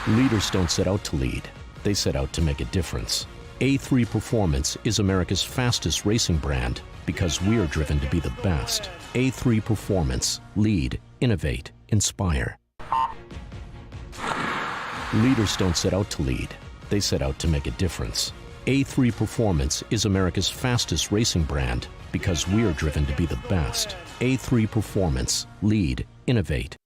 Leaders don't set out to lead, they set out to make a difference. A3 Performance is America's fastest racing brand because we are driven to be the best. A3 Performance. Lead, innovate, inspire. Leaders don't set out to lead, they set out to make a difference. A3 Performance is America's fastest racing brand because we are driven to be the best. A3 Performance. Lead, innovate.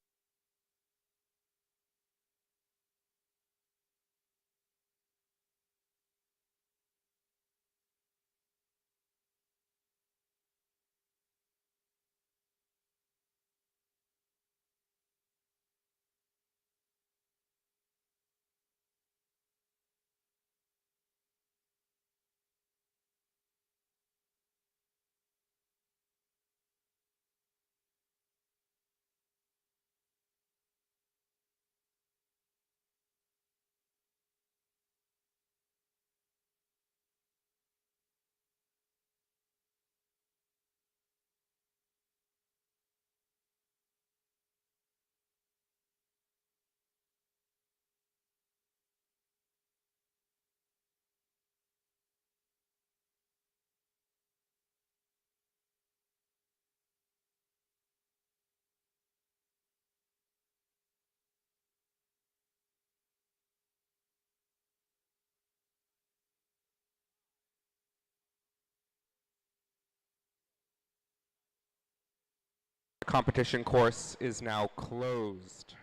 Competition course is now closed.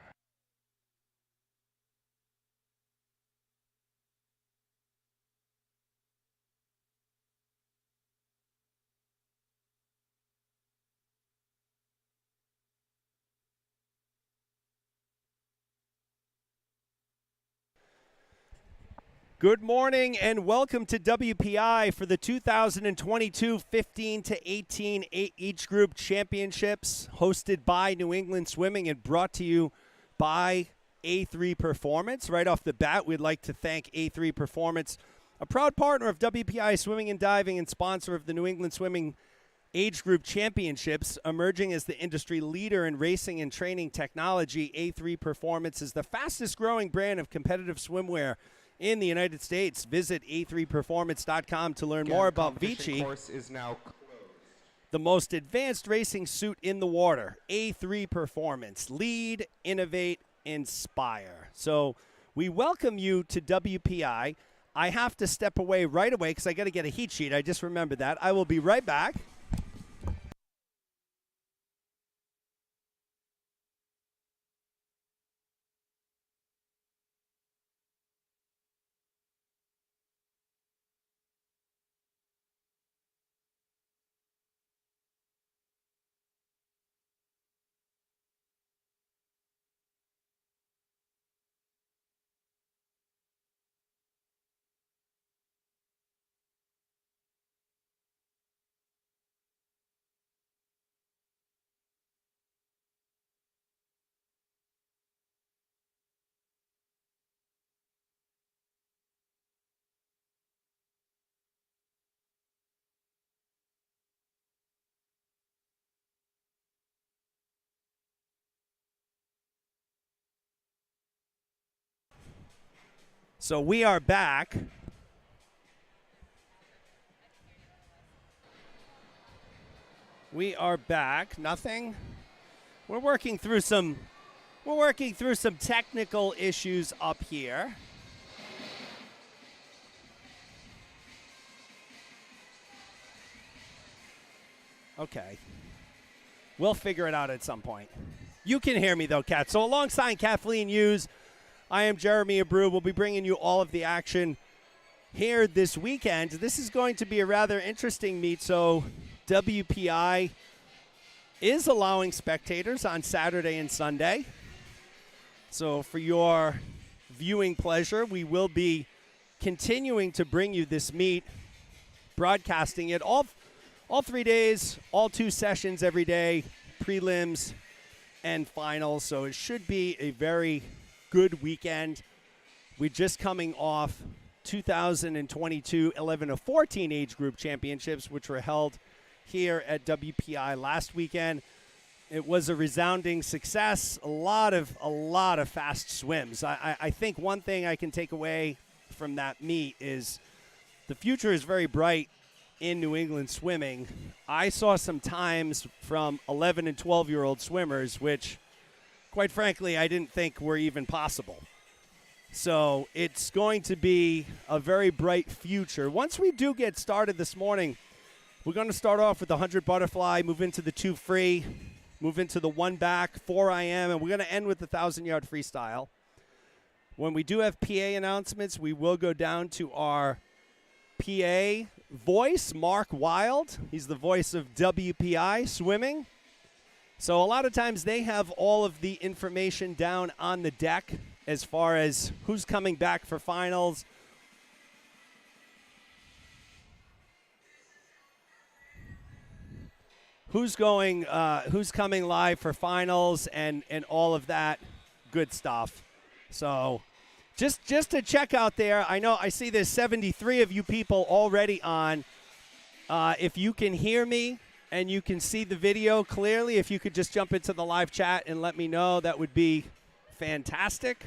Good morning and welcome to WPI for the 2022 15 to 18 Age Group Championships, hosted by New England Swimming and brought to you by A3 Performance. Right off the bat, we'd like to thank A3 Performance, a proud partner of WPI Swimming and Diving and sponsor of the New England Swimming Age Group Championships. Emerging as the industry leader in racing and training technology, A3 Performance is the fastest growing brand of competitive swimwear in the United States. Visit a3performance.com to learn more about Vici, Course is now closed. the most advanced racing suit in the water. A3 Performance. Lead, innovate, inspire. So we welcome you to WPI. I have to step away right away because I got to get a heat sheet. I just remembered that. I will be right back. So we are back. We are back. Nothing. We're working through some technical issues up here. Okay. We'll figure it out at some point. You can hear me though, Kat. So alongside Kathleen Hughes, I am Jeremy Abreu. We'll be bringing you all of the action here this weekend. This is going to be a rather interesting meet. So WPI is allowing spectators on Saturday and Sunday. So for your viewing pleasure, we will be continuing to bring you this meet, broadcasting it all 3 days, all 2 sessions every day, prelims and finals. So it should be a very good weekend. We're just coming off 2022 11 to 14 age group championships, which were held here at WPI last weekend. It was a resounding success. A lot of fast swims. I think one thing I can take away from that meet is the future is very bright in New England swimming. I saw some times from 11 and 12-year-old swimmers, which, quite frankly, I didn't think were even possible. So it's going to be a very bright future. Once we do get started this morning, we're going to start off with the 100 butterfly, move into the 2 free, move into the 1 back, 4 IM, and we're going to end with the 1,000-yard freestyle. When we do have PA announcements, we will go down to our PA voice, Mark Wild. He's the voice of WPI swimming. So a lot of times they have all of the information down on the deck as far as who's coming back for finals, who's coming live for finals, and all of that good stuff. So just to check out there, I see there's 73 of you people already on. If you can hear me and you can see the video clearly, if you could just jump into the live chat and let me know, that would be fantastic.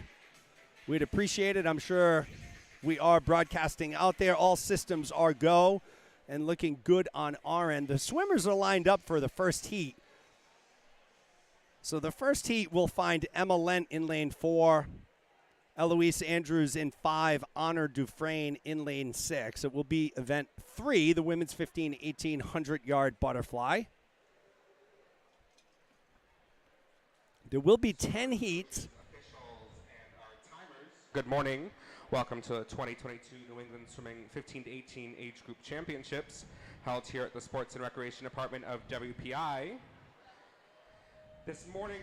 We'd appreciate it. I'm sure we are broadcasting out there. All systems are go and looking good on our end. The swimmers are lined up for the first heat. So the first heat will find Emma Lent in lane 4, Eloise Andrews in 5, Honor Dufresne in lane 6. It will be event 3, the women's 15-18 100-yard butterfly. There will be 10 heats. Good morning. Welcome to the 2022 New England Swimming 15 to 18 Age Group Championships held here at the Sports and Recreation Department of WPI. This morning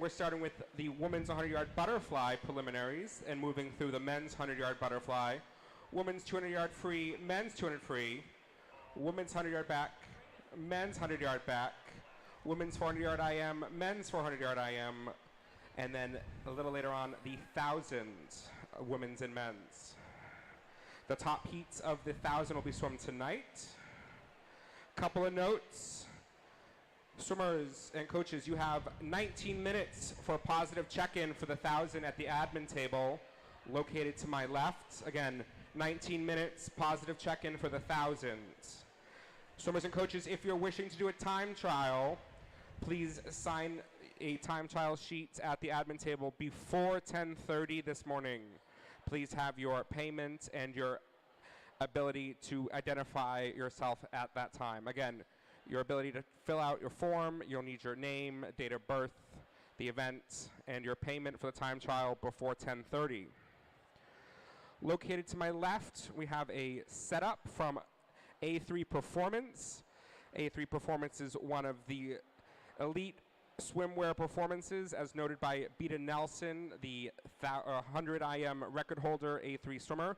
we're starting with the women's 100-yard butterfly preliminaries and moving through the men's 100-yard butterfly, women's 200-yard free, men's 200 free, women's 100-yard back, men's 100-yard back, women's 400-yard IM, men's 400-yard IM, and then a little later on, the 1,000 women's and men's. The top heats of the 1,000 will be swum tonight. Couple of notes. Swimmers and coaches, you have 19 minutes for positive check-in for the 1,000 at the admin table located to my left. Again, 19 minutes positive check-in for the 1,000. Swimmers and coaches, if you're wishing to do a time trial, please sign a time trial sheet at the admin table before 10:30 this morning. Please have your payment and your ability to identify yourself at that time. Again, your ability to fill out your form, you'll need your name, date of birth, the event, and your payment for the time trial before 10:30. Located to my left, we have a setup from A3 Performance. A3 Performance is one of the elite swimwear performances, as noted by Beta Nelson, the 100 IM record holder, A3 swimmer.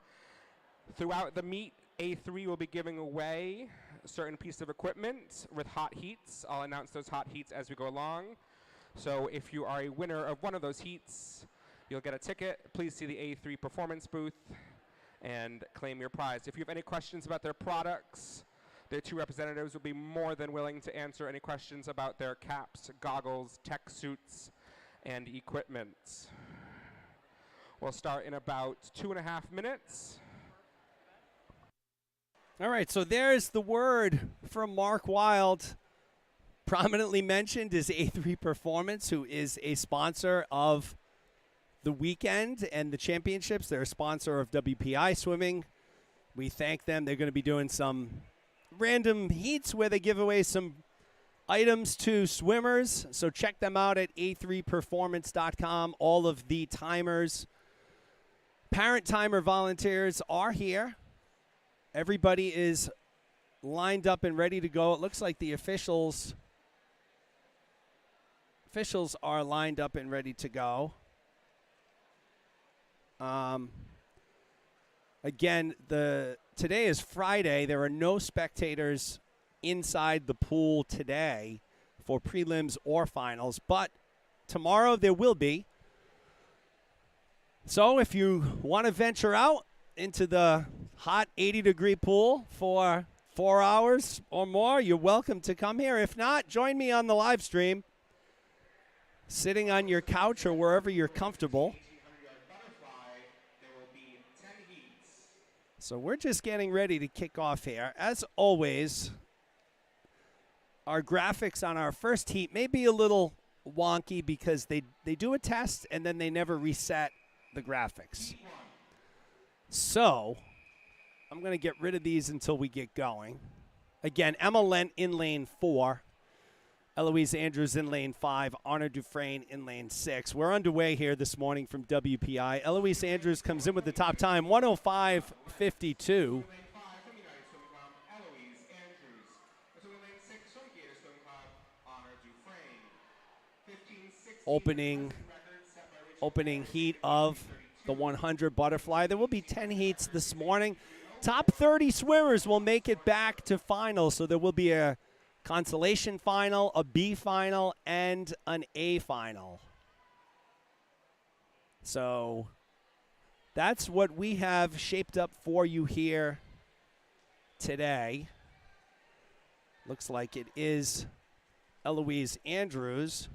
Throughout the meet, A3 will be giving away a certain piece of equipment with hot heats. I'll announce those hot heats as we go along. So if you are a winner of one of those heats, you'll get a ticket. Please see the A3 Performance booth and claim your prize. If you have any questions about their products, their 2 representatives will be more than willing to answer any questions about their caps, goggles, tech suits, and equipment. We'll start in about 2.5 minutes. All right, so there's the word from Mark Wild. Prominently mentioned is A3 Performance, who is a sponsor of the weekend and the championships. They're a sponsor of WPI Swimming. We thank them. They're going to be doing some random heats where they give away some items to swimmers. So check them out at a3performance.com. All of the timers, parent timer volunteers are here. Everybody is lined up and ready to go. It looks like the officials are lined up and ready to go. Again, today is Friday. There are no spectators inside the pool today for prelims or finals, but tomorrow there will be. So if you want to venture out into the hot 80-degree pool for 4 hours or more, you're welcome to come here. If not, join me on the live stream, sitting on your couch or wherever you're comfortable. So we're just getting ready to kick off here. As always, our graphics on our first heat may be a little wonky because they do a test and then they never reset the graphics. So I'm going to get rid of these until we get going. Again, Emma Lent in lane 4. Eloise Andrews in lane 5. Anna Dufresne in lane 6. We're underway here this morning from WPI. Eloise Andrews comes in with the top time, 105.52. Opening heat of the 100 butterfly. There will be 10 heats this morning. Top 30 swimmers will make it back to finals, so there will be a consolation final, a B final, and an A final. So that's what we have shaped up for you here today. Looks like it is Eloise Andrews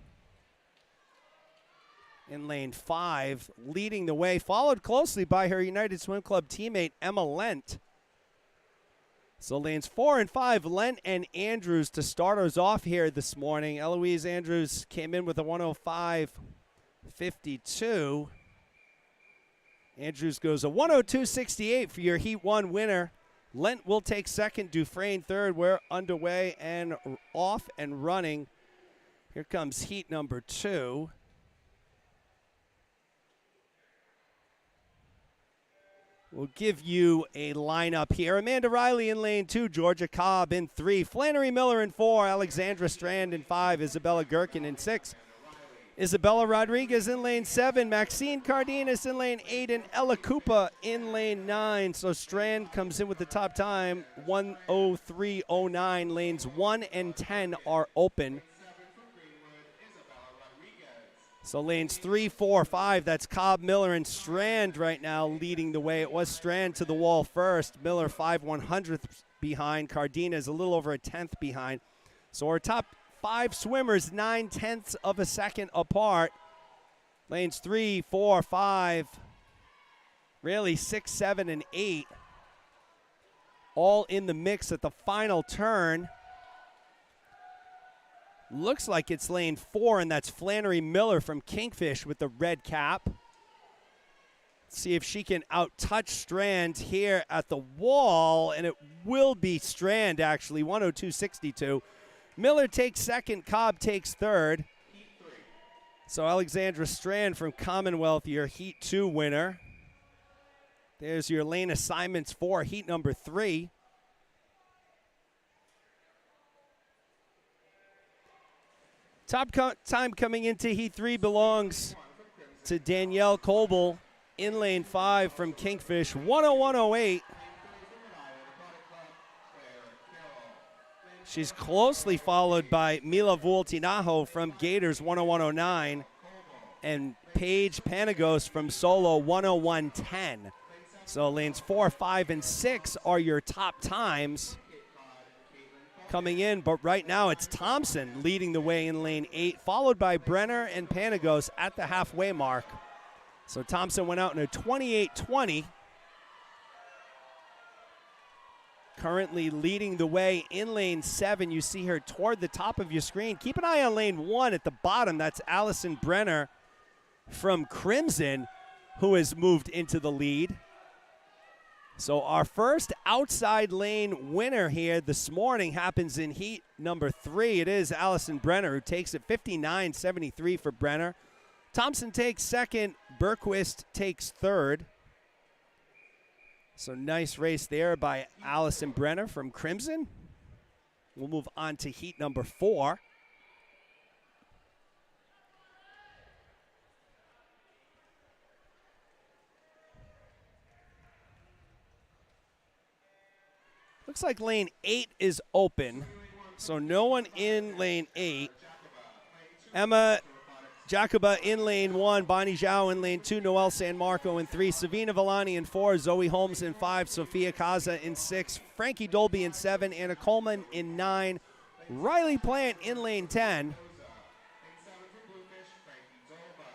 in lane 5, leading the way, followed closely by her United Swim Club teammate, Emma Lent. So lanes 4 and 5, Lent and Andrews to start us off here this morning. Eloise Andrews came in with a 105.52. Andrews goes a 102.68 for your Heat 1 winner. Lent will take second, Dufresne third. We're underway and off and running. Here comes heat number 2. We'll give you a lineup here. Amanda Riley in lane 2, Georgia Cobb in 3, Flannery Miller in 4, Alexandra Strand in 5, Isabella Gherkin in 6, Isabella Rodriguez in lane 7, Maxine Cardenas in lane 8, and Ella Koopa in lane 9. So Strand comes in with the top time, 103.09. Lanes 1 and 10 are open. So lanes 3, 4, 5, that's Cobb, Miller, and Strand right now leading the way. It was Strand to the wall first. Miller 5/100th behind. Cardenas a little over a 10th behind. So our top 5 swimmers 9/10 of a second apart. Lanes 3, 4, 5, really 6, 7, and 8. All in the mix at the final turn. Looks like it's lane 4, and that's Flannery Miller from Kingfish with the red cap. See if she can out-touch Strand here at the wall, and it will be Strand, actually, 102.62. Miller takes second, Cobb takes third. So Alexandra Strand from Commonwealth, your Heat 2 winner. There's your lane assignments for Heat number 3. Top time coming into Heat 3 belongs to Danielle Coble in lane 5 from Kingfish, 101.08. She's closely followed by Mila Vuoltinaho from Gators, 101.09, and Paige Panagos from Solo, 101.10. So lanes 4, 5, and 6 are your top times coming in, but right now it's Thompson leading the way in lane 8, followed by Brenner and Panagos at the halfway mark. So Thompson went out in a 28.20. Currently leading the way in lane 7. You see her toward the top of your screen. Keep an eye on lane 1 at the bottom. That's Allison Brenner from Crimson, who has moved into the lead. So our first outside lane winner here this morning happens in heat number 3. It is Allison Brenner who takes it, 59.73 for Brenner. Thompson takes second. Berquist takes third. So nice race there by Allison Brenner from Crimson. We'll move on to heat number 4. Looks like lane 8 is open, so no one in lane 8. Emma Jacoba in lane 1, Bonnie Zhao in lane 2, Noelle San Marco in 3, Savina Villani in 4, Zoe Holmes in 5, Sophia Kaza in 6, Frankie Dolby in 7, Anna Coleman in 9, Riley Plant in lane 10.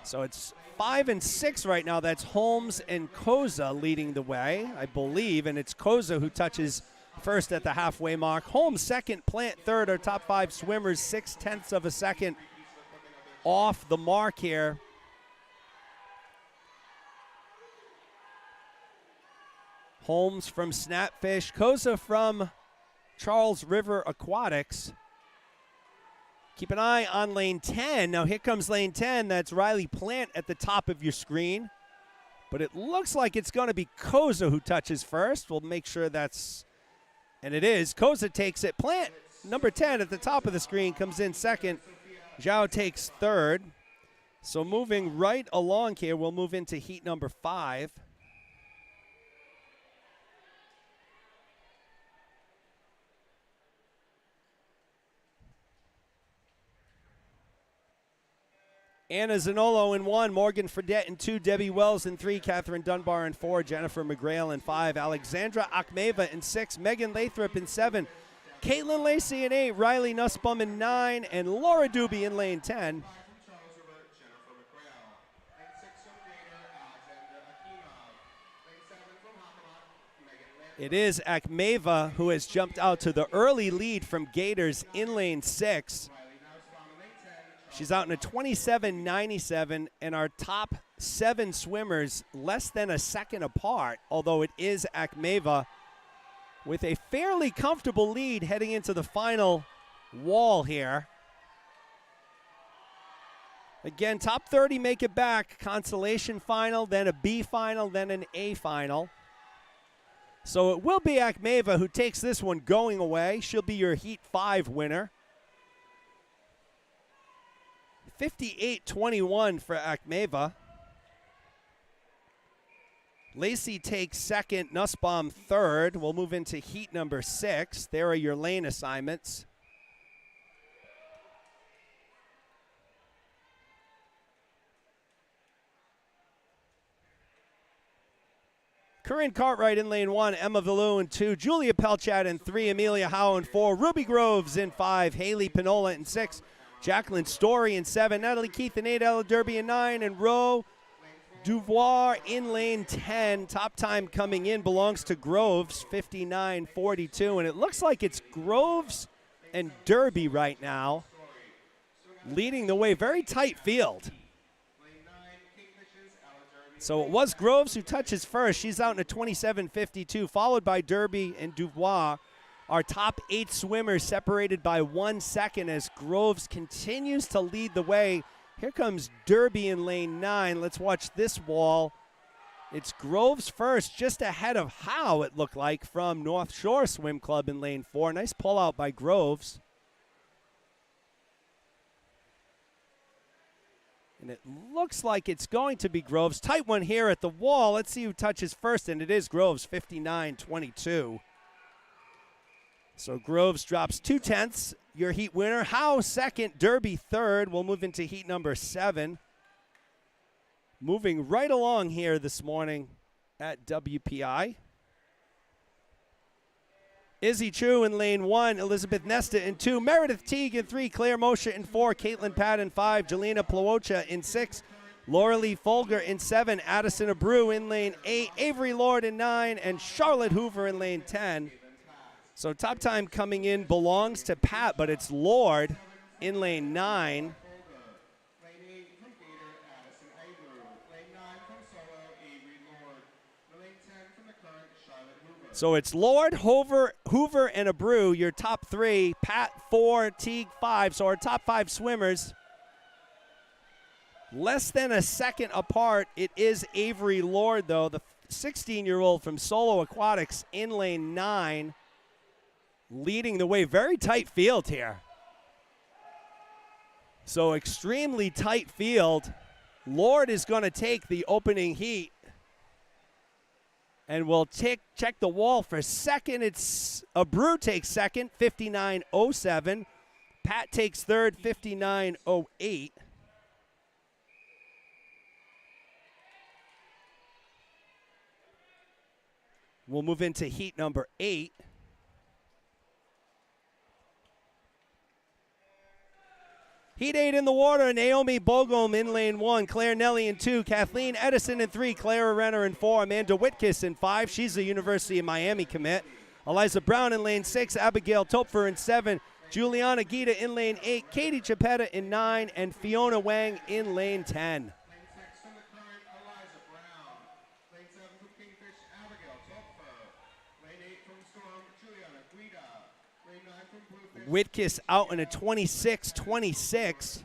So it's 5 and 6 right now. That's Holmes and Koza leading the way, I believe, and it's Koza who touches first at the halfway mark. Holmes second, Plant third. Our top 5 swimmers 0.6 of a second off the mark here. Holmes from Snapfish, Koza from Charles River Aquatics. Keep an eye on lane 10. Now here comes lane 10. That's Riley Plant at the top of your screen. But it looks like it's going to be Koza who touches first. We'll make sure that's, and it is. Koza takes it. Plant, number 10 at the top of the screen, comes in second. Zhao takes third. So moving right along here, we'll move into heat number 5. Anna Zanolo in 1, Morgan Fredette in 2, Debbie Wells in 3, Catherine Dunbar in 4, Jennifer McGrail in 5, Alexandra Akhmeva in 6, Megan Lathrop in 7, Caitlin Lacey in 8, Riley Nussbaum in 9, and Laura Doobie in lane 10. It is Akhmeva who has jumped out to the early lead from Gators in lane 6. She's out in a 27.97, and our top 7 swimmers less than a second apart, although it is Akhmeva with a fairly comfortable lead heading into the final wall here. Again, top 30 make it back. Consolation final, then a B final, then an A final. So it will be Akhmeva who takes this one going away. She'll be your Heat 5 winner. 58-21 for Akhmeva. Lacey takes second, Nussbaum third. We'll move into heat number 6. There are your lane assignments. Corinne Cartwright in lane 1, Emma Villou in 2, Julia Pelchat in 3, Amelia Howe in 4, Ruby Groves in 5, Haley Pinola in 6, Jacqueline Story in 7, Natalie Keith in 8, Ella Derby in 9, and Ro Duvoir in lane 10. Top time coming in belongs to Groves, 59.42, and it looks like it's Groves and Derby right now leading the way. Very tight field. So it was Groves who touches first. She's out in a 27.52, followed by Derby and Duvoir. Our top 8 swimmers separated by 1 second as Groves continues to lead the way. Here comes Derby in lane 9. Let's watch this wall. It's Groves first, just ahead of Howe, it looked like, from North Shore Swim Club in lane 4. Nice pull out by Groves. And it looks like it's going to be Groves. Tight one here at the wall. Let's see who touches first, and it is Groves, 59.22. So Groves drops 0.2, your heat winner. Howe second, Derby third. We'll move into heat number 7. Moving right along here this morning at WPI. Izzy Chu in lane 1, Elizabeth Nesta in 2, Meredith Teague in 3, Claire Moshe in 4, Caitlin Padd in 5, Jelena Plowocha in 6, Laura Lee Folger in 7, Addison Abreu in lane 8, Avery Lord in 9, and Charlotte Hoover in lane 10. So top time coming in belongs to Pat, but it's Lord in lane 9. So it's Lord, Hoover, and Abreu, your top 3. Pat 4, Teague 5. So our top 5 swimmers, less than a second apart. It is Avery Lord, though, the 16-year-old from Solo Aquatics in lane 9. Leading the way. Very tight field here. So extremely tight field. Lord is going to take the opening heat. And we'll check the wall for second. It's Abreu takes second, 59.07. Pat takes third, 59.08. We'll move into heat number 8. Heat 8 in the water, Naomi Bogum in lane 1, Claire Nelly in 2, Kathleen Edison in 3, Clara Renner in 4, Amanda Whitkiss in 5. She's a University of Miami commit. Eliza Brown in lane 6, Abigail Topfer in 7, Juliana Gita in lane 8, Katie Chapetta in 9, and Fiona Wang in lane 10. Whitkiss out in a 26-26.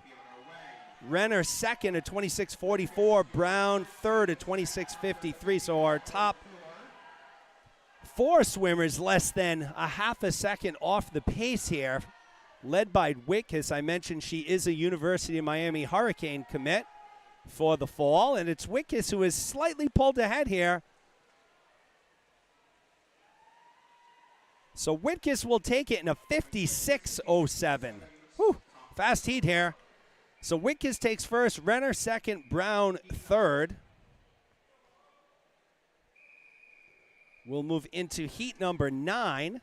Renner second at 26-44. Brown third at 26-53. So our top 4 swimmers less than a half a second off the pace here, led by Whitkiss. I mentioned she is a University of Miami Hurricane commit for the fall, and it's Whitkiss who is slightly pulled ahead here. So Whitkiss will take it in a 56.07. Whew, fast heat here. So Whitkiss takes first, Renner second, Brown third. We'll move into heat number 9.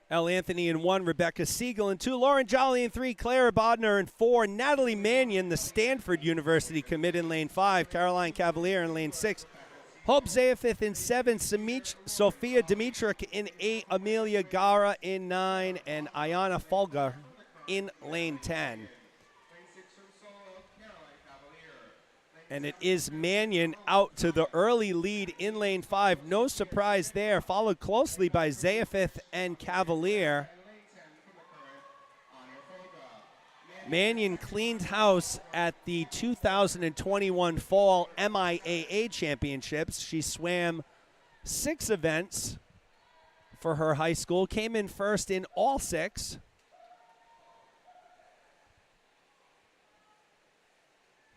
Elle Anthony in 1, Rebecca Siegel in 2, Lauren Jolly in 3, Clara Bodner in 4, Natalie Mannion, the Stanford University commit in lane 5, Caroline Cavalier in lane 6, Hope Zayafith in 7, Sophia Dimitrik in 8, Amelia Gara in 9, and Ayana Folger in lane 10. And it is Mannion out to the early lead in lane 5. No surprise there, followed closely by Zayafith and Cavalier. Mannion cleaned house at the 2021 Fall MIAA Championships. She swam 6 events for her high school, came in first in all 6.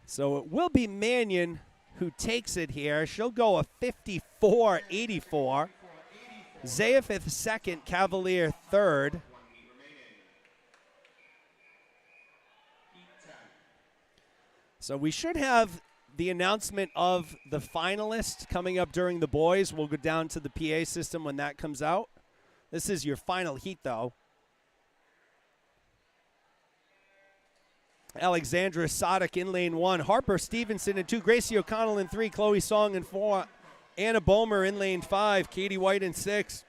So it will be Mannion who takes it here. She'll go a 54.84. Zayafith second, Cavalier third. So we should have the announcement of the finalists coming up during the boys. We'll go down to the PA system when that comes out. This is your final heat, though. Alexandra Sadek in lane 1, Harper Stevenson in 2, Gracie O'Connell in 3, Chloe Song in 4, Anna Bomer in lane 5, Katie White in 6,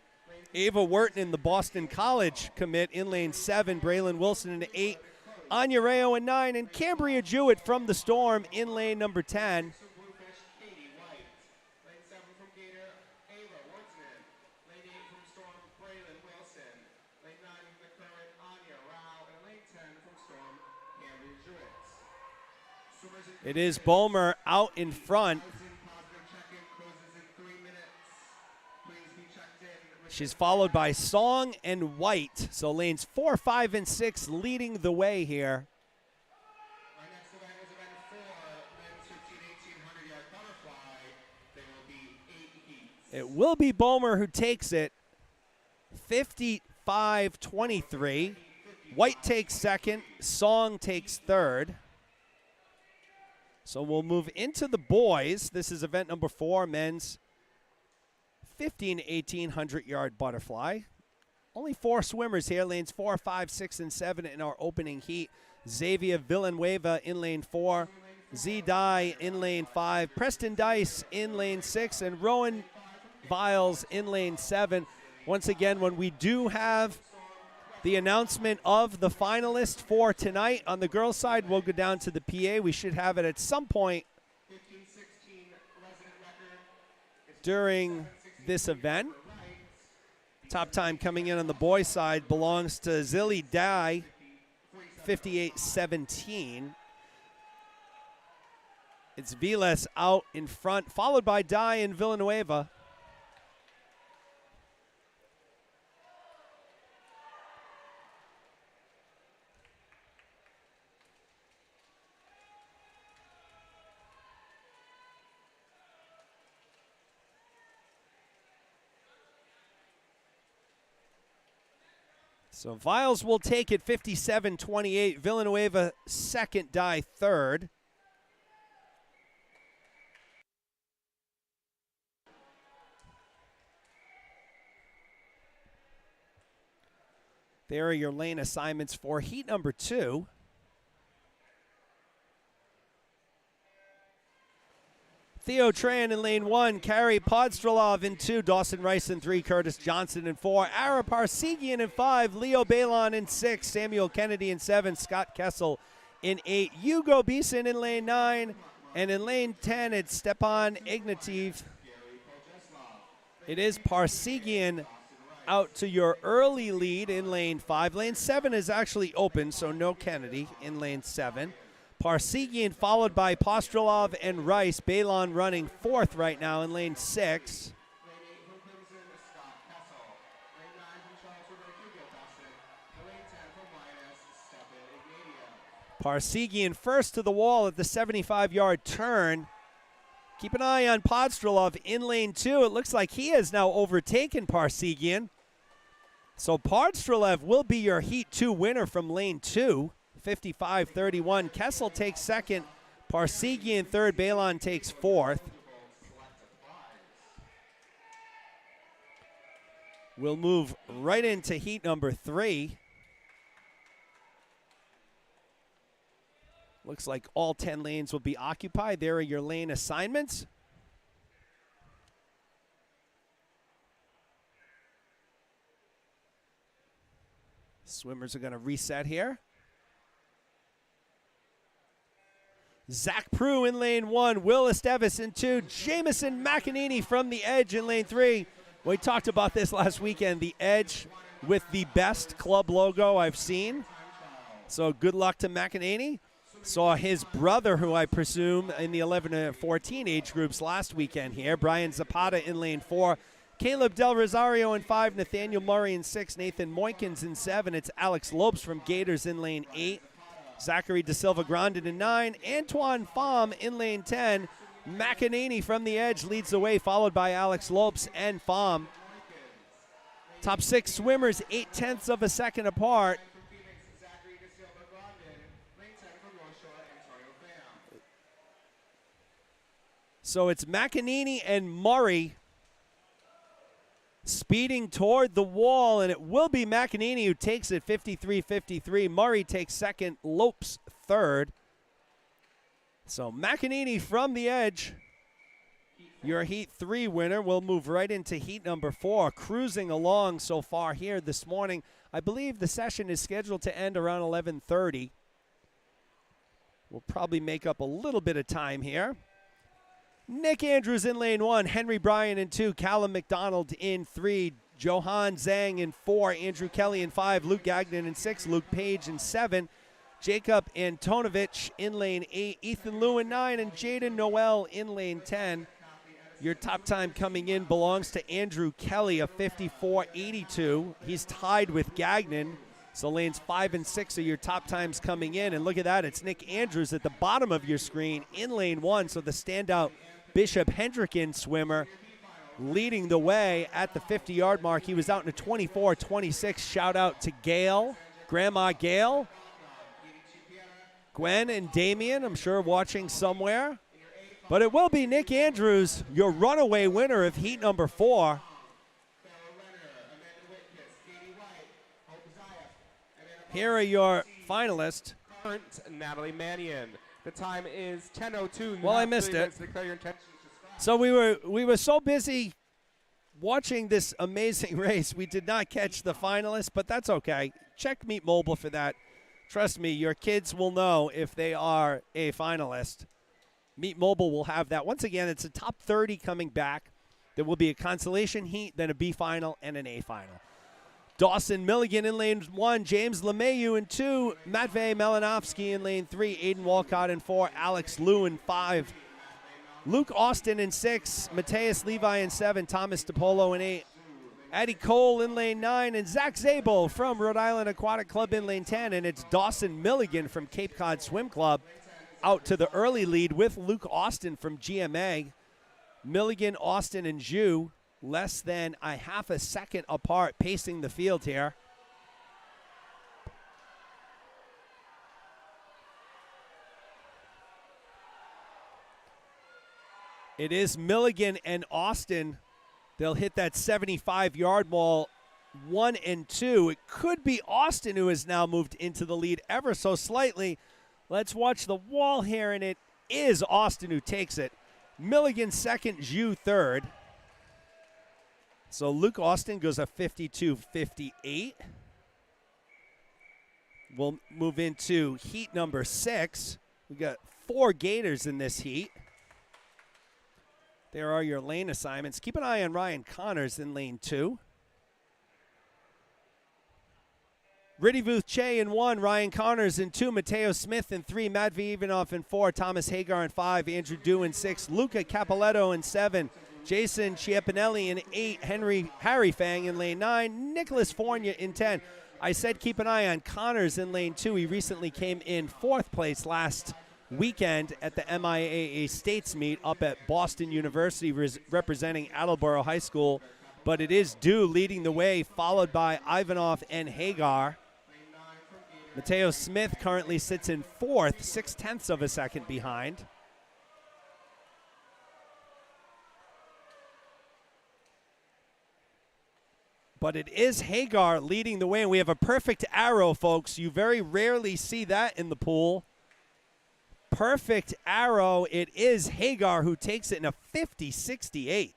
Ava Wharton in the Boston College commit in lane 7, Braylon Wilson in 8, Anya Rayo in 9, and Cambria Jewett from the Storm in lane number 10. It is Bomer out in front. She's followed by Song and White. So lanes 4, 5, and 6 leading the way here. It will be Bomer who takes it. 55-23. White takes second. Song takes third. So we'll move into the boys. This is event number 4, men's 15 to 1800-yard butterfly. Only 4 swimmers here, lanes 4, 5, 6, and 7 in our opening heat. Xavier Villanueva in lane 4, Z Dye in lane 5, Preston Dice in lane 6, and Rowan Viles in lane 7. Once again, when we do have the announcement of the finalists for tonight on the girls' side, we'll go down to the PA. We should have it at some point during this event. Top time coming in on the boys' side belongs to Zilly Dye, 58-17. It's Viles out in front, followed by Dye and Villanueva. So Viles will take it 57-28. Villanueva second, Dye third. There are your lane assignments for heat number 2. Theo Tran in lane 1, Kari Podstrelov in 2, Dawson Rice in 3, Curtis Johnson in 4, Ara Parsegian in 5, Leo Balon in 6, Samuel Kennedy in 7, Scott Kessel in 8, Hugo Beeson in lane 9, and in lane 10 it's Stepan Ignatiev. It is Parsegian out to your early lead in lane 5. Lane 7 is actually open, so no Kennedy in lane 7. Parsegian followed by Postrelov and Rice. Balon running 4th right now in lane 6. Parsegian first to the wall at the 75-yard turn. Keep an eye on Podstrelov in lane 2. It looks like he has now overtaken Parsegian. So Podstrelov will be your Heat 2 winner from lane 2, 55-31. Kessel takes second. Parsegian third. Balon takes 4th. We'll move right into heat number 3. Looks like all 10 lanes will be occupied. There are your lane assignments. Swimmers are going to reset here. Zach Prue in lane 1, Will Esteves in 2, Jamison McEnany from the edge in lane 3. We talked about this last weekend, the edge with the best club logo I've seen. So good luck to McEnany. Saw his brother, who I presume in the 11 to 14 age groups last weekend here. Brian Zapata in lane 4. Caleb Del Rosario in 5. Nathaniel Murray in 6. Nathan Moinkins in 7. It's Alex Lopes from Gators in lane 8. Zachary Da Silva Grandin in 9. Antoine Pham in lane 10. McEnany from the edge leads the way, followed by Alex Lopes and Pham. Top 6 swimmers 0.8 of a second apart. So it's McEnany and Murray speeding toward the wall, and it will be McEnany who takes it 53-53. Murray takes second, Lopes third. So McEnany from the edge, your Heat 3 winner. We'll move right into Heat number 4, cruising along so far here this morning. I believe the session is scheduled to end around 11:30. We'll probably make up a little bit of time here. Nick Andrews in lane 1, Henry Bryan in 2, Callum McDonald in 3, Johan Zhang in 4, Andrew Kelly in 5, Luke Gagnon in 6, Luke Page in 7, Jacob Antonovich in lane 8, Ethan Liu in 9, and Jaden Noel in lane 10. Your top time coming in belongs to Andrew Kelly, a 54.82. He's tied with Gagnon. So lanes 5 and 6 are your top times coming in. And look at that, it's Nick Andrews at the bottom of your screen in lane 1. So the standout Bishop Hendricken swimmer leading the way at the 50-yard mark. He was out in a 24-26. Shout out to Gail, Grandma Gail, Gwen and Damien, I'm sure watching somewhere. But it will be Nick Andrews, your runaway winner of heat number 4. Here are your finalists. Natalie Mannion. The time is 10:02. Well, I missed it. So we were so busy watching this amazing race, we did not catch the finalists, but that's okay. Check Meet Mobile for that. Trust me, your kids will know if they are a finalist. Meet Mobile will have that. Once again, it's a top 30 coming back. There will be a consolation heat, then a B final, and an A final. Dawson Milligan in lane 1, James LeMayu in 2, Matvey Melanovsky in lane 3, Aiden Walcott in 4, Alex Liu in 5, Luke Austin in 6, Mateus Levi in 7, Thomas DePolo in 8, Addie Cole in lane 9, and Zach Zabel from Rhode Island Aquatic Club in lane 10, and it's Dawson Milligan from Cape Cod Swim Club out to the early lead with Luke Austin from GMA. Milligan, Austin, and Zhu less than a half a second apart, pacing the field here. It is Milligan and Austin. They'll hit that 75-yard wall 1 and 2. It could be Austin who has now moved into the lead ever so slightly. Let's watch the wall here, and it is Austin who takes it. Milligan second, Zhu third. So Luke Austin goes a 52-58. We'll move into heat number 6. We got 4 Gators in this heat. There are your lane assignments. Keep an eye on Ryan Connors in lane 2. Riddivuth Che in 1, Ryan Connors in 2, Mateo Smith in 3, Matvey Ivanov in 4, Thomas Hagar in 5, Andrew Dew in 6, Luca Capoletto in 7, Jason Chiapinelli in 8, Harry Fang in lane 9, Nicholas Fournier in 10. I said keep an eye on Connors in lane 2. He recently came in 4th place last weekend at the MIAA States meet up at Boston University representing Attleboro High School. But it is Dew leading the way, followed by Ivanov and Hagar. Mateo Smith currently sits in 4th, 0.6 of a second behind. But it is Hagar leading the way, and we have a perfect arrow, folks. You very rarely see that in the pool. Perfect arrow. It is Hagar who takes it in a 50-68.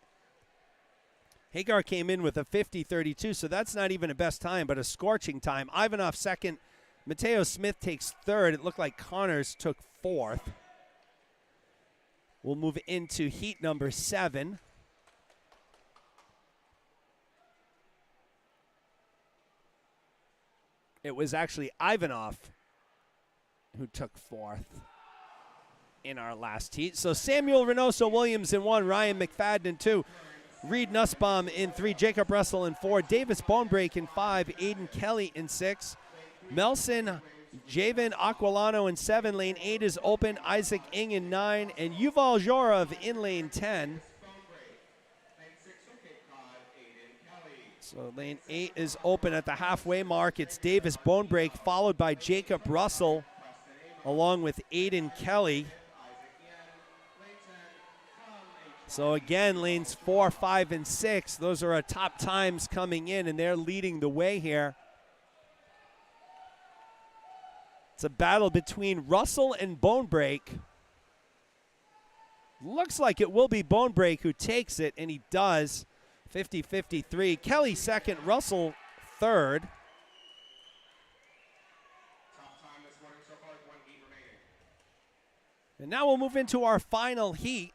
Hagar came in with a 50-32, so that's not even a best time, but a scorching time. Ivanov second. Mateo Smith takes 3rd. It looked like Connors took 4th. We'll move into heat number 7. It was actually Ivanov who took 4th in our last heat. So Samuel Reynoso Williams in 1, Ryan McFadden in 2, Reed Nussbaum in 3, Jacob Russell in 4, Davis Bonebreak in 5, Aiden Kelly in 6, Melson Javen Aquilano in 7. Lane 8 is open, Isaac Ing in 9, and Yuval Zorov in lane 10. So lane 8 is open at the halfway mark. It's Davis Bonebreak followed by Jacob Russell along with Aiden Kelly. So again, lanes 4, 5, and 6, those are our top times coming in, and they're leading the way here. It's a battle between Russell and Bonebreak. Looks like it will be Bonebreak who takes it, and he does. 50-53. Kelly second, Russell third. And now we'll move into our final heat.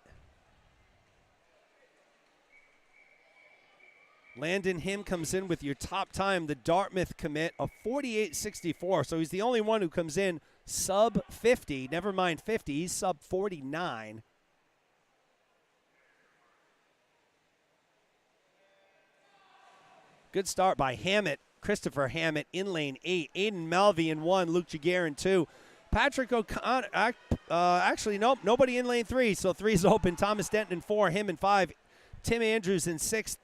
Landon Him comes in with your top time, the Dartmouth commit of 48.64. So he's the only one who comes in sub 50. Never mind 50, he's sub 49. Good start by Hammett, Christopher Hammett in lane 8. Aiden Melvey in 1, Luke Jaguar in 2. Patrick O'Connor, actually, nope, nobody in lane 3, so 3's open. Thomas Denton in 4, him in 5. Tim Andrews in 6.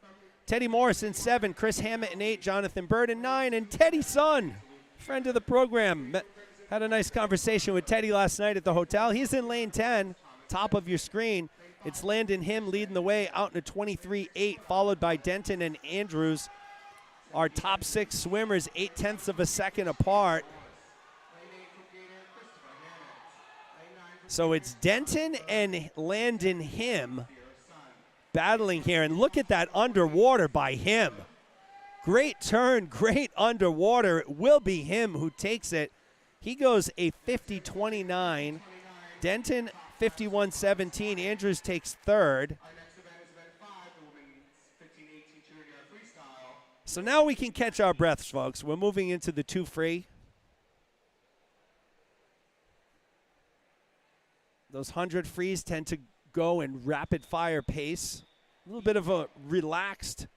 Teddy Morris in 7, Chris Hammett in 8, Jonathan Bird in 9, and Teddy Sun, friend of the program. Had a nice conversation with Teddy last night at the hotel. He's in lane 10, top of your screen. It's Landon Him leading the way out in a 23.8, followed by Denton and Andrews. Our top 6 swimmers, 0.8 of a second apart. So it's Denton and Landon Him battling here, and look at that underwater by Him. Great turn, great underwater. It will be Him who takes it. He goes a 50-29. Denton 51-17. Andrews takes 3rd. So now we can catch our breaths, folks. We're moving into the 2 free. Those 100 frees tend to go in rapid fire pace. A little bit of a relaxed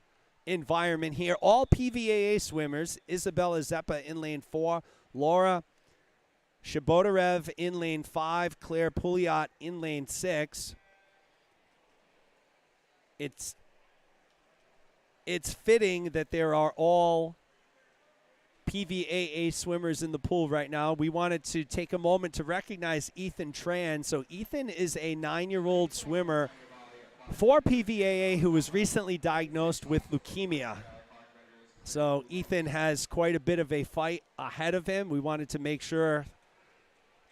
environment here. All PVAA swimmers. Isabella Zeppa in lane 4. Laura Shabotarev in lane 5. Claire Pouliot in lane 6. It's fitting that there are all PVAA swimmers in the pool right now. We wanted to take a moment to recognize Ethan Tran. So Ethan is a 9-year-old swimmer for PVAA who was recently diagnosed with leukemia. So Ethan has quite a bit of a fight ahead of him. We wanted to make sure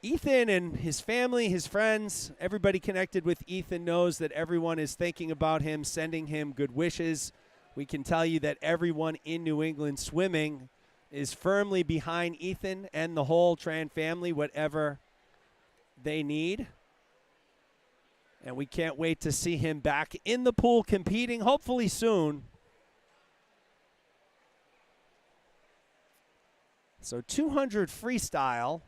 Ethan and his family, his friends, everybody connected with Ethan knows that everyone is thinking about him, sending him good wishes. We can tell you that everyone in New England swimming is firmly behind Ethan and the whole Tran family, whatever they need. And we can't wait to see him back in the pool competing, hopefully soon. So 200 freestyle.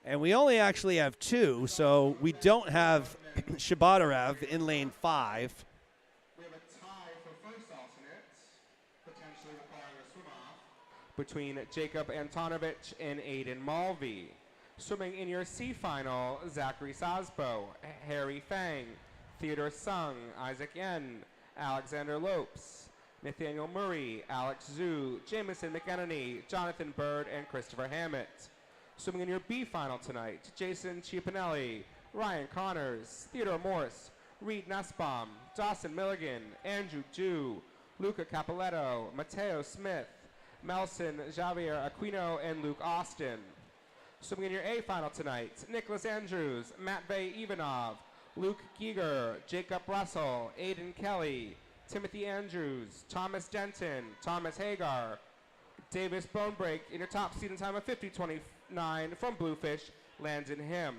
And we only actually have two, so we don't have Shabatarev in lane 5. We have a tie for first alternate, potentially requiring a swim off, between Jacob Antonovich and Aiden Mulvey. Swimming in your C final, Zachary Sasbo, Harry Fang, Theodore Sung, Isaac Yen, Alexander Lopes, Nathaniel Murray, Alex Zhu, Jameson McEnany, Jonathan Bird, and Christopher Hammett. Swimming in your B final tonight, Jason Ciappinelli, Ryan Connors, Theodore Morse, Reed Nussbaum, Dawson Milligan, Andrew Dew, Luca Capoletto, Mateo Smith, Melson Javier Aquino, and Luke Austin. Swimming in your A final tonight, Nicholas Andrews, Matvey Ivanov, Luke Giger, Jacob Russell, Aiden Kelly, Timothy Andrews, Thomas Denton, Thomas Hagar, Davis Bonebreak in your top seed in time of 50:29 from Bluefish, Landon Him.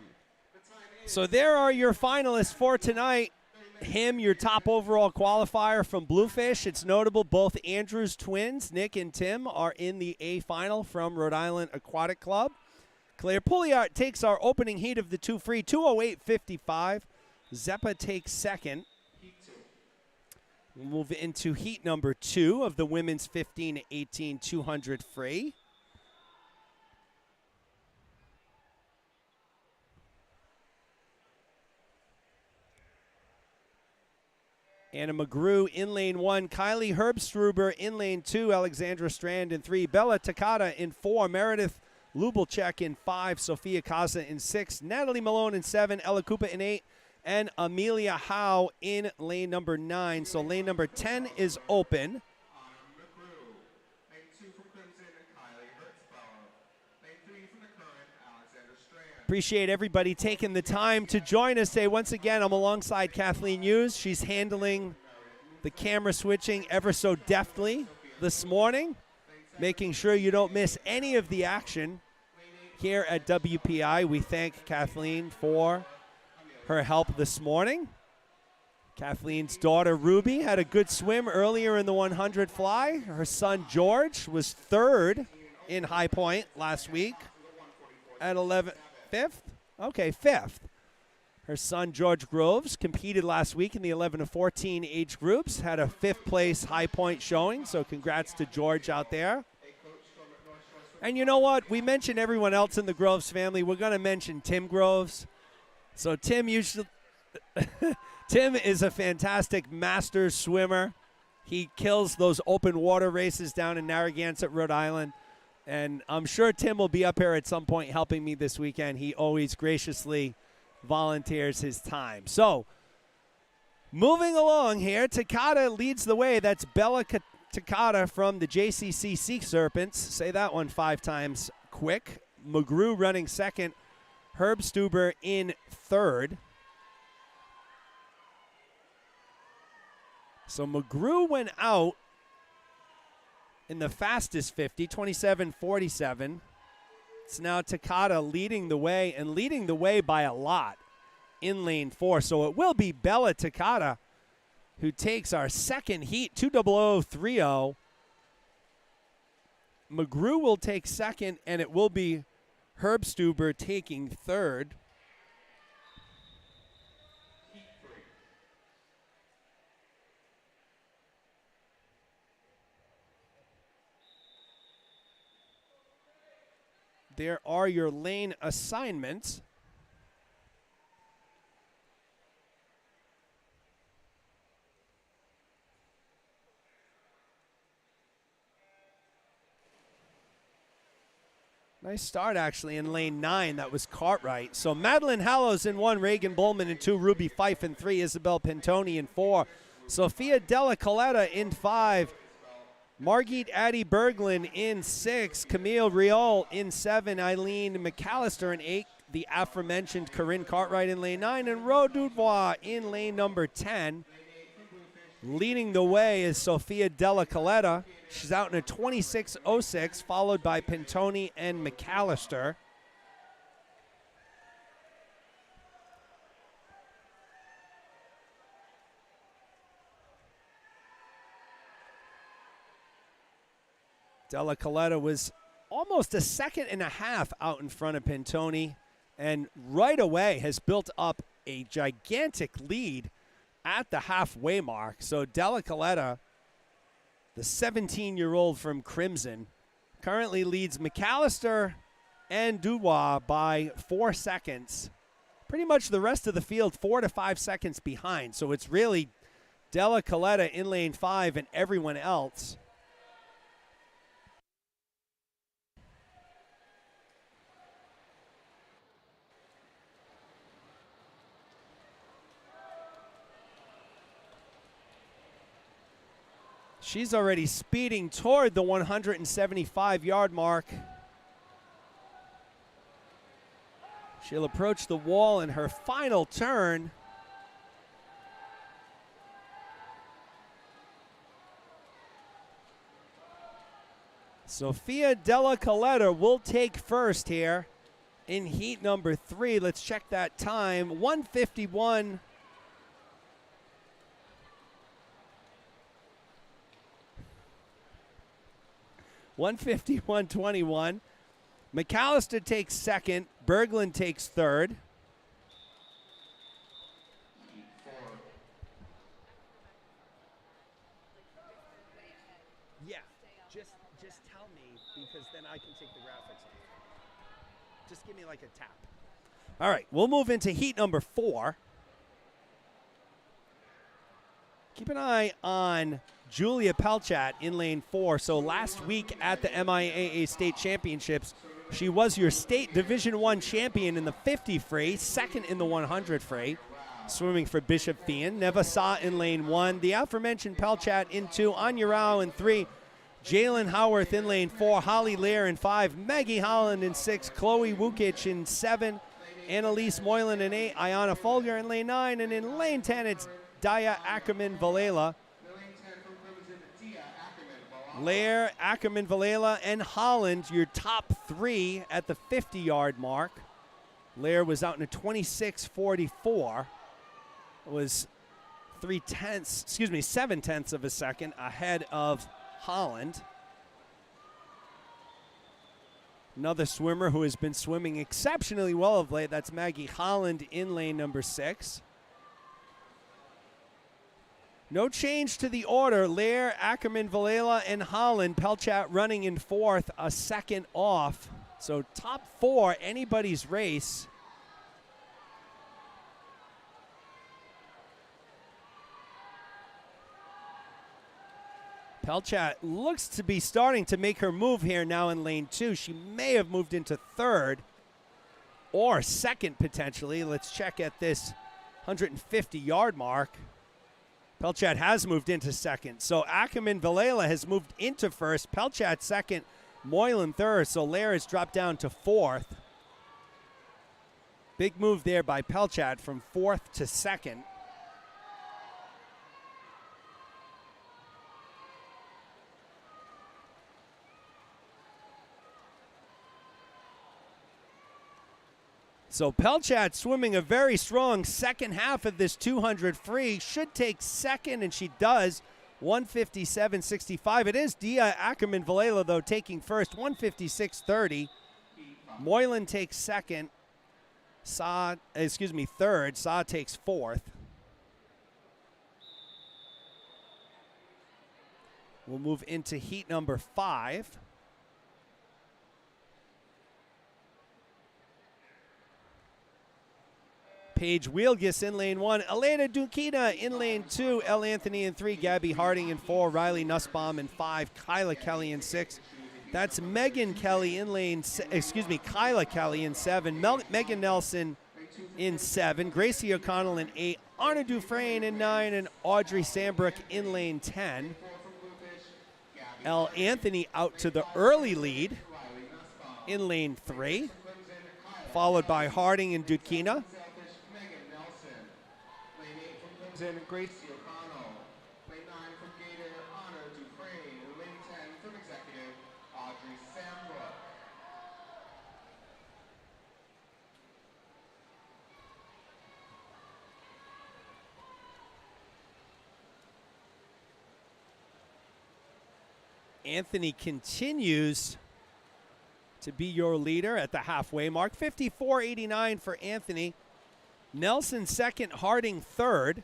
So there are your finalists for tonight. Him, your top overall qualifier from Bluefish. It's notable both Andrews twins, Nick and Tim, are in the A final from Rhode Island Aquatic Club. Claire Pouliot takes our opening heat of the 2 free, 2:08.55. Zeppa takes second. We'll move into heat number 2 of the women's 15-18 200 free. Anna McGrew in lane 1, Kylie Herbstruber in lane 2, Alexandra Strand in 3, Bella Takata in 4, Meredith Lubelchek in 5, Sophia Kaza in 6, Natalie Malone in 7, Ella Kupa in 8, and Amelia Howe in lane number 9. So lane number 10 is open. Appreciate everybody taking the time to join us today. Once again, I'm alongside Kathleen Hughes. She's handling the camera switching ever so deftly this morning, making sure you don't miss any of the action here at WPI. We thank Kathleen for her help this morning. Kathleen's daughter Ruby had a good swim earlier in the 100 fly. Her son George was 3rd in High Point last week at 5th. Her son George Groves competed last week in the 11 to 14 age groups, had a 5th place High Point showing, so congrats to George out there. And you know what? We mentioned everyone else in the Groves family. We're going to mention Tim Groves. So Tim is a fantastic masters swimmer. He kills those open water races down in Narragansett, Rhode Island. And I'm sure Tim will be up here at some point helping me this weekend. He always graciously volunteers his time. So moving along here, Takata leads the way. That's Bella Takata from the JCC Sea Serpents. Say that one 5 times quick. McGrew running second. Herbstuber in 3rd. So McGrew went out in the fastest 50, 27:47. It's now Takata leading the way, and leading the way by a lot in lane 4. So it will be Bella Takata who takes our second heat, 2:00.30. McGrew will take second, and it will be Herbstuber taking 3rd. There are your lane assignments. Nice start, actually, in lane 9. That was Cartwright. So Madeline Hallows in 1, Reagan Bullman in 2, Ruby Fife in 3, Isabel Pintoni in 4, Sophia Della Coletta in 5, Margit Addie Berglund in 6, Camille Riol in 7, Eileen McAllister in 8, the aforementioned Corinne Cartwright in lane 9, and Ro Dubois in lane number 10. Leading the way is Sophia Della Coletta. She's out in a 26.06, followed by Pintoni and McAllister. Della Coletta was almost a second and a half out in front of Pintoni, and right away has built up a gigantic lead at the halfway mark. So Della Coletta, the 17-year-old from Crimson, currently leads McAllister and Dubois by 4 seconds. Pretty much the rest of the field 4 to 5 seconds behind. So it's really Della Coletta in lane 5 and everyone else. She's already speeding toward the 175-yard mark. She'll approach the wall in her final turn. Sophia Della Coletta will take first here in heat number 3. Let's check that time. 1:51. 1:51.21. McAllister takes second. Berglund takes third. Yeah, just tell me, because then I can take the graphics off. Just give me like a tap. All right, we'll move into heat number 4. Keep an eye on Julia Pelchat in lane 4. So last week at the MIAA State Championships, she was your state Division I champion in the 50 free, second in the 100 free, swimming for Bishop Feion. Neva Sa in lane 1. The aforementioned Pelchat in 2. Anya Rao in 3. Jalen Howarth in lane 4. Holly Lear in 5. Maggie Holland in 6. Chloe Wukic in 7. Annalise Moylan in 8. Ayana Folger in lane 9. And in lane 10, it's Daya Ackerman-Valela. Lair, Ackerman-Valela, and Holland, your top 3 at the 50-yard mark. Lair was out in a 26.44. It was 7/10 of a second ahead of Holland. Another swimmer who has been swimming exceptionally well of late, that's Maggie Holland in lane number 6. No change to the order. Lair, Ackerman-Valela, and Holland. Pelchat running in 4th, a second off. So top 4, anybody's race. Pelchat looks to be starting to make her move here now in lane 2. She may have moved into 3rd or 2nd potentially. Let's check at this 150-yard mark. Pelchat has moved into 2nd. So Ackerman-Valela has moved into 1st. Pelchat 2nd. Moylan 3rd. So Lair has dropped down to 4th. Big move there by Pelchat from 4th to 2nd. So Pelchat swimming a very strong second half of this 200 free. Should take 2nd, and she does. 1:57.65. It is Dia Ackerman-Valela, though, taking 1st. 1:56.30. Moylan takes 2nd. 3rd. Sa takes 4th. We'll move into heat number 5. Paige Wielgus in lane 1. Elena Dukina in lane 2. Elle Anthony in 3. Gabby Harding in 4. Riley Nussbaum in 5. Kyla Kelly in 6. That's Megan Kelly in lane, Kyla Kelly in 7, Megan Nelson in 7, Gracie O'Connell in 8, Anna Dufresne in 9, and Audrey Sambrook in lane 10. Elle Anthony out to the early lead in lane 3, followed by Harding and Dudkina. In Gracie O'Connell, lane 9 from Gator, Anna Dufresne, and lane 10 from Executive, Audrey Sambrook. Anthony continues to be your leader at the halfway mark. 54.89 for Anthony. Nelson second, Harding third.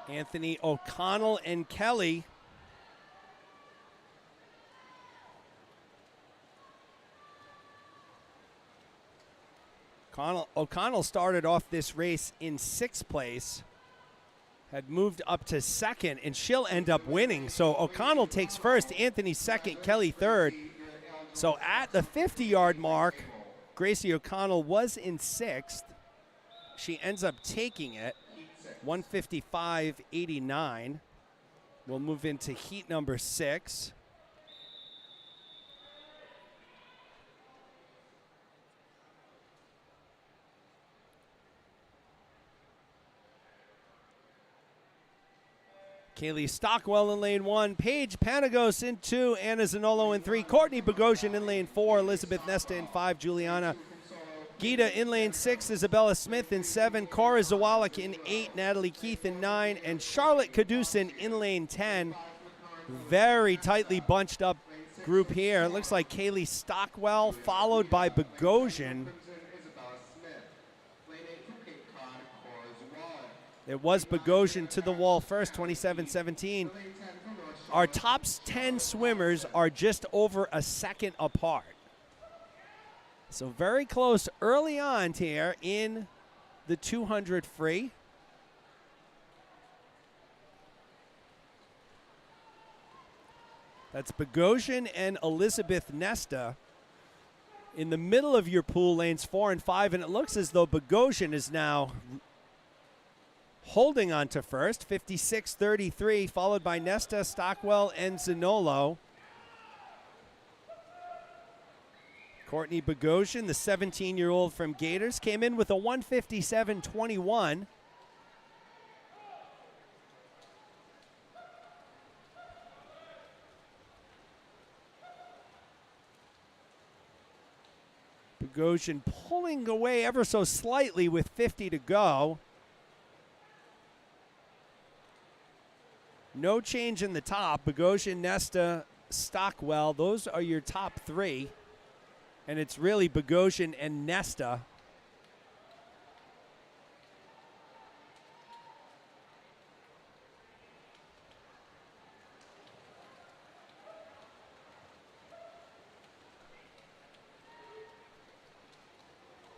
Anthony O'Connell and Kelly. O'Connell started off this race in 6th place, had moved up to 2nd, and she'll end up winning. So O'Connell takes first, Anthony second, Kelly third. So at the 50-yard mark, Gracie O'Connell was in 6th. She ends up taking it. 155.89. We'll move into heat number 6. Kaylee Stockwell in lane 1, Paige Panagos in 2, Anna Zanolo in 3, Courtney Bogosian in lane 4, Elizabeth Nesta in 5, Juliana Gita in lane 6, Isabella Smith in 7, Cora Zawalik in 8, Natalie Keith in 9, and Charlotte Caducin in lane 10. Very tightly bunched up group here. It looks like Kaylee Stockwell followed by Bogosian. It was Bogosian to the wall first, 27-17. Our top 10 swimmers are just over a second apart. So very close early on here in the 200 free. That's Bogosian and Elizabeth Nesta in the middle of your pool, lanes 4 and 5, and it looks as though Bogosian is now holding on to first, 56-33, followed by Nesta, Stockwell, and Zanolo. Courtney Bogosian, the 17-year-old from Gators, came in with a 157.21. Bogosian pulling away ever so slightly with 50 to go. No change in the top. Bogosian, Nesta, Stockwell, those are your top 3. And it's really Bogosian and Nesta.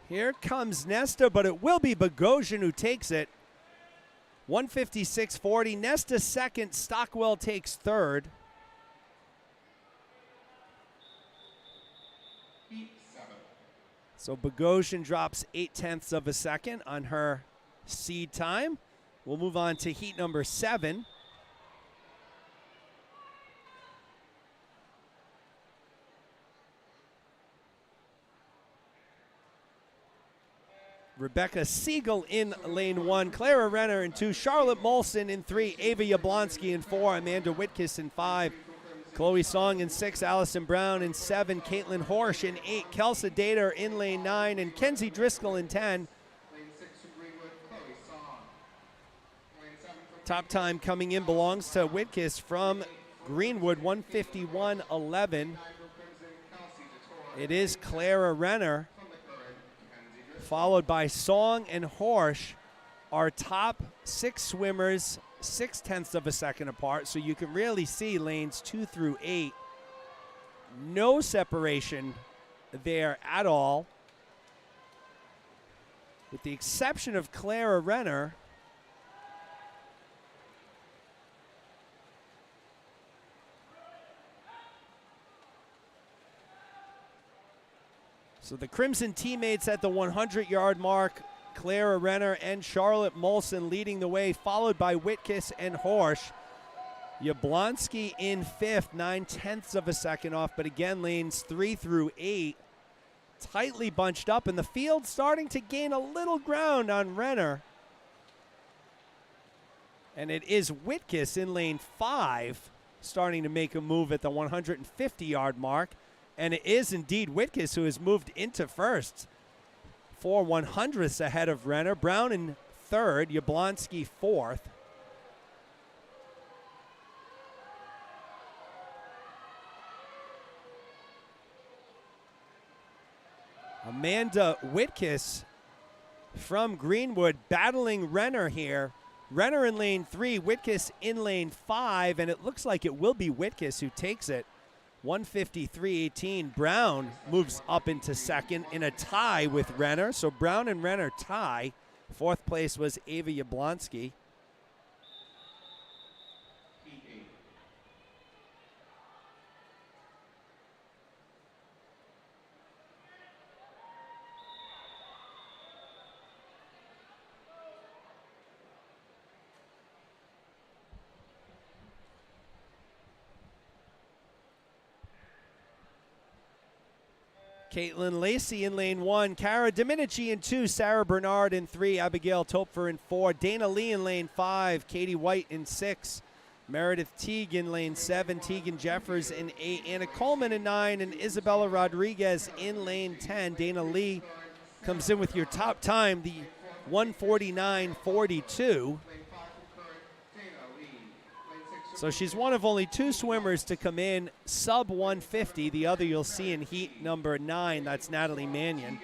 Here comes Nesta, but it will be Bogosian who takes it. 156.40. Nesta second. Stockwell takes third. So Bogosian drops 0.8 of a second on her seed time. We'll move on to heat number 7. Rebecca Siegel in lane 1, Clara Renner in 2, Charlotte Molson in 3, Ava Yablonsky in 4, Amanda Whitkiss in 5, Chloe Song in 6, Allison Brown in 7, Caitlin Horsch in 8, Kelsa Dater in lane 9, and Kenzie Driscoll in 10. Top time coming in belongs to Whitkiss from Greenwood, 151.11. It is Clara Renner, followed by Song and Horsch. Our top 6 swimmers 0.6 of a second apart, so you can really see lanes 2 through 8. No separation there at all, with the exception of Clara Renner. So the Crimson teammates at the 100-yard mark, Clara Renner and Charlotte Molson leading the way, followed by Whitkiss and Horsch. Yablonsky in 5th, 0.9 of a second off, but again, lanes 3 through 8 tightly bunched up, and the field starting to gain a little ground on Renner. And it is Whitkiss in lane 5 starting to make a move at the 150-yard mark. And it is indeed Whitkiss who has moved into first, 4/100ths ahead of Renner. Brown in 3rd, Yablonsky 4th. Amanda Whitkiss from Greenwood battling Renner here. Renner in lane 3, Whitkiss in lane 5, and it looks like it will be Whitkiss who takes it. 153.18. Brown moves up into second in a tie with Renner. So Brown and Renner tie. 4th place was Ava Yablonsky. Caitlin Lacey in lane 1, Cara Dominici in 2, Sarah Bernard in 3, Abigail Topfer in 4, Dana Lee in lane 5, Katie White in 6, Meredith Teague in lane 7, Tegan Jeffers in 8, Anna Coleman in 9, and Isabella Rodriguez in lane 10. Dana Lee comes in with your top time, the 149.42. So she's one of only 2 swimmers to come in sub 150. The other you'll see in heat number 9. That's Natalie Mannion.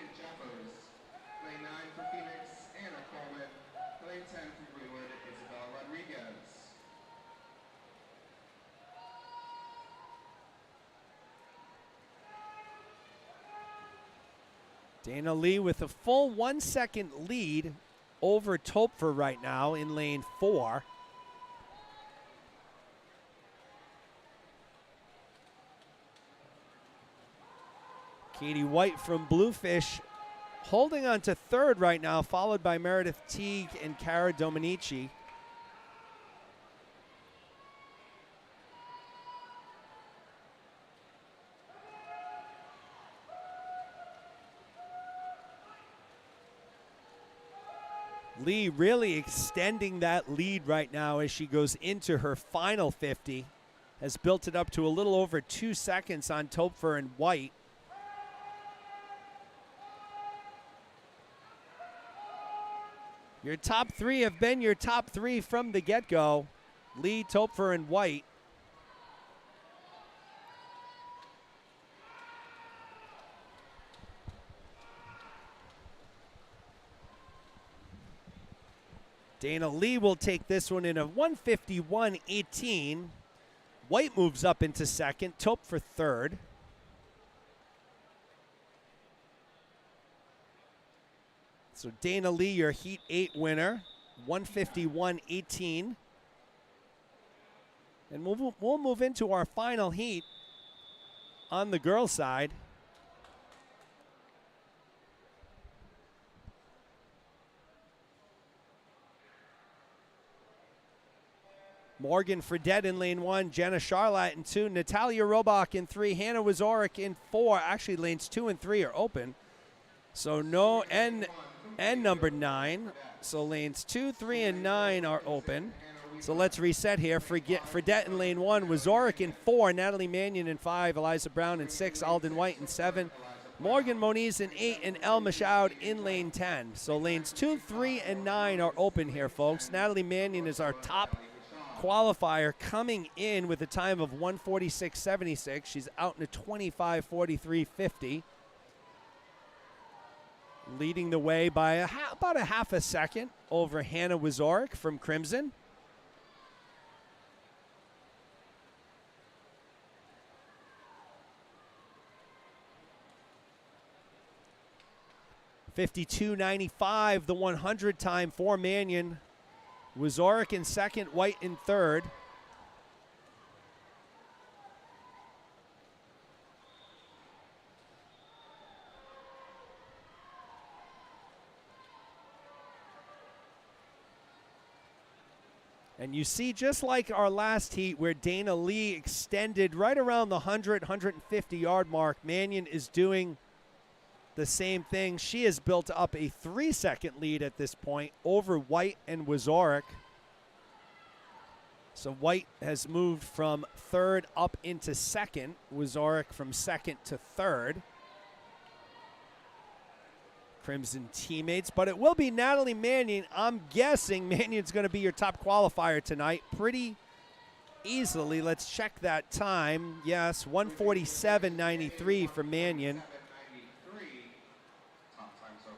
Dana Lee with a full 1 second lead over Topfer right now in lane 4. Katie White from Bluefish holding on to 3rd right now, followed by Meredith Teague and Cara Dominici. Lee really extending that lead right now as she goes into her final 50. Has built it up to a little over 2 seconds on Topfer and White. Your top 3 have been your top 3 from the get-go. Lee, Topfer, and White. Dana Lee will take this one in a 151.18. White moves up into second, Topfer 3rd. So Dana Lee, your Heat 8 winner, 151.18. And we'll move into our final heat on the girls' side. Morgan Fredette in lane 1, Jenna Charlotte in 2, Natalia Robach in 3, Hannah Wazorek in 4. Actually, lanes 2 and 3 are open. So no, and number 9. So lanes 2, 3, and 9 are open. So let's reset here. Fredette in lane 1, Wazorek in 4, Natalie Mannion in 5, Eliza Brown in 6, Alden White in 7, Morgan Moniz in 8, and El Mashoud in lane 10. So lanes 2, 3, and 9 are open here, folks. Natalie Mannion is our top qualifier, coming in with a time of 1:46.76. She's out in a 25:43.50. Leading the way by about a half a second over Hannah Wazorek from Crimson. $52.95 the 100 time for Mannion. Wazorek in second, White in third. And you see, just like our last heat where Dana Lee extended right around the 100, 150-yard mark, Mannion is doing the same thing. She has built up a 3-second lead at this point over White and Wazorek. So White has moved from third up into second. Wazorek from second to third. Crimson teammates, but it will be Natalie Mannion. I'm guessing Mannion's going to be your top qualifier tonight pretty easily. Let's check that time. Yes, 1:47.93 for Mannion.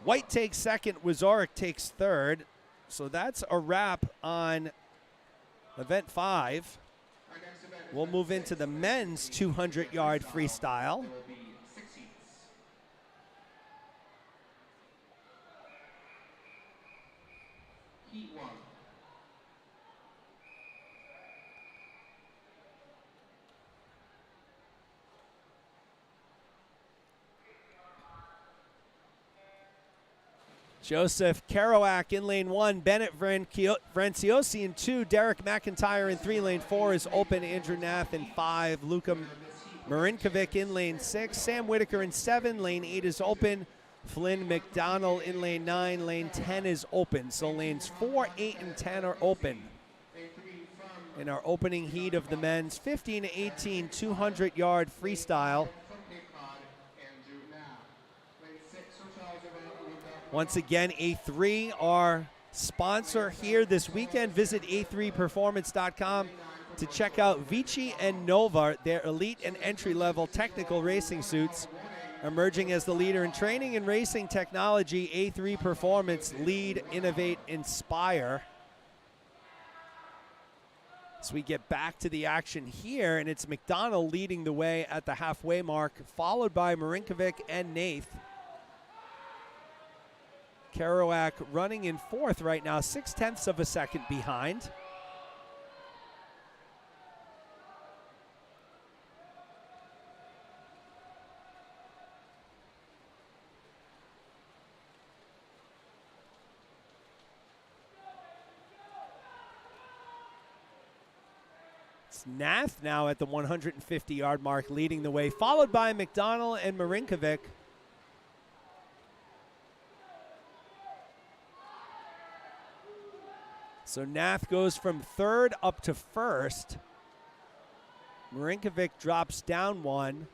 White takes second, Wazorek takes third. So that's a wrap on event 5. We'll move into the men's 200-yard freestyle. Heat 1. Joseph Kerouac in lane 1, Bennett Franciosi in 2, Derek McIntyre in 3, lane 4 is open, Andrew Nath in 5, Luka Marinkovic in lane 6, Sam Whitaker in 7, lane 8 is open, Flynn McDonald in lane 9, lane 10 is open. So lanes 4, 8, and 10 are open. In our opening heat of the men's 15-18 200-yard freestyle. Once again, A3, our sponsor here this weekend. Visit a3performance.com to check out Vici and Nova, their elite and entry-level technical racing suits. Emerging as the leader in training and racing technology, A3 Performance, lead, innovate, inspire. So we get back to the action here, and it's McDonald leading the way at the halfway mark, followed by Marinkovic and Nath. Kerouac running in 4th right now, 0.6 of a second behind. Nath now at the 150-yard mark leading the way, followed by McDonald and Marinkovic. So Nath goes from 3rd up to 1st. Marinkovic drops down 1.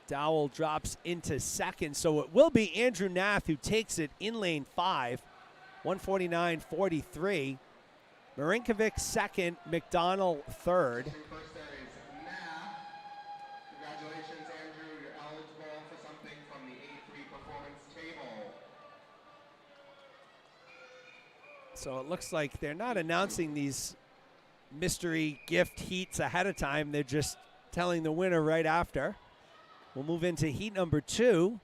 McDowell drops into 2nd. So it will be Andrew Nath who takes it in lane 5, 149.43. Marinkovic 2nd, McDonald 3rd. Congratulations, Andrew. You're eligible for something from the A3 Performance table. So it looks like they're not announcing these mystery gift heats ahead of time. They're just telling the winner right after. We'll move into heat number 2.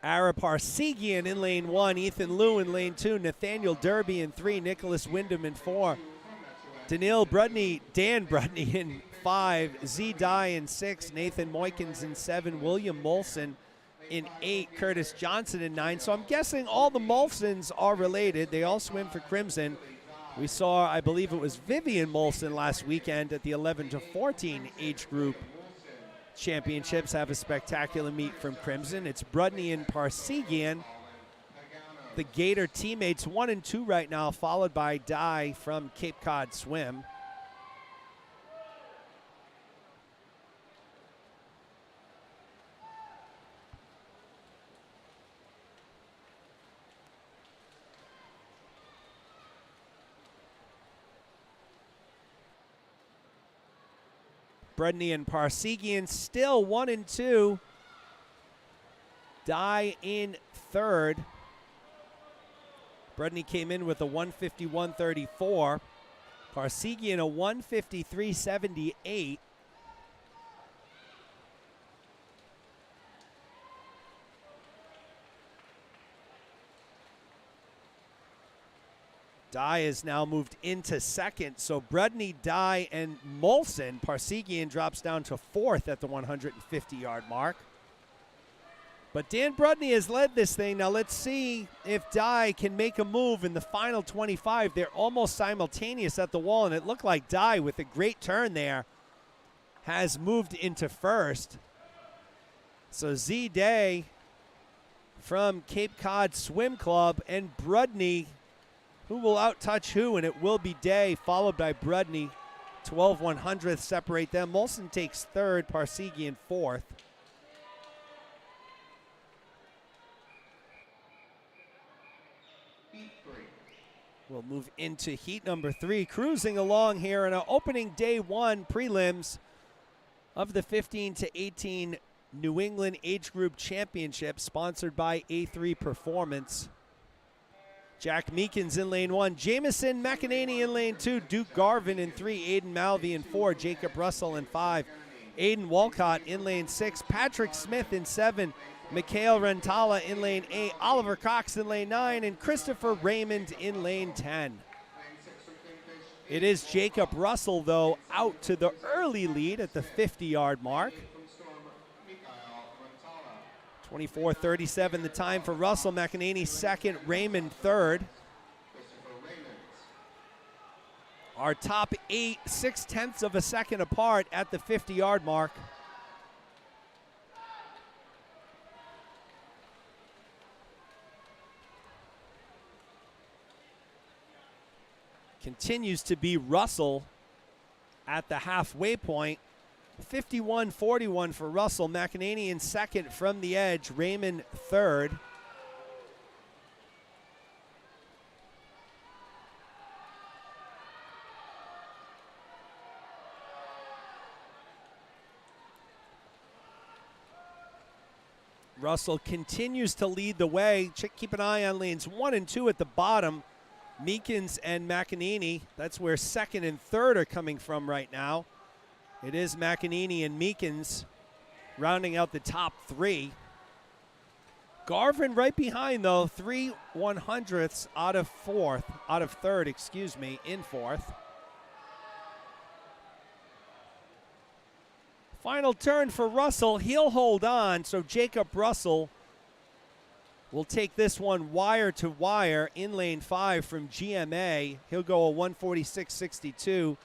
Ara Parsegian in lane 1, Ethan Liu in lane 2, Nathaniel Derby in 3, Nicholas Wyndham in 4, Dan Brudney in 5, Z Dye in 6, Nathan Moykins in 7, William Molson in 8, Curtis Johnson in 9. So I'm guessing all the Molsons are related. They all swim for Crimson. We saw, I believe it was Vivian Molson last weekend at the 11 to 14 age group championships, have a spectacular meet from Crimson. It's Brudney and Parsegian, the Gator teammates, 1 and 2 right now, followed by Dye from Cape Cod Swim. Bredney and Parsegian still 1 and 2. Dye in third. Bredney came in with a 151.34. Parsegian a 153.78. Dye has now moved into second, so Bredney, Dye, and Molson. Parsegian drops down to fourth at the 150-yard mark. But Dan Bredney has led this thing. Now let's see if Dye can make a move in the final 25. They're almost simultaneous at the wall, and it looked like Dye, with a great turn there, has moved into first. So Z Day from Cape Cod Swim Club and Bredney, who will outtouch who, and it will be Day, followed by Bredney. 12/100ths separate them. Molson takes third, Parsegian fourth. We'll move into heat number 3, cruising along here in an opening day 1 prelims of the 15 to 18 New England Age Group Championship, sponsored by A3 Performance. Jack Meekins in lane 1, Jamison McEnany in lane 2, Duke Garvin in 3, Aiden Malvey in 4, Jacob Russell in 5, Aiden Walcott in lane 6, Patrick Smith in 7, Mikhail Rentala in lane 8, Oliver Cox in lane 9, and Christopher Raymond in lane 10. It is Jacob Russell, though, out to the early lead at the 50-yard mark. 24:37 the time for Russell. McEnany second, Raymond third. Our top 8, 0.6 of a second apart at the 50-yard mark. Continues to be Russell at the halfway point. 51-41 for Russell. McEnany in second from the edge. Raymond third. Russell continues to lead the way. Keep an eye on lanes 1 and 2 at the bottom. Meekins and McEnany. That's where second and third are coming from right now. It is McEnany and Meekins rounding out the top 3. Garvin right behind, though, 3/100ths out of third, in fourth. Final turn for Russell. He'll hold on, so Jacob Russell will take this one wire to wire in lane 5 from GMA. He'll go a 146.62.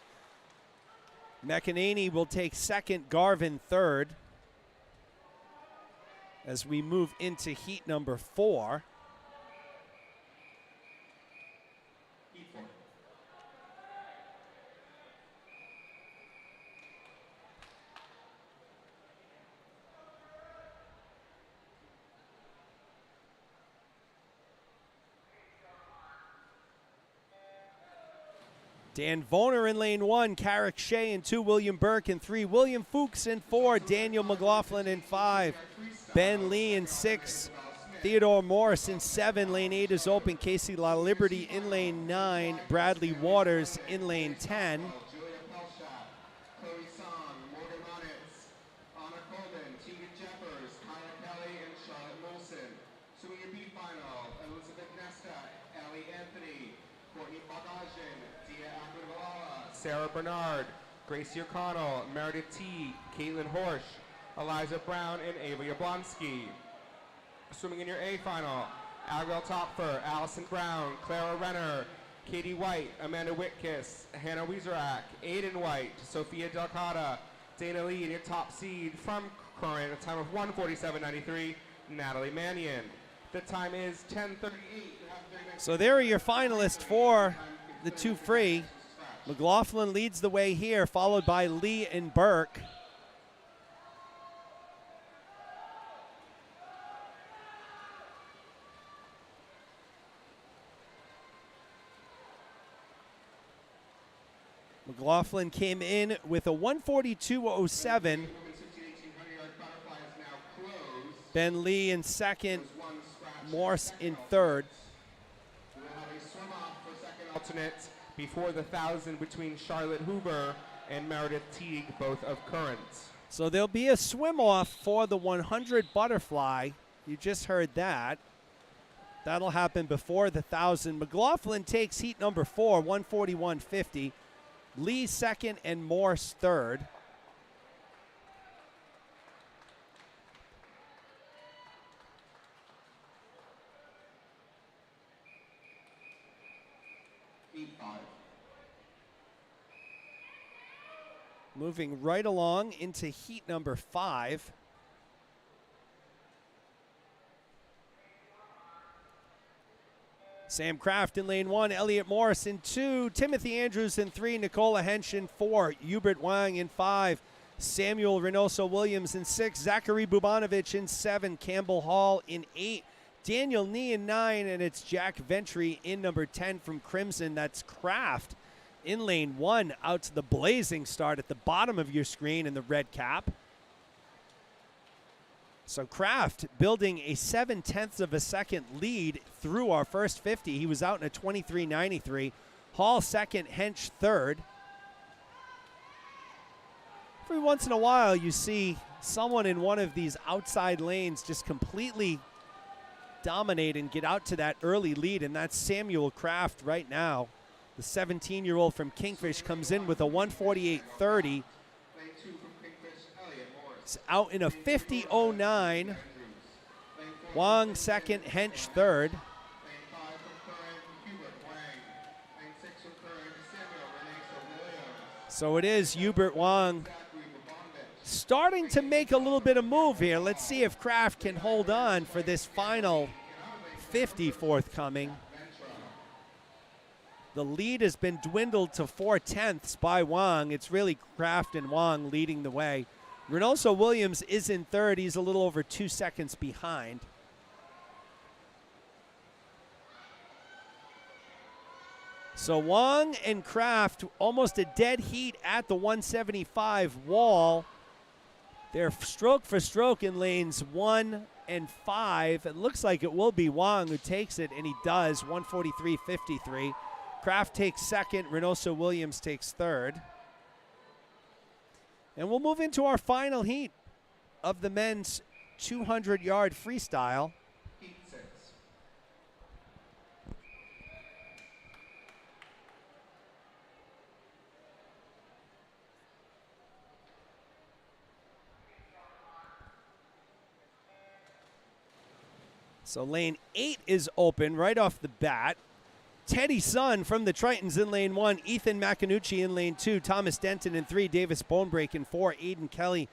McEnany will take second, Garvin third. As we move into heat number 4. Dan Voner in lane 1, Carrick Shea in 2, William Burke in 3, William Fuchs in 4, Daniel McLaughlin in 5, Ben Lee in 6, Theodore Morris in 7, lane 8 is open, Casey La Liberty in lane 9, Bradley Waters in lane 10. Sarah Bernard, Gracie O'Connell, Meredith T, Caitlin Horsch, Eliza Brown, and Ava Yablonsky. Swimming in your A final, Abigail Topfer, Allison Brown, Clara Renner, Katie White, Amanda Whitkiss, Hannah Wieserak, Aiden White, Sophia Delcada, Dana Lee, and your top seed from Current, a time of 1:47.93, Natalie Mannion. The time is 10:38. So there are your finalists for the 2 free. McLaughlin leads the way here, followed by Lee and Burke. McLaughlin came in with a 142.07. Ben Lee in second, Morse in third. We'll have a swim off for second alternate before the 1,000 between Charlotte Hoover and Meredith Teague, both of Current. So there'll be a swim off for the 100 butterfly. You just heard that. That'll happen before the 1,000. McLaughlin takes heat number 4, 141.50. Lee second and Morse third. Moving right along into heat number 5. Sam Kraft in lane 1, Elliot Morris in 2, Timothy Andrews in 3, Nicola Hensch in 4, Hubert Wang in 5, Samuel Reynoso Williams in 6, Zachary Bubanovich in 7, Campbell Hall in 8, Daniel Nee in 9, and it's Jack Ventry in number 10 from Crimson. That's Kraft in lane 1 out to the blazing start at the bottom of your screen in the red cap. So Kraft building a 7/10 of a second lead through our first 50. He was out in a 23.93. Hall second, Hensch third. Every once in a while you see someone in one of these outside lanes just completely dominate and get out to that early lead, and that's Samuel Kraft right now. The 17-year-old from Kingfish comes in with a 148.30. It's out in a 50.09. Wang second, Hensch third. So it is Hubert Wang starting to make a little bit of move here. Let's see if Kraft can hold on for this final 50 forthcoming. The lead has been dwindled to 4/10 by Wang. It's really Kraft and Wang leading the way. Reynoso Williams is in third. He's a little over 2 seconds behind. So Wang and Kraft almost a dead heat at the 175 wall. They're stroke for stroke in lanes 1 and 5. It looks like it will be Wang who takes it, and he does, 143.53. Kraft takes second. Reynoso Williams takes third. And we'll move into our final heat of the men's 200-yard freestyle. Heat 6. So lane 8 is open right off the bat. Teddy Sun from the Tritons in lane 1, Ethan Macanucci in lane 2, Thomas Denton in 3, Davis Bonebreak in 4, Aiden Kelly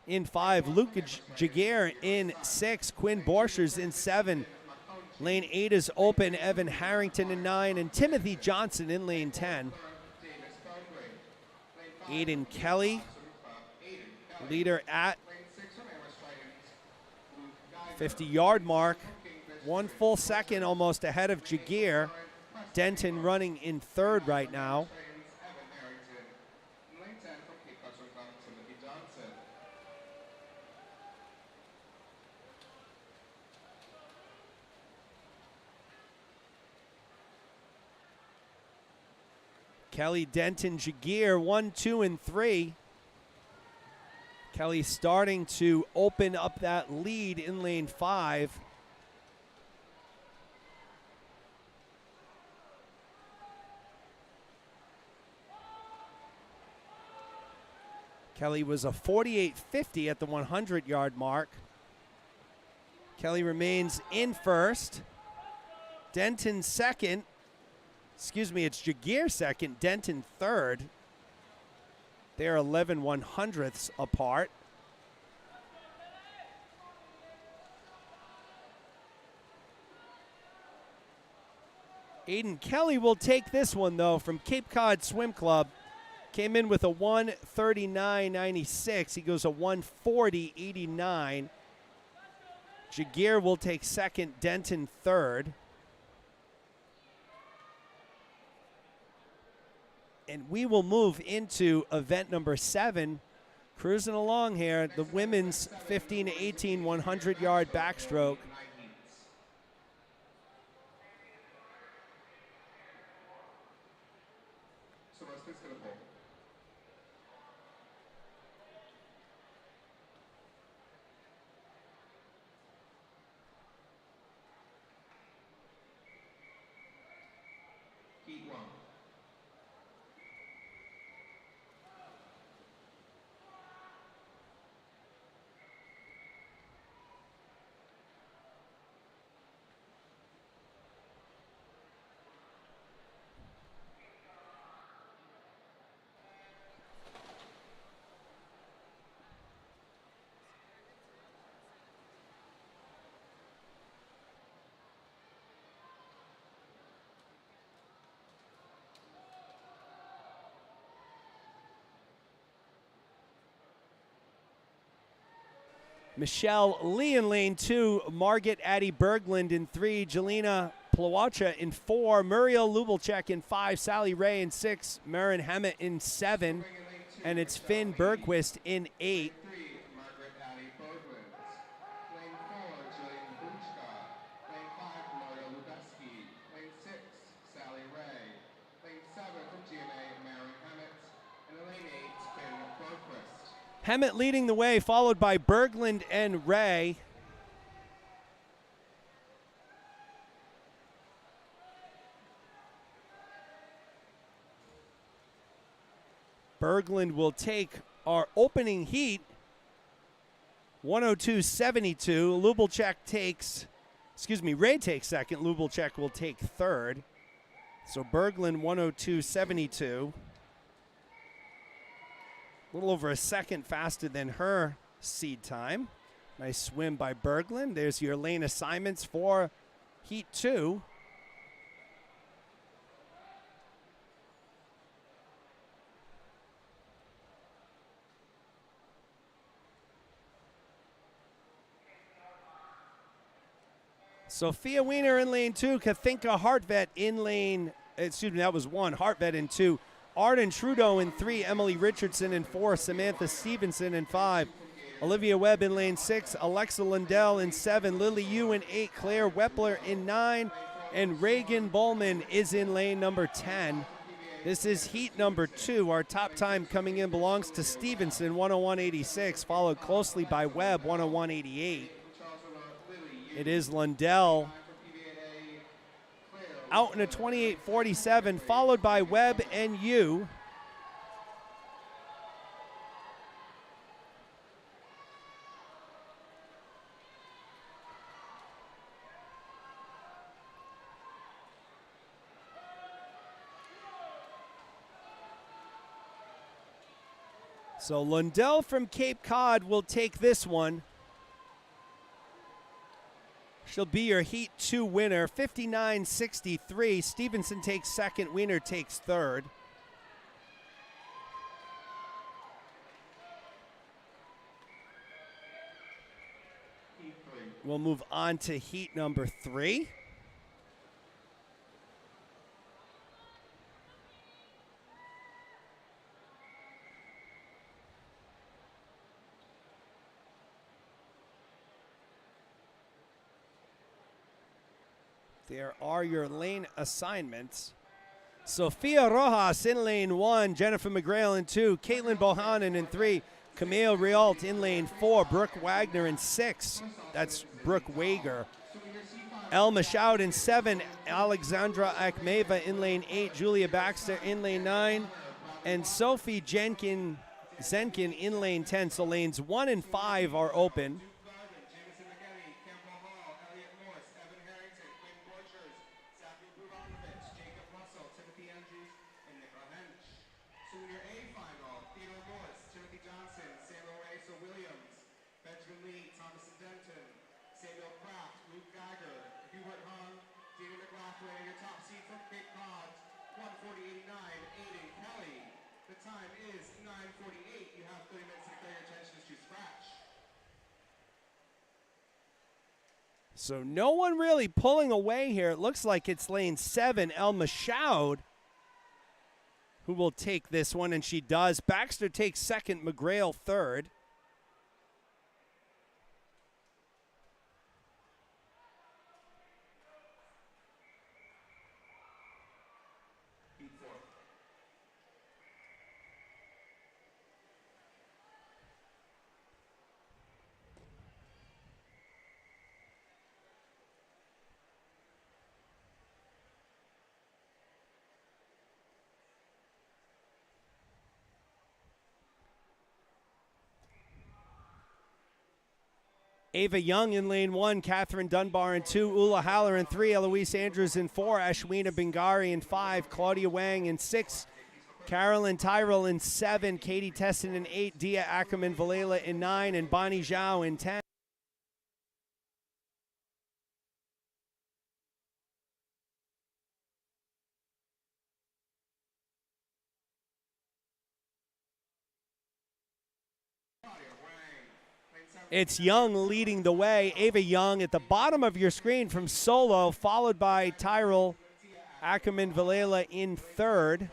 in 5, Luca Jaguar in 6, Quinn Borchers in 7. Lane 8 is open, Evan Harrington in 9, and Timothy Johnson in lane 10. Aiden Kelly, leader at 50-yard mark. 1 full second almost ahead of Jaguar. Denton running in third right now. Kelly, Denton, Jaguar, 1, 2, and 3. Kelly starting to open up that lead in lane 5. Kelly was a 48.50 at the 100-yard mark. Kelly remains in first. Denton second. Excuse me, it's Jaguar second, Denton third. They're 11 100ths apart. Aiden Kelly will take this one, though, from Cape Cod Swim Club. Came in with a 139.96. He goes a 140.89. Jaguar will take second, Denton third. And we will move into event number 7. Cruising along here, the women's 15 to 18 100-yard backstroke. Michelle Lee in lane 2, Margaret Addie Berglund in 3, Jelena Plawacha in 4, Muriel Lubelchek in 5, Sally Ray in 6, Marin Hammett in 7, and it's Finn Bergquist in 8. Hammett leading the way, followed by Berglund and Ray. Berglund will take our opening heat, 102.72. Lubelchek takes, Ray takes second. Lubelchek will take third. So Berglund 102.72. A little over a second faster than her seed time. Nice swim by Berglund. There's your lane assignments for Heat 2. Sophia Wiener in lane 2. Kathinka Hartvet in lane, that was 1. Hartvet in 2. Arden Trudeau in 3, Emily Richardson in 4, Samantha Stevenson in 5, Olivia Webb in lane 6, Alexa Lundell in 7, Lily Yu in 8, Claire Wepler in 9, and Reagan Bowman is in lane number 10. This is heat number 2. Our top time coming in belongs to Stevenson, 101.86, followed closely by Webb, 101.88. It is Lundell out in a 28.47, followed by Webb and Yu. So Lundell from Cape Cod will take this one. She'll be your Heat 2 winner, 59.63. Stevenson takes second, Wiener takes third. We'll move on to Heat number 3. There are your lane assignments. Sophia Rojas in lane 1, Jennifer McGrail in 2, Caitlin Bohannon in 3, Camille Rialt in lane 4, Brooke Wagner in 6. That's Brooke Wager. El Mashoud in 7, Alexandra Akmeva in lane 8, Julia Baxter in lane 9, and Sophie Zenkin in lane 10. So lanes 1 and 5 are open. So no one really pulling away here. It looks like it's lane 7, El Mashoud, who will take this one, and she does. Baxter takes second, McGrail third. Ava Young in lane 1, Catherine Dunbar in 2, Ula Haller in 3, Eloise Andrews in 4, Ashwina Bingari in 5, Claudia Wang in 6, Carolyn Tyrell in 7, Katie Tesson in 8, Dia Ackerman Valela in 9, and Bonnie Zhao in 10. It's Young leading the way. Ava Young at the bottom of your screen from solo, followed by Tyrell Ackerman Valela in third.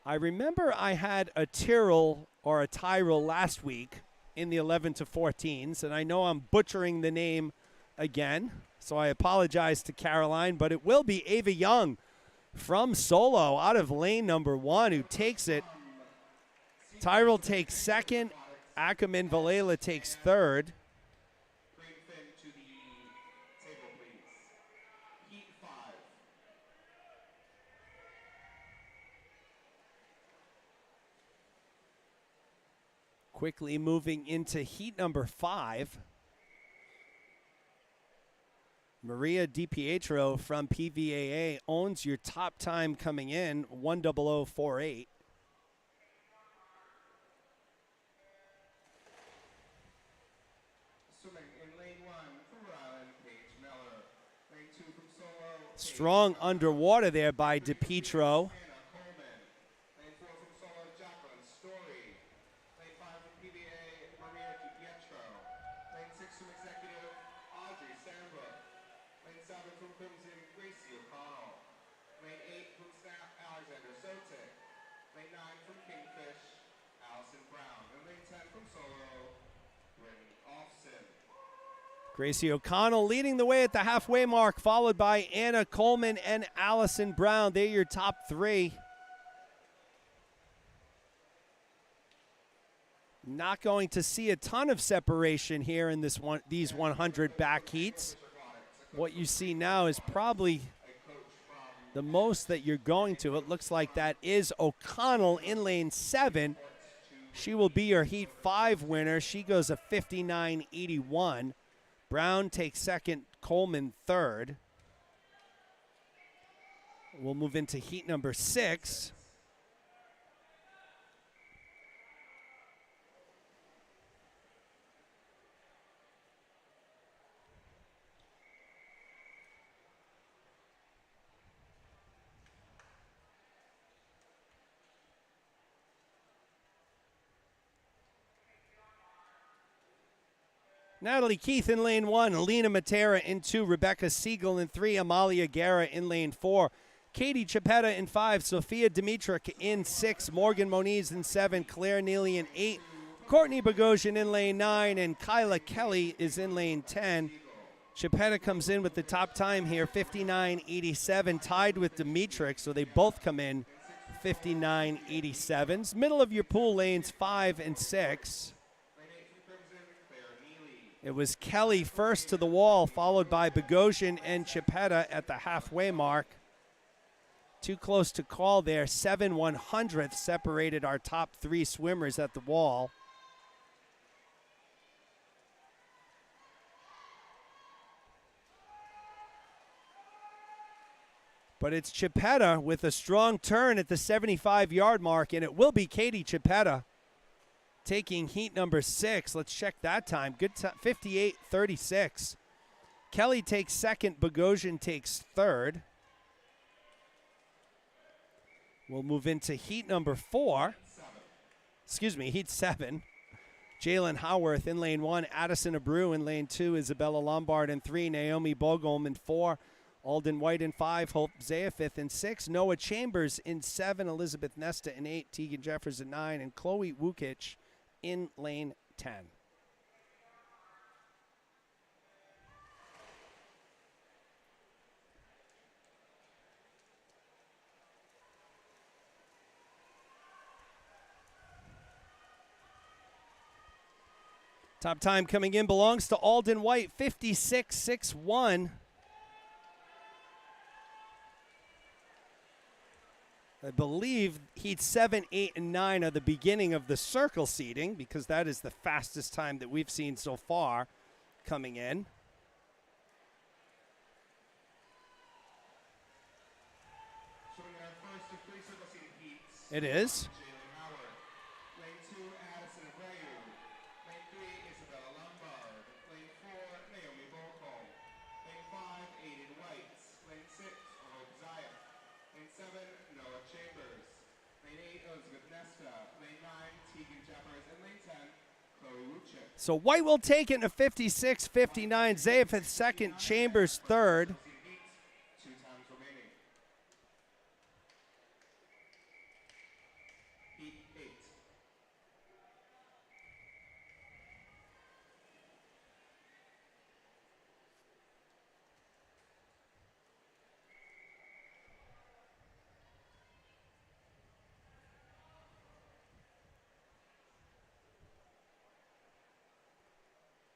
I remember I had a Tyrrell or a Tyrell last week in the 11 to 14s, and I know I'm butchering the name again, so I apologize to Caroline, but it will be Ava Young from solo out of lane number 1 who takes it. Tyrell takes second. Ackerman Valela takes third. Quickly moving into heat number 5. Maria DiPietro from PVAA owns your top time coming in, 1:00:48. Strong underwater there by DiPietro. Gracie O'Connell leading the way at the halfway mark, followed by Anna Coleman and Allison Brown. They're your top 3. Not going to see a ton of separation here in these 100 back heats. What you see now is probably the most that you're going to. It looks like that is O'Connell in lane 7. She will be your heat 5 winner. She goes a 59.81. Brown takes second, Coleman third. We'll move into heat number 6. Natalie Keith in lane 1, Alina Matera in 2, Rebecca Siegel in 3, Amalia Guerra in lane 4, Katie Chapetta in 5, Sophia Dimitrik in 6, Morgan Moniz in 7, Claire Neely in 8, Courtney Bogosian in lane 9, and Kyla Kelly is in lane 10. Chapetta comes in with the top time here, 59.87, tied with Dimitrik, so they both come in 59.87s. Middle of your pool lanes 5 and 6. It was Kelly first to the wall, followed by Bogosian and Chapetta at the halfway mark. Too close to call there. 7/100ths separated our top 3 swimmers at the wall. But it's Chapetta with a strong turn at the 75-yard mark, and it will be Katie Chapetta taking heat number 6. Let's check that time. Good time, 58.36. Kelly takes second. Bogosian takes third. We'll move into heat number 4. Excuse me, heat 7. Jalen Howarth in lane 1, Addison Abreu in lane 2, Isabella Lombard in 3, Naomi Bogholm in 4, Alden White in 5, Hope Zayafith in 6, Noah Chambers in 7, Elizabeth Nesta in 8, Tegan Jeffers in 9, and Chloe Wukic in lane 10. Top time coming in belongs to Alden White, 56.61. I believe heats 7, 8, and 9 are the beginning of the circle seating, because that is the fastest time that we've seen so far coming in. It is. So White will take it in a 56-59. Zayafith second, Chambers third.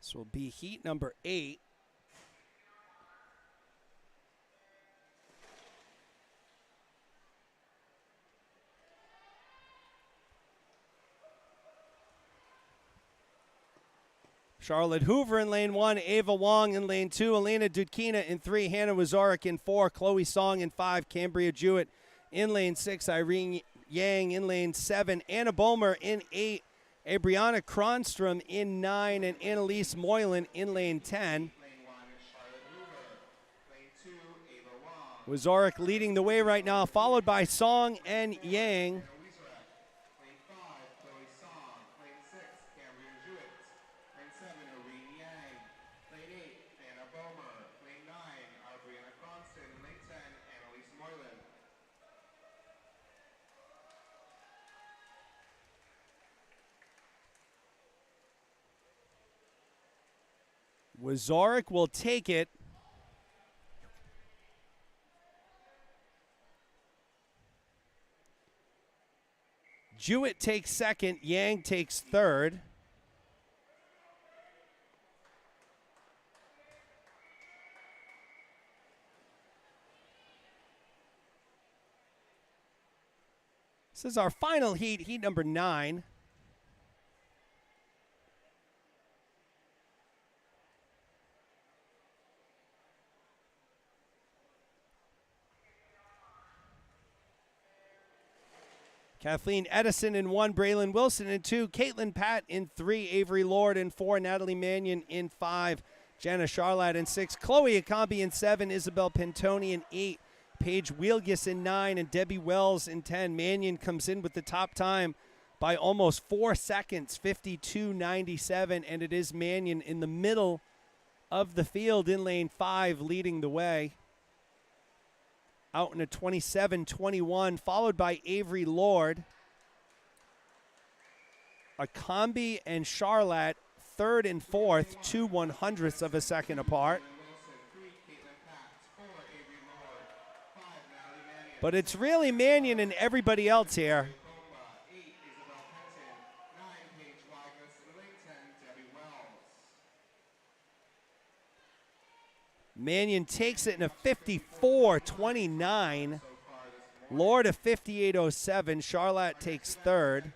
This will be heat number 8. Charlotte Hoover in lane 1, Ava Wong in lane 2, Elena Dudkina in 3, Hannah Wazorek in 4, Chloe Song in 5, Cambria Jewett in lane 6, Irene Yang in lane 7, Anna Bomer in 8, Abriana Cronstrom in 9, and Annalise Moylan in lane 10. Wazorek leading the way right now, followed by Song and Yang. Wazorek will take it. Jewett takes second. Yang takes third. This is our final heat, heat number 9. Kathleen Edison in 1, Braylon Wilson in 2, Caitlin Pat in 3, Avery Lord in 4, Natalie Mannion in 5, Jana Charlotte in 6, Chloe Akambi in 7, Isabel Pantoni in 8, Paige Wielgus in 9, and Debbie Wells in 10. Mannion comes in with the top time by almost 4 seconds, 52.97, and it is Mannion in the middle of the field in lane 5 leading the way. Out in a 27-21, followed by Avery Lord. Akambi and Charlotte, third and fourth, 2/100ths of a second apart. But it's really Mannion and everybody else here. Mannion takes it in a 54.29. Lord a 58.07. Charlotte takes third.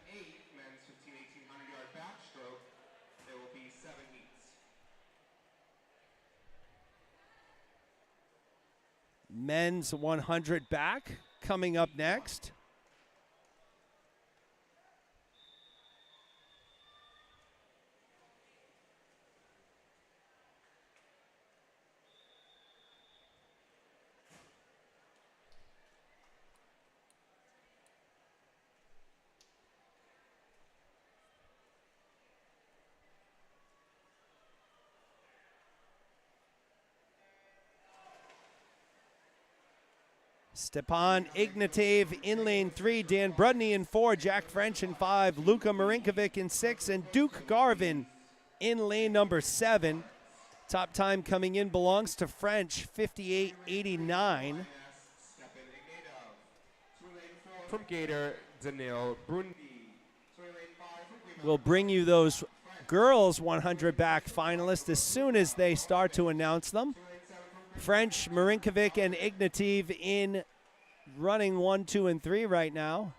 Men's 100 back coming up next. Stepan Ignatiev in lane 3, Dan Brudney in 4, Jack French in 5, Luka Marinkovic in 6, and Duke Garvin in lane number 7. Top time coming in belongs to French, 58.89. From Gator, Danil Brundi. We'll bring you those girls 100 back finalists as soon as they start to announce them. French, Marinkovic, and Ignatiev in running 1, 2, and 3 right now.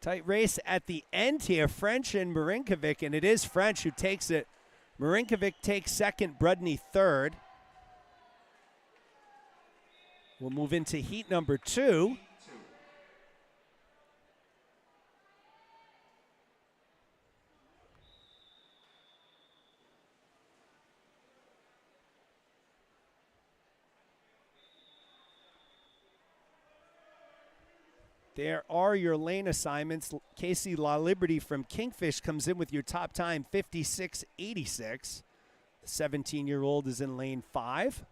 Tight race at the end here, French and Marinkovic, and it is French who takes it. Marinkovic takes second, Brudney third. We'll move into heat number 2. There are your lane assignments. Casey La Liberty from Kingfish comes in with your top time, 56.86. The 17-year-old is in lane 5.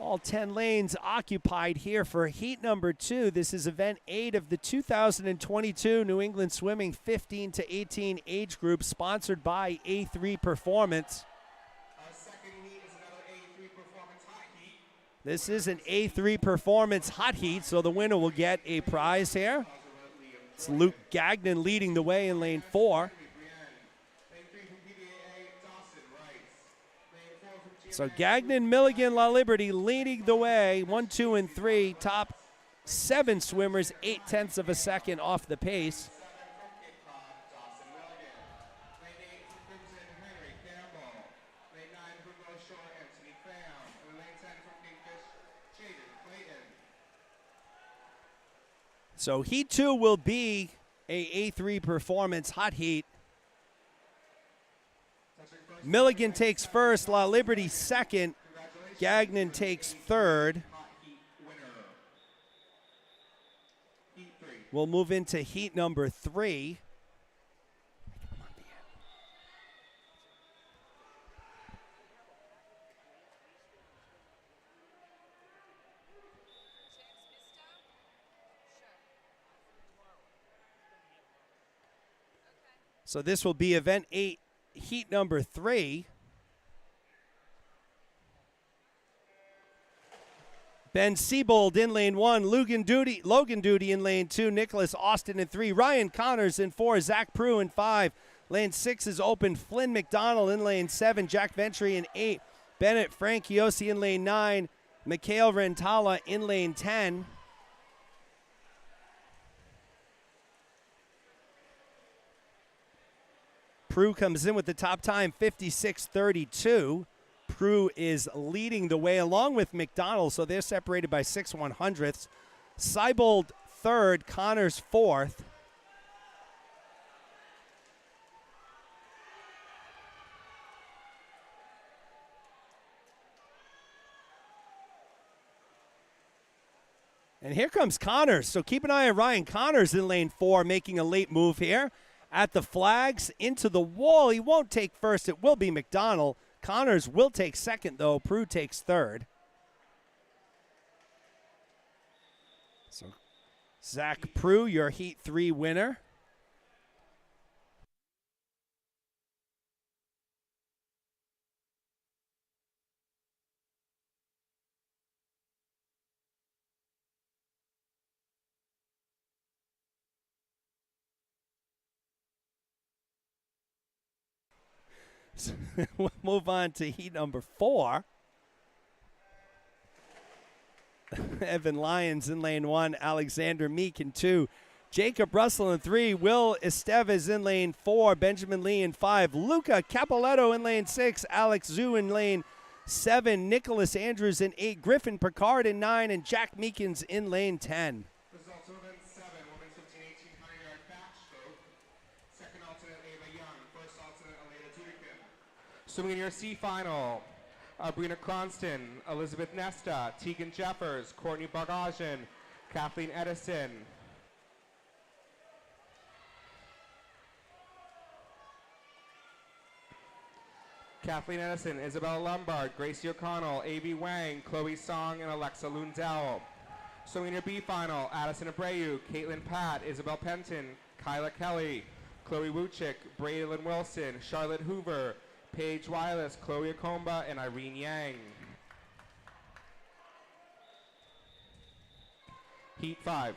All 10 lanes occupied here for heat number 2. This is event 8 of the 2022 New England Swimming 15 to 18 age group, sponsored by A3 Performance. This is an A3 Performance hot heat, so the winner will get a prize here. It's Luke Gagnon leading the way in lane 4. So Gagnon, Milligan, La Liberty leading the way, 1, 2, and 3. Top 7 swimmers, 0.8 of a second off the pace. So heat 2 will be a A3 Performance hot heat. Milligan takes first, La Liberty second, Gagnon takes third. We'll move into heat number 3. So this will be event 8, heat number 3. Ben Siebold in lane 1, Logan Duty in lane 2, Nicholas Austin in 3, Ryan Connors in 4, Zach Prue in 5. Lane 6 is open, Flynn McDonald in lane 7, Jack Ventry in 8, Bennett Franciosi in lane 9, Mikhail Rentala in lane 10. Prue comes in with the top time, 56.32. Prue is leading the way along with McDonald, so they're separated by 6/100ths. Seibold third, Connors fourth. And here comes Connors, so keep an eye on Ryan Connors in lane 4, making a late move here. At the flags, into the wall. He won't take first. It will be McDonald. Connors will take second, though. Prue takes third. So Zach Prue, your Heat 3 winner. We'll move on to heat number 4. Evan Lyons in lane 1, Alexander Meek in 2, Jacob Russell in 3, Will Estevez in lane 4, Benjamin Lee in 5, Luca Capoletto in lane 6, Alex Zhu in lane 7, Nicholas Andrews in 8, Griffin Picard in 9, and Jack Meekins in lane 10. Results of event 7, women's 15-18 100-yard backstroke. Second alternate, Ava Young. First alternate, Aleda Tudikin. Swimming in your C final, Abrina Cronston, Elizabeth Nesta, Tegan Jeffers, Courtney Bargajan, Kathleen Edison. Kathleen Edison, Isabella Lombard, Gracie O'Connell, A.B. Wang, Chloe Song, and Alexa Lundell. Swimming B final, Addison Abreu, Caitlin Pat, Isabel Penton, Kyla Kelly, Chloe Wuchik, Braylon Wilson, Charlotte Hoover, Paige Wiles, Chloe Akomba, and Irene Yang. Heat 5.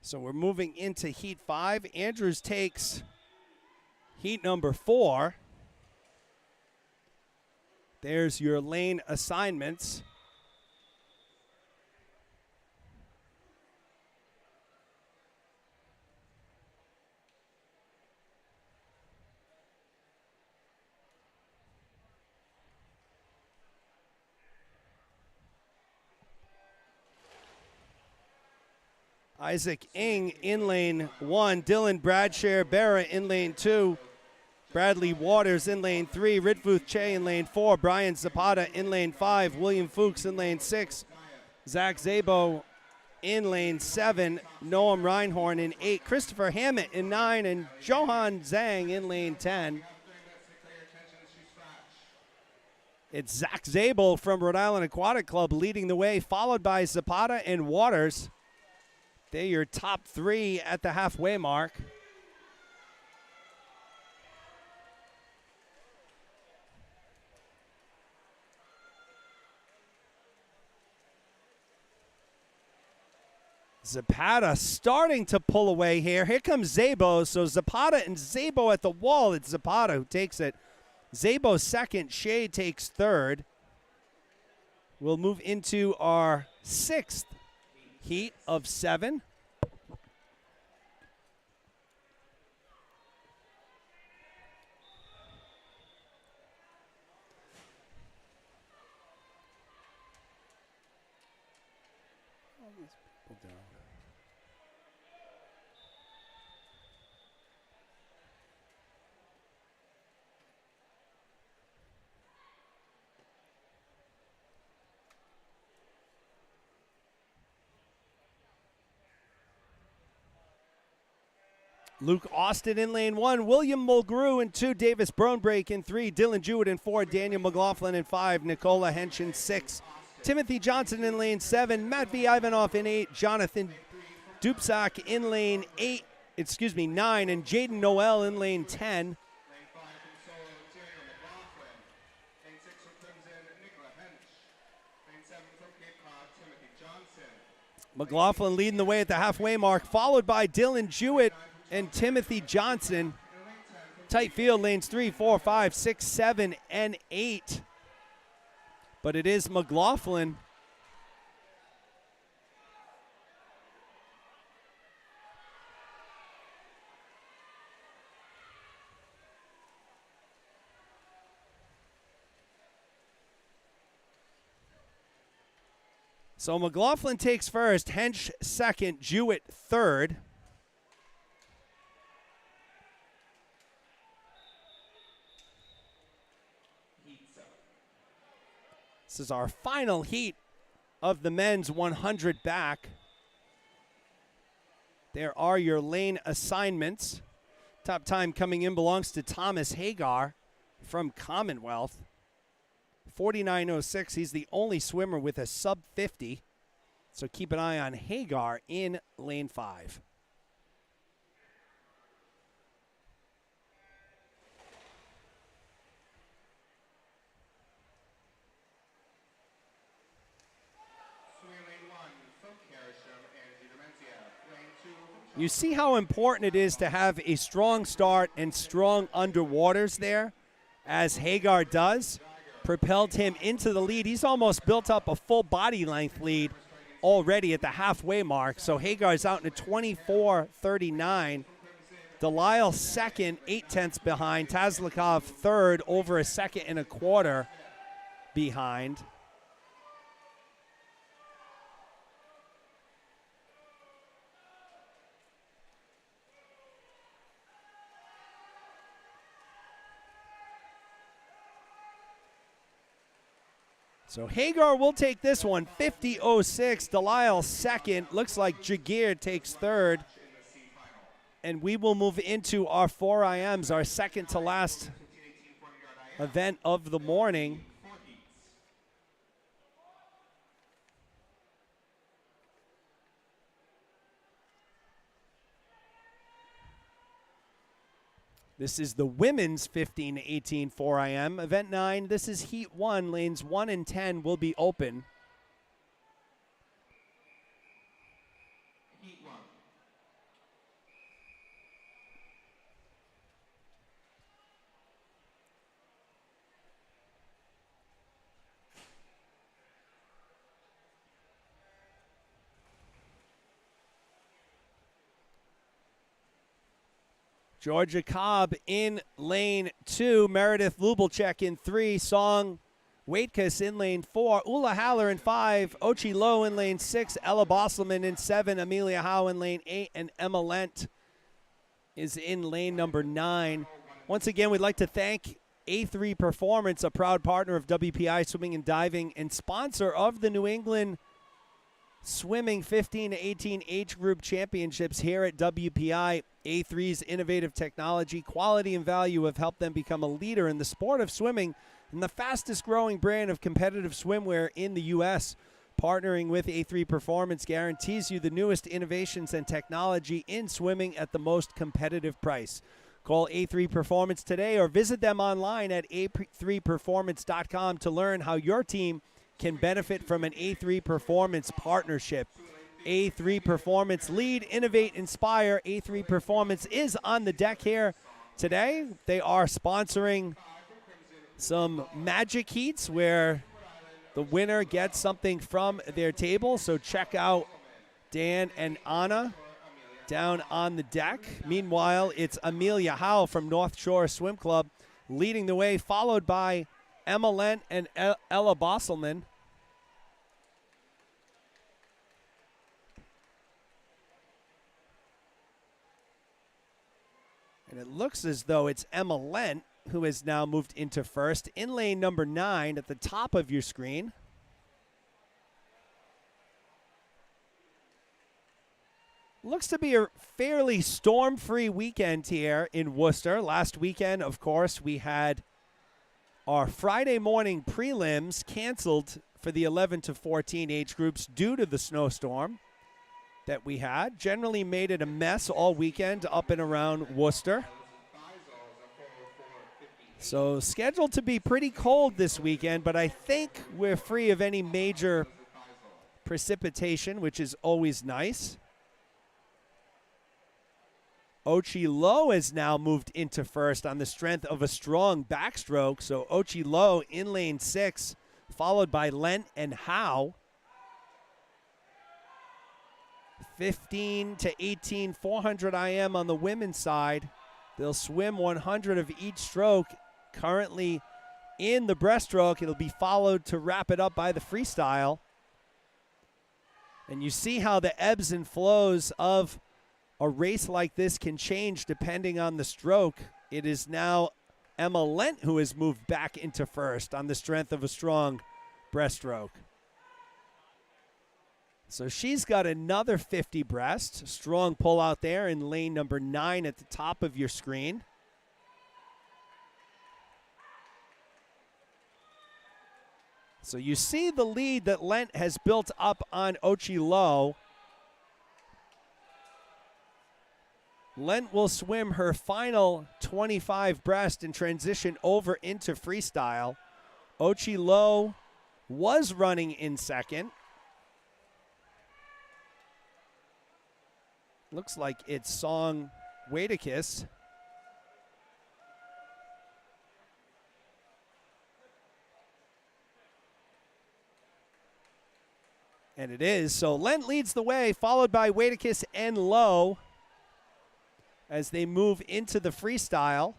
So we're moving into Heat 5. Andrews takes Heat number 4. There's your lane assignments. Isaac Ng in lane 1, Dylan Bradshare Barra in lane 2, Bradley Waters in lane 3, Ritvuth Che in lane 4, Brian Zapata in lane 5, William Fuchs in lane 6, Zach Zabo in lane 7, Noam Reinhorn in 8, Christopher Hammett in 9, and Johan Zhang in lane 10. It's Zach Zabel from Rhode Island Aquatic Club leading the way, followed by Zapata and Waters. They're your top 3 at the halfway mark. Zapata starting to pull away here. Here comes Zabo. So Zapata and Zabo at the wall. It's Zapata who takes it. Zabo second. Shea takes third. We'll move into our 6th heat of 7. Luke Austin in lane 1, William Mulgrew in 2, Davis Brownbrake in 3, Dylan Jewett in 4, Daniel McLaughlin in 5, Nicola Hench in 6, Timothy Johnson in lane 7, Matt V. Ivanov in 8, Jonathan Dubsak in lane 9, and Jaden Noel in lane 10. McLaughlin leading the way at the halfway mark, followed by Dylan Jewett and Timothy Johnson. Tight field, lanes 3, 4, 5, 6, 7, and 8. But it is McLaughlin. So McLaughlin takes first, Hench second, Jewett third. This is our final heat of the men's 100 back. There are your lane assignments. Top time coming in belongs to Thomas Hagar from Commonwealth. 49.06. He's the only swimmer with a sub 50. So keep an eye on Hagar in lane 5. You see how important it is to have a strong start and strong underwaters there, as Hagar does. Propelled him into the lead. He's almost built up a full body length lead already at the halfway mark. So Hagar's out in a 24:39. Delisle second, 0.8 behind. Tazlikov third, over a second and a quarter behind. So Hagar will take this one, 50.06. Delisle second. Looks like Jagir takes third. And we will move into our 4IMs, our second to last event of the morning. This is the women's 15-18 4IM. Event 9, this is Heat 1. Lanes 1 and 10 will be open. Heat 1. Georgia Cobb in lane 2. Meredith Lubelchek in 3. Song Waitkus in lane 4. Ula Haller in 5. Ochi Lowe in lane 6. Ella Bosselman in 7. Amelia Howe in lane 8. And Emma Lent is in lane number 9. Once again, we'd like to thank A3 Performance, a proud partner of WPI Swimming and Diving and sponsor of the New England Swimming 15-18 Age Group Championships here at WPI. A3's innovative technology, quality, and value have helped them become a leader in the sport of swimming and the fastest growing brand of competitive swimwear in the U.S. Partnering with A3 Performance guarantees you the newest innovations and technology in swimming at the most competitive price. Call A3 Performance today or visit them online at a3performance.com to learn how your team can benefit from an A3 Performance partnership. A3 Performance, lead, innovate, inspire. A3 Performance is on the deck here today. They are sponsoring some magic heats where the winner gets something from their table. So check out Dan and Anna down on the deck. Meanwhile, it's Amelia Howe from North Shore Swim Club leading the way, followed by Emma Lent and Ella Bosselman. And it looks as though it's Emma Lent who has now moved into first in lane number 9 at the top of your screen. Looks to be a fairly storm-free weekend here in Worcester. Last weekend, of course, we had our Friday morning prelims canceled for the 11 to 14 age groups due to the snowstorm that we had. Generally made it a mess all weekend up and around Worcester. So scheduled to be pretty cold this weekend, but I think we're free of any major precipitation, which is always nice. Ochi Lowe has now moved into first on the strength of a strong backstroke. So Ochi Lowe in lane 6, followed by Lent and Howe. 15 to 18, 400 IM on the women's side. They'll swim 100 of each stroke. Currently in the breaststroke, it'll be followed to wrap it up by the freestyle. And you see how the ebbs and flows of a race like this can change depending on the stroke. It is now Emma Lent who has moved back into first on the strength of a strong breaststroke. So she's got another 50 breast. Strong pull out there in lane number 9 at the top of your screen. So you see the lead that Lent has built up on Ochi Lowe. Lent will swim her final 25 breast and transition over into freestyle. Ochi Lowe was running in second. Looks like it's Song Waitkus. And it is. So Lent leads the way, followed by Waitkus and Lowe as they move into the freestyle.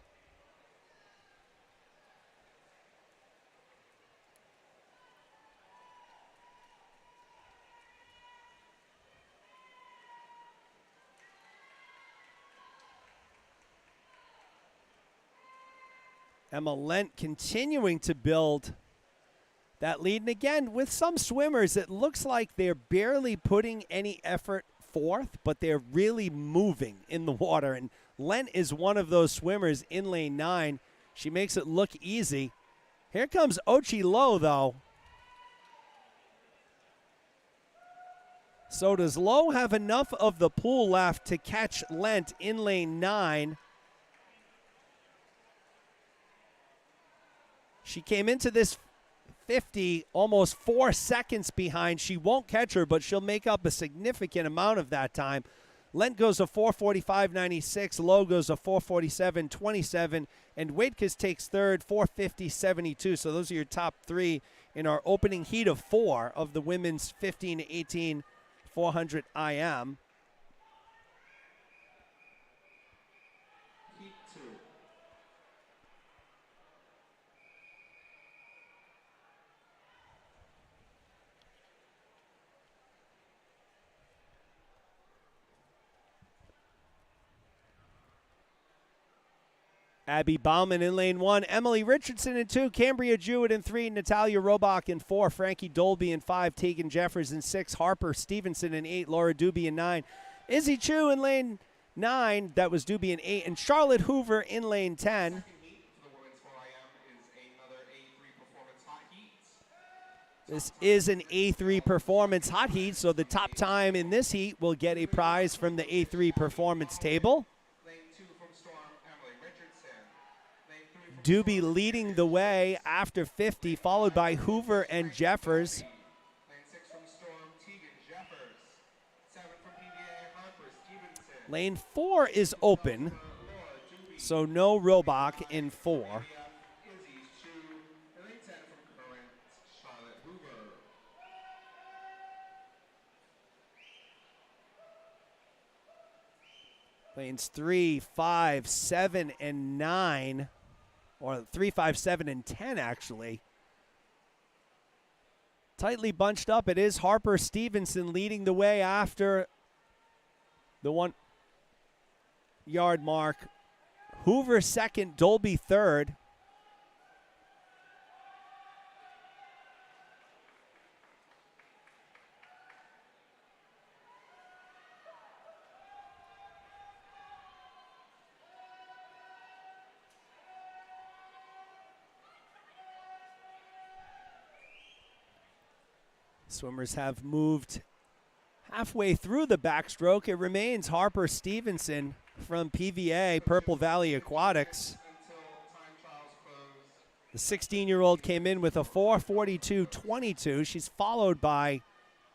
Emma Lent continuing to build that lead. And again, with some swimmers, it looks like they're barely putting any effort forth, but they're really moving in the water. And Lent is one of those swimmers in lane 9. She makes it look easy. Here comes Ochi Low, though. So does Low have enough of the pool left to catch Lent in lane 9? She came into this 50 almost 4 seconds behind. She won't catch her, but she'll make up a significant amount of that time. Lent goes a 4:45.96. Low goes a 4:47.27. And Waitkus takes third, 4:50.72. So those are your top 3 in our opening heat of 4 of the women's 15 to 18 400 IM. Heat 2. Abby Bauman in lane 1, Emily Richardson in 2, Cambria Jewett in 3, Natalia Robach in 4, Frankie Dolby in 5, Tegan Jeffers in 6, Harper Stevenson in 8, Laura Doobie in 9, Izzy Chu in lane 9, that was Doobie in 8, and Charlotte Hoover in lane 10. This is an A3 Performance hot heat, so the top time in this heat will get a prize from the A3 Performance table. Doobie leading the way after 50, followed by Hoover and Jeffers. Lane 6 from Storm, Tegan Jeffers. 7 from PBA, Harper Stevenson. Lane 4 is open, so no Robach in 4. Izzy Chu. And lane 10 from Current, Charlotte Hoover. Lanes 3, 5, 7, and 9. Or 3, 5, 7, and 10, actually. Tightly bunched up. It is Harper Stevenson leading the way after the 1 yard mark. Hoover second, Dolby third. Swimmers have moved halfway through the backstroke. It remains Harper Stevenson from PVA, Purple Valley Aquatics. The 16-year-old came in with a 4:42.22. She's followed by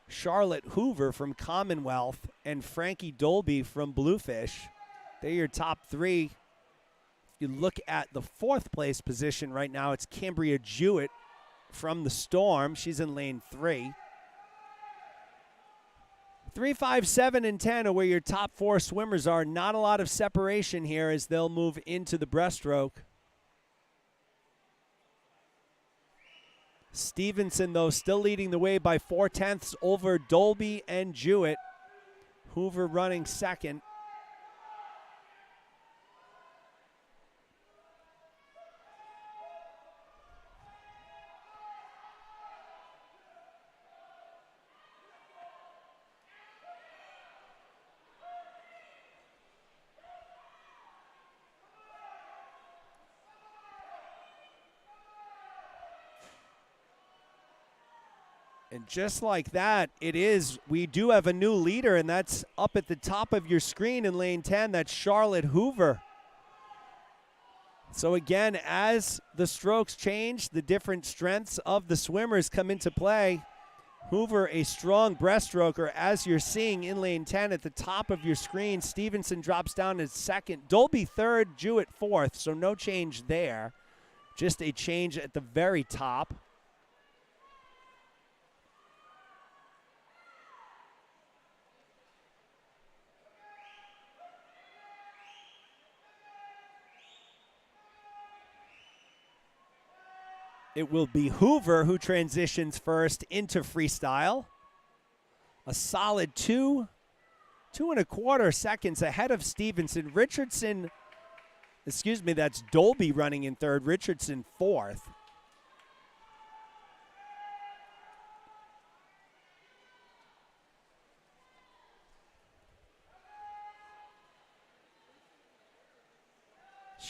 Charlotte Hoover from Commonwealth and Frankie Dolby from Bluefish. They're your top 3. If you look at the 4th place position right now, it's Cambria Jewett from the Storm. She's in lane 3. 3, 5, 7, and 10 are where your top 4 swimmers are. Not a lot of separation here as they'll move into the breaststroke. Stevenson, though, still leading the way by 4/10 over Dolby and Jewett. Hoover running second. And just like that, we do have a new leader, and that's up at the top of your screen in lane 10. That's Charlotte Hoover. So again, as the strokes change, the different strengths of the swimmers come into play. Hoover, a strong breaststroker, as you're seeing in lane 10 at the top of your screen. Stevenson drops down to second. Dolby third, Jewett fourth, so no change there. Just a change at the very top. It will be Hoover who transitions first into freestyle. A solid 2.25 seconds ahead of Stevenson. That's Dolby running in third, Richardson fourth.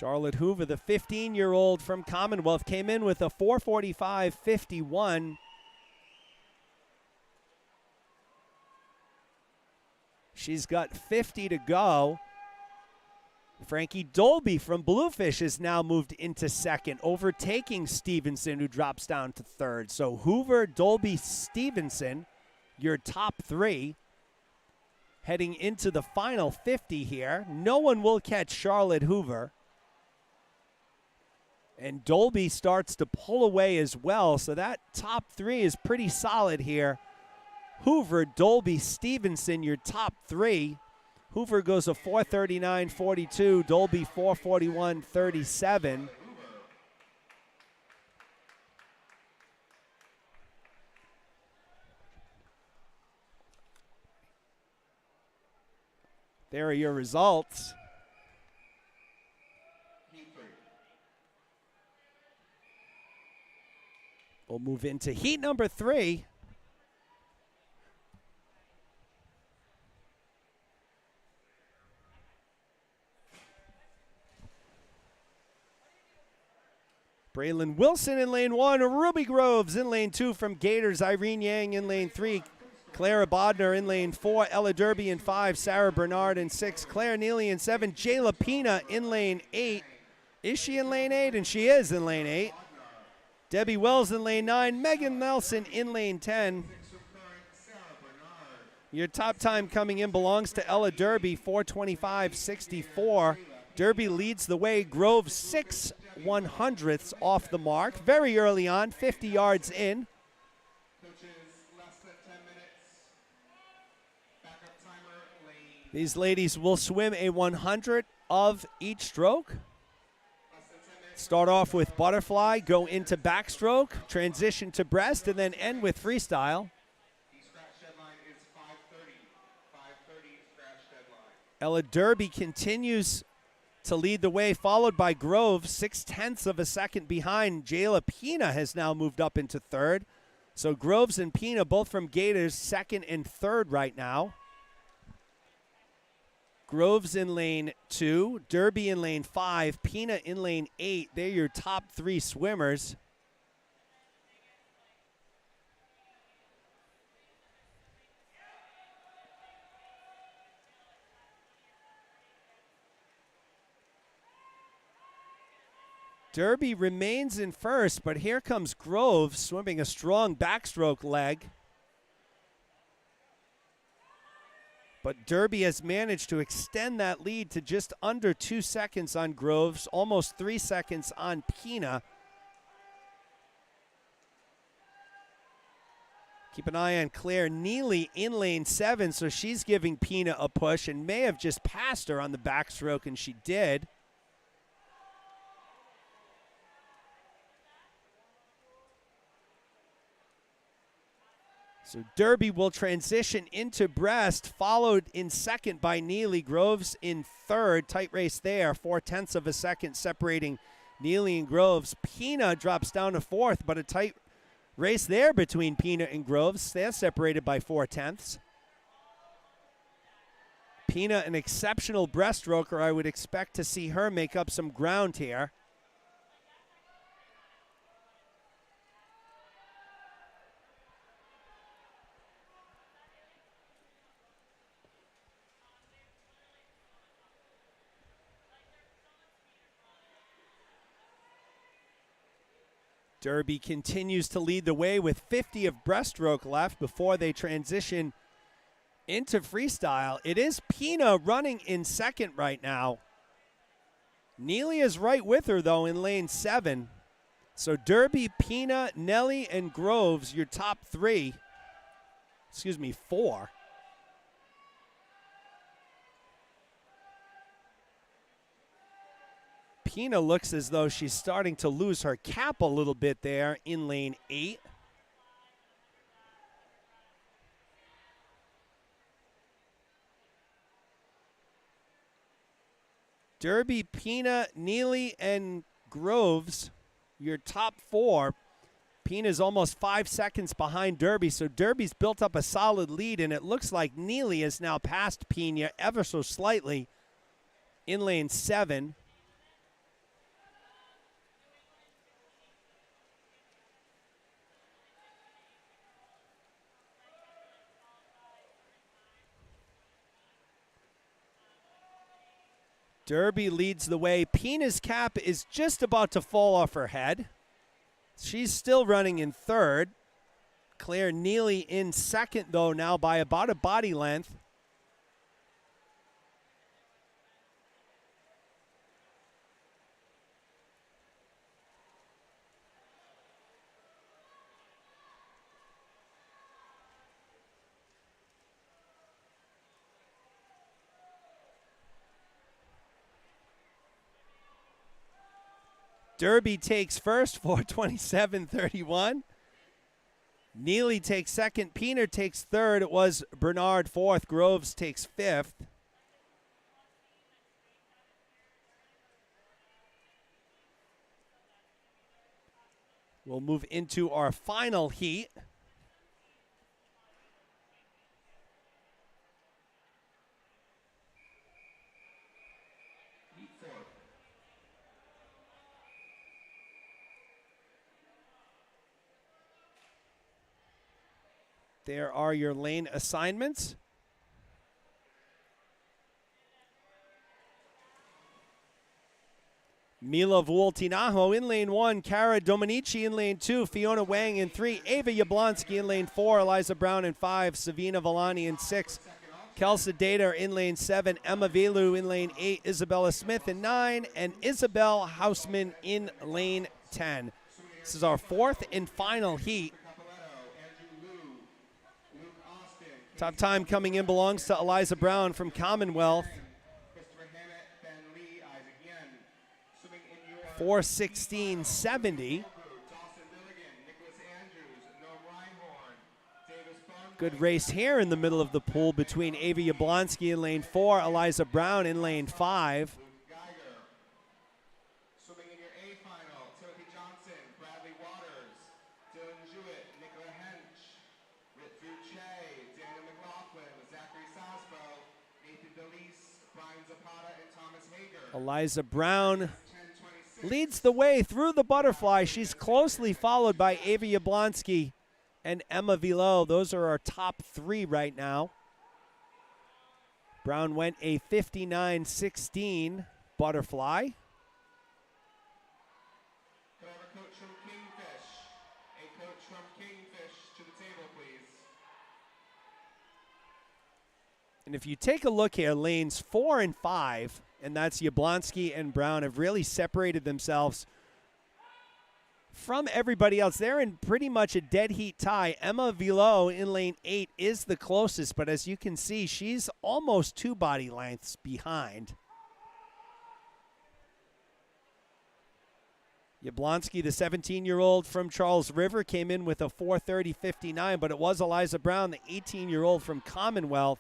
Charlotte Hoover, the 15-year-old from Commonwealth, came in with a 4:45.51. She's got 50 to go. Frankie Dolby from Bluefish has now moved into second, overtaking Stevenson, who drops down to third. So Hoover, Dolby, Stevenson, your top three. Heading into the final 50 here. No one will catch Charlotte Hoover. And Dolby starts to pull away as well, so that top three is pretty solid here. Hoover, Dolby, Stevenson, your top three. Hoover goes a 4:39.42, Dolby 4:41.37. There are your results. We'll move into heat number 3. Braylon Wilson in lane 1, Ruby Groves in lane 2 from Gators, Irene Yang in lane 3, Clara Bodner in lane 4, Ella Derby in 5, Sarah Bernard in 6, Claire Neely in 7, Jayla Pina in lane 8. Is she in lane 8? And she is in lane 8. Debbie Wells in lane 9, Megan Nelson in lane 10. Your top time coming in belongs to Ella Derby, 4:25.64. Derby leads the way. Groves 6/100ths off the mark. Very early on, 50 yards in. These ladies will swim a 100 of each stroke. Start off with butterfly, go into backstroke, transition to breast, and then end with freestyle. Ella Derby continues to lead the way, followed by Groves, 0.6 of a second behind. Jayla Pina has now moved up into third. So Groves and Pina, both from Gators, second and third right now. Groves in lane 2, Derby in lane 5, Pina in lane 8. They're your top 3 swimmers. Derby remains in first, but here comes Groves swimming a strong backstroke leg. But Derby has managed to extend that lead to just under 2 seconds on Groves, almost 3 seconds on Pina. Keep an eye on Claire Neely in lane 7, so she's giving Pina a push and may have just passed her on the backstroke, and she did. So Derby will transition into breast, followed in second by Neely. Groves in third. Tight race there, 0.4 of a second separating Neely and Groves. Pina drops down to fourth, but a tight race there between Pina and Groves. They're separated by 0.4. Pina, an exceptional breaststroker. I would expect to see her make up some ground here. Derby continues to lead the way with 50 of breaststroke left before they transition into freestyle. It is Pina running in second right now. Neely is right with her, though, in lane 7. So Derby, Pina, Nelly, and Groves, your top 3. Excuse me, 4. Pina looks as though she's starting to lose her cap a little bit there in lane 8. Derby, Pina, Neely, and Groves, your top 4. Pina's almost 5 seconds behind Derby, so Derby's built up a solid lead, and it looks like Neely has now passed Pina ever so slightly in lane 7. Derby leads the way. Pina's cap is just about to fall off her head. She's still running in third. Claire Neely in second, though, now by about a body length. Derby takes first, 4:27.31. Neely takes second. Piener takes third. It was Bernard fourth. Groves takes fifth. We'll move into our final heat. There are your lane assignments. Mila Vuoltinaho in lane 1, Cara Dominici in lane 2, Fiona Wang in 3, Ava Yablonski in lane 4, Eliza Brown in 5, Savina Villani in 6, Kelsa Dater in lane 7, Emma Velu in lane 8, Isabella Smith in 9, and Isabel Hausman in lane 10. This is our fourth and final heat. Top time coming in belongs to Eliza Brown from Commonwealth. 4:16.70. Good race here in the middle of the pool between Ava Yablonski in lane 4, Eliza Brown in lane 5. Eliza Brown leads the way through the butterfly. She's closely followed by Ava Yablonski and Emma Vilo. Those are our top three right now. Brown went a 59.16 butterfly. Could I have a coach from Kingfish? A coach from Kingfish to the table, please. And if you take a look here, lanes 4 and 5, and that's Yablonski and Brown, have really separated themselves from everybody else. They're in pretty much a dead heat tie. Emma Vilo in lane 8 is the closest, but as you can see, she's almost 2 body lengths behind. Yablonski, the 17-year-old from Charles River, came in with a 4:30.59, but it was Eliza Brown, the 18-year-old from Commonwealth,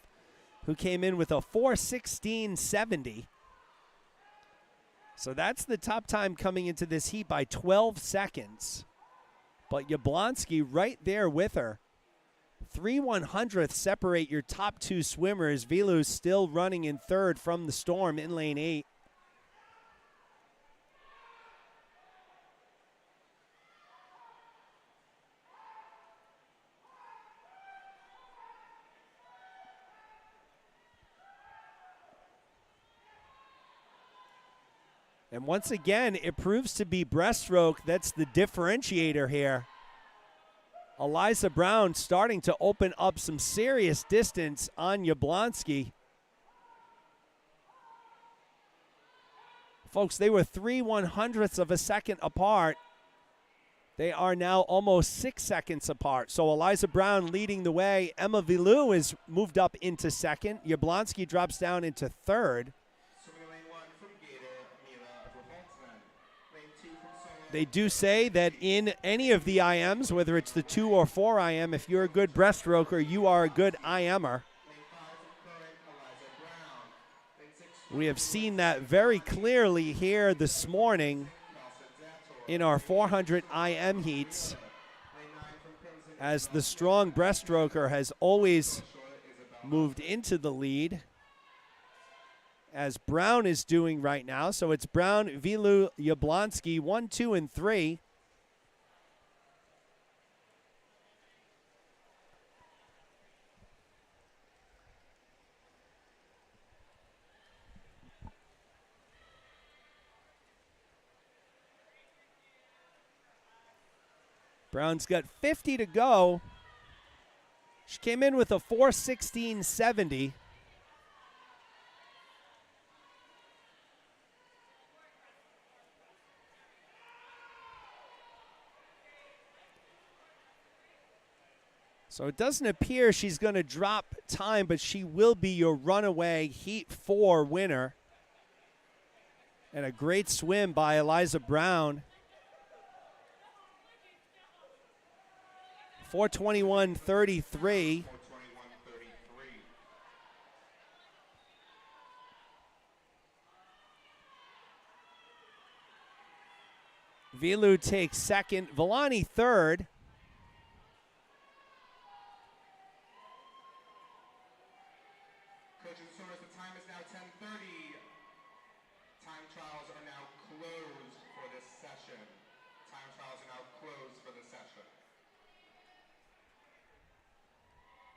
who came in with a 4:16.70. So that's the top time coming into this heat by 12 seconds. But Yablonski right there with her. 3/100ths separate your top two swimmers. Vilu's still running in third from the storm in lane 8. And once again, it proves to be breaststroke that's the differentiator here. Eliza Brown starting to open up some serious distance on Yablonski. Folks, they were 3/100ths of a second apart. They are now almost 6 seconds apart. So Eliza Brown leading the way. Emma Vilou is moved up into second. Yablonski drops down into third. They do say that in any of the IMs, whether it's the 2 or 4 IM, if you're a good breaststroker, you are a good IMer. We have seen that very clearly here this morning in our 400 IM heats, as the strong breaststroker has always moved into the lead, as Brown is doing right now. So it's Brown, Vilu, Yablonski, 1, 2, and 3. Brown's got 50 to go. She came in with a 4:16.70. So it doesn't appear she's going to drop time, but she will be your runaway Heat 4 winner. And a great swim by Eliza Brown. 4:21.33. Vilu takes second. Villani third. Coaches, as soon as the time is now 10:30, time trials are now closed for this session. Time trials are now closed for this session.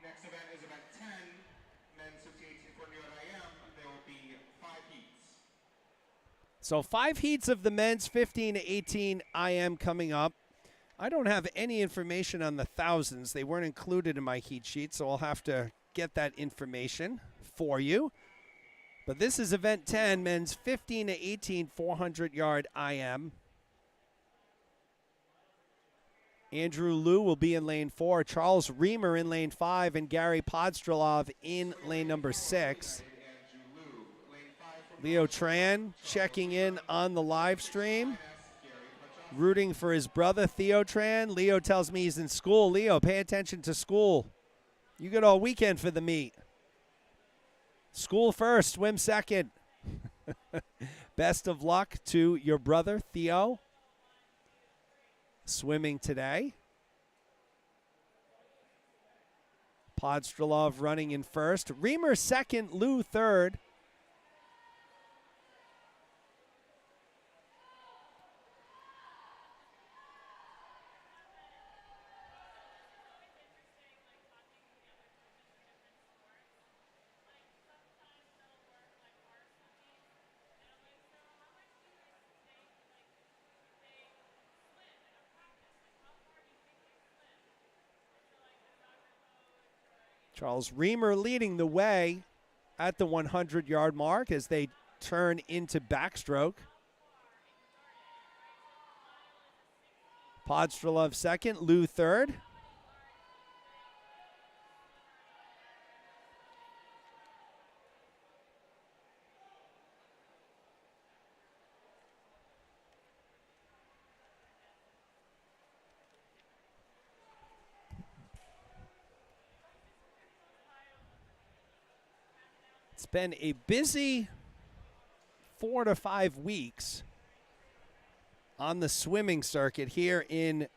Next event is event 10, men's 50-18 for New York IM. There will be 5 heats. So 5 heats of the men's 15 to 18 IM coming up. I don't have any information on the thousands. They weren't included in my heat sheet, so I'll have to get that information for you. But this is event 10, men's 15 to 18 400-yard IM. Andrew Liu will be in lane 4, Charles Reamer in lane 5, and Gary Podstrelov in lane number 6. Leo Tran checking in on the live stream, rooting for his brother Theo Tran. Leo tells me he's in school. Leo, pay attention to school. You got all weekend for the meet. School first, swim second. Best of luck to your brother Theo, swimming today. Podstrelov running in first. Reamer second, Liu third. Charles Reamer leading the way at the 100-yard mark as they turn into backstroke. Podstrelov second, Liu third. It's been a busy 4 to 5 weeks on the swimming circuit here in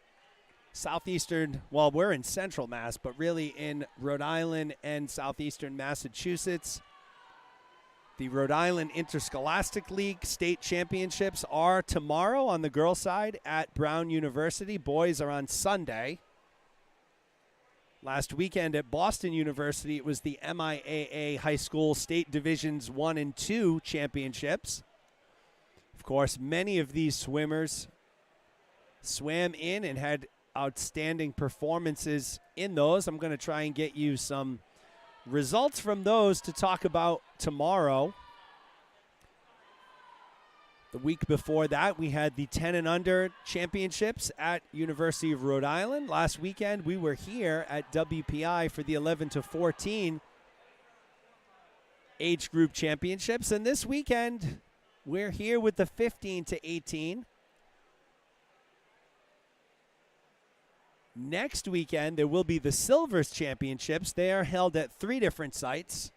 southeastern, well, we're in central Mass, but really in Rhode Island and southeastern Massachusetts. The Rhode Island Interscholastic League state championships are tomorrow on the girls' side at Brown University. Boys are on Sunday. Last weekend at Boston University, it was the MIAA High School State Divisions 1 and 2 championships. Of course, many of these swimmers swam in and had outstanding performances in those. I'm going to try and get you some results from those to talk about tomorrow. The week before that, we had the 10 and under championships at University of Rhode Island. Last weekend, we were here at WPI for the 11 to 14 age group championships. And this weekend, we're here with the 15 to 18. Next weekend, there will be the Silvers Championships. They are held at 3 different sites.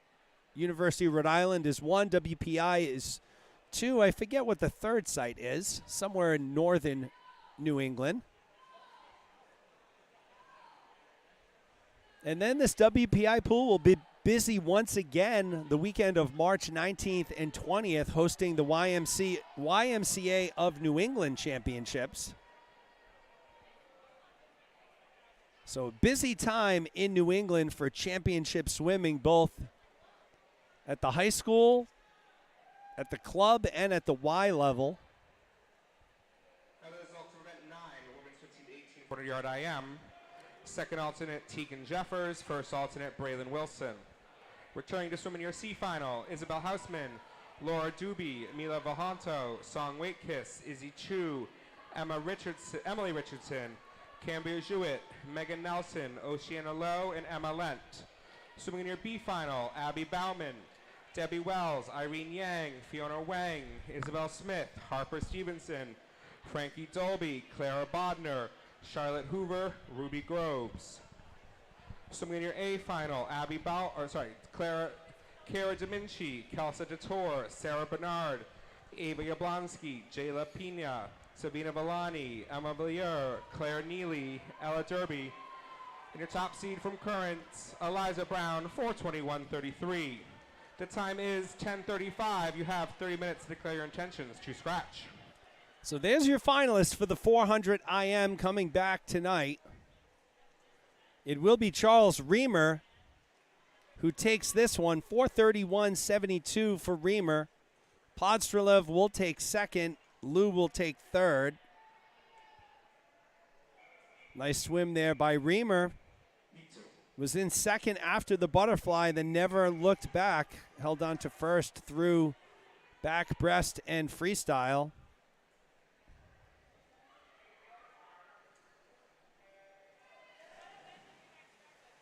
University of Rhode Island is 1, WPI is 2. I forget what the third site is, somewhere in northern New England. And then this WPI pool will be busy once again the weekend of March 19th and 20th, hosting the YMCA of New England Championships. So busy time in New England for championship swimming, both at the high school, at the club, and at the Y level. Now the results for event 9, women's 15 to 18 100-yard IM. Second alternate, Tegan Jeffers. First alternate, Braylon Wilson. Returning to swim in your C final, Isabel Hausman, Laura Doobie, Mila Vahanto, Song Waitkiss, Izzy Chu, Emily Richardson, Cambria Jewett, Megan Nelson, Oceana Lowe, and Emma Lent. Swimming in your B final, Abby Bauman, Debbie Wells, Irene Yang, Fiona Wang, Isabel Smith, Harper Stevenson, Frankie Dolby, Clara Bodner, Charlotte Hoover, Ruby Groves. Swimming in your A final, Kara Dominci, Kelsa DeTore, Sarah Bernard, Ava Yablonsky, Jayla Pina, Sabina Villani, Emma Villier, Claire Neely, Ella Derby. And your top seed from Current, Eliza Brown, 4:21.33. The time is 10:35. You have 30 minutes to declare your intentions to scratch. So there's your finalists for the 400 IM coming back tonight. It will be Charles Reamer who takes this one, 4:31.72 for Reamer. Podstrelev will take second. Lou will take third. Nice swim there by Reamer. Was in second after the butterfly, then never looked back. Held on to first through back, breast, and freestyle.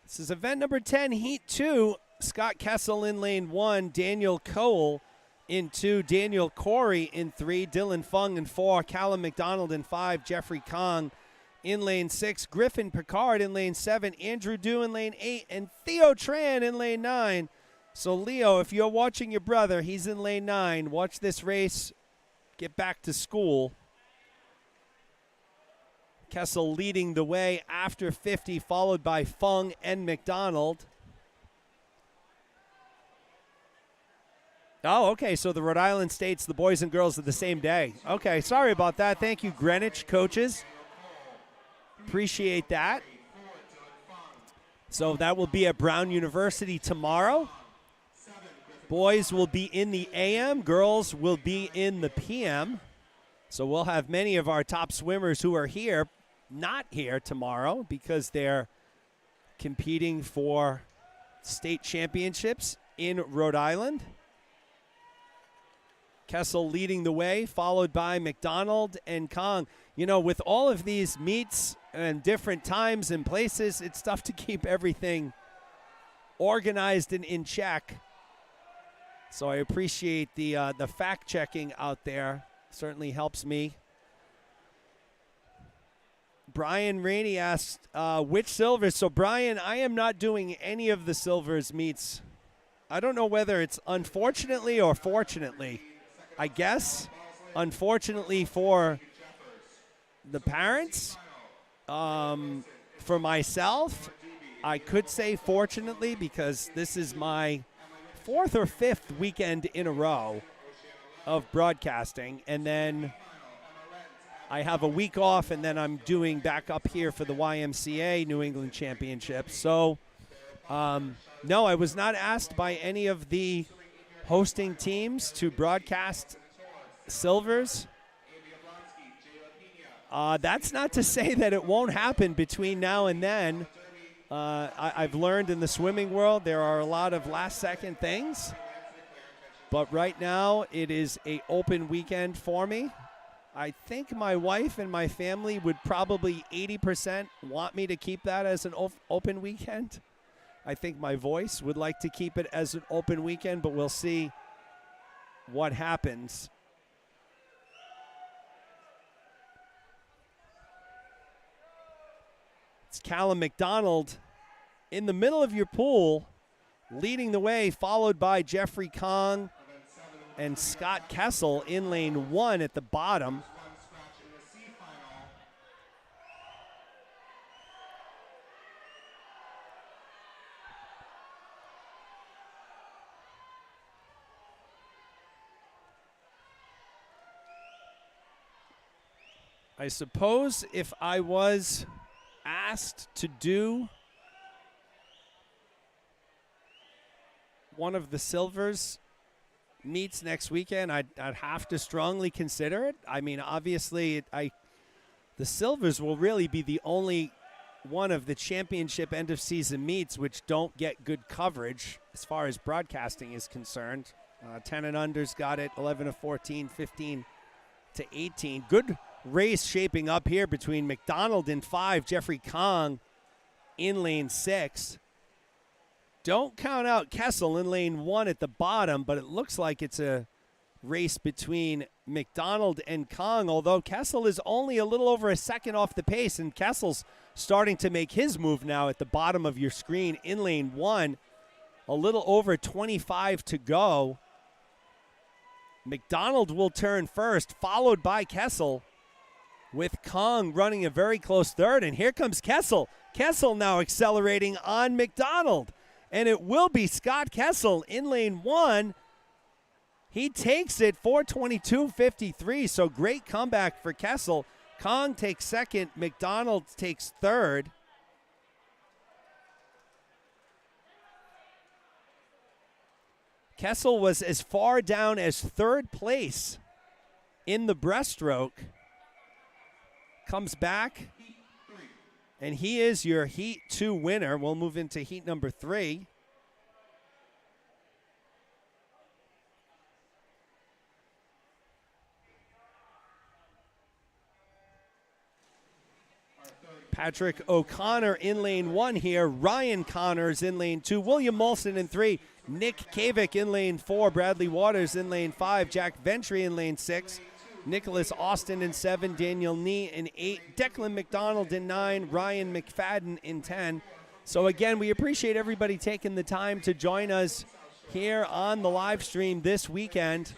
This is event number 10, Heat 2. Scott Kessel in lane 1, Daniel Cole in 2, Daniel Corey in 3, Dylan Fung in 4, Callum McDonald in 5, Jeffrey Kong in lane 6, Griffin Picard in lane 7, Andrew Dew in lane 8, and Theo Tran in lane 9. So, Leo, if you're watching your brother, he's in lane 9. Watch this race get back to school. Kessel leading the way after 50, followed by Fung and McDonald. Oh, okay, so the Rhode Island States, the boys and girls are the same day. Okay, sorry about that. Thank you, Greenwich coaches. Appreciate that. So that will be at Brown University tomorrow. Boys will be in the AM, girls will be in the PM. So we'll have many of our top swimmers who are here not here tomorrow because they're competing for state championships in Rhode Island. Kessel leading the way, followed by McDonald and Kong. You know, with all of these meets and different times and places, it's tough to keep everything organized and in check. So I appreciate the fact-checking out there. Certainly helps me. Brian Rainey asked, which silvers? So, Brian, I am not doing any of the silvers meets. I don't know whether it's unfortunately or fortunately. I guess, unfortunately for the parents, for myself, I could say fortunately because this is my 4th or 5th weekend in a row of broadcasting, and then I have a week off, and then I'm doing back up here for the YMCA New England Championship. So, no, I was not asked by any of the hosting teams to broadcast silvers. That's not to say that it won't happen between now and then. I've learned in the swimming world there are a lot of last-second things. But right now, it is an open weekend for me. I think my wife and my family would probably 80% want me to keep that as an open weekend. I think my voice would like to keep it as an open weekend, but we'll see what happens. It's Callum McDonald in the middle of your pool, leading the way, followed by Jeffrey Kong and Scott Kessel in lane 1 at the bottom. I suppose if I was asked to do one of the silvers meets next weekend, I'd have to strongly consider it. I mean, obviously, I The silvers will really be the only one of the championship end of season meets which don't get good coverage as far as broadcasting is concerned. 10 and unders got it, 11 to 14, 15 to 18. Good race shaping up here between McDonald in 5, Jeffrey Kong in lane 6. Don't count out Kessel in lane 1 at the bottom, but it looks like it's a race between McDonald and Kong, although Kessel is only a little over a second off the pace, and Kessel's starting to make his move now at the bottom of your screen in lane 1. A little over 25 to go. McDonald will turn first, followed by Kessel, with Kong running a very close third. And here comes Kessel. Kessel now accelerating on McDonald. And it will be Scott Kessel in lane 1. He takes it 4:22.53, so great comeback for Kessel. Kong takes second, McDonald takes third. Kessel was as far down as third place in the breaststroke. Comes back, and he is your Heat 2 winner. We'll move into Heat number 3. Patrick O'Connor in lane 1 here. Ryan Connors in lane 2. William Molson in 3. Nick Kavik in lane 4. Bradley Waters in lane 5. Jack Ventry in lane 6. Nicholas Austin in 7. Daniel Nee in 8. Declan McDonald in 9. Ryan McFadden in 10. So again, we appreciate everybody taking the time to join us here on the live stream this weekend.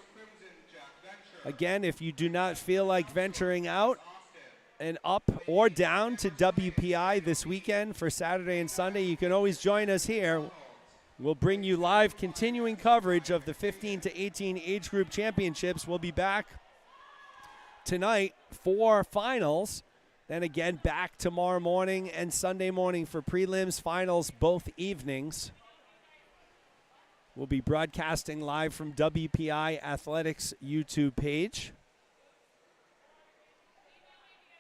Again, if you do not feel like venturing out and up or down to WPI this weekend for Saturday and Sunday, you can always join us here. We'll bring you live continuing coverage of the 15 to 18 age group championships. We'll be back tonight for finals. Then again, back tomorrow morning and Sunday morning for prelims, finals both evenings. We'll be broadcasting live from WPI Athletics YouTube page.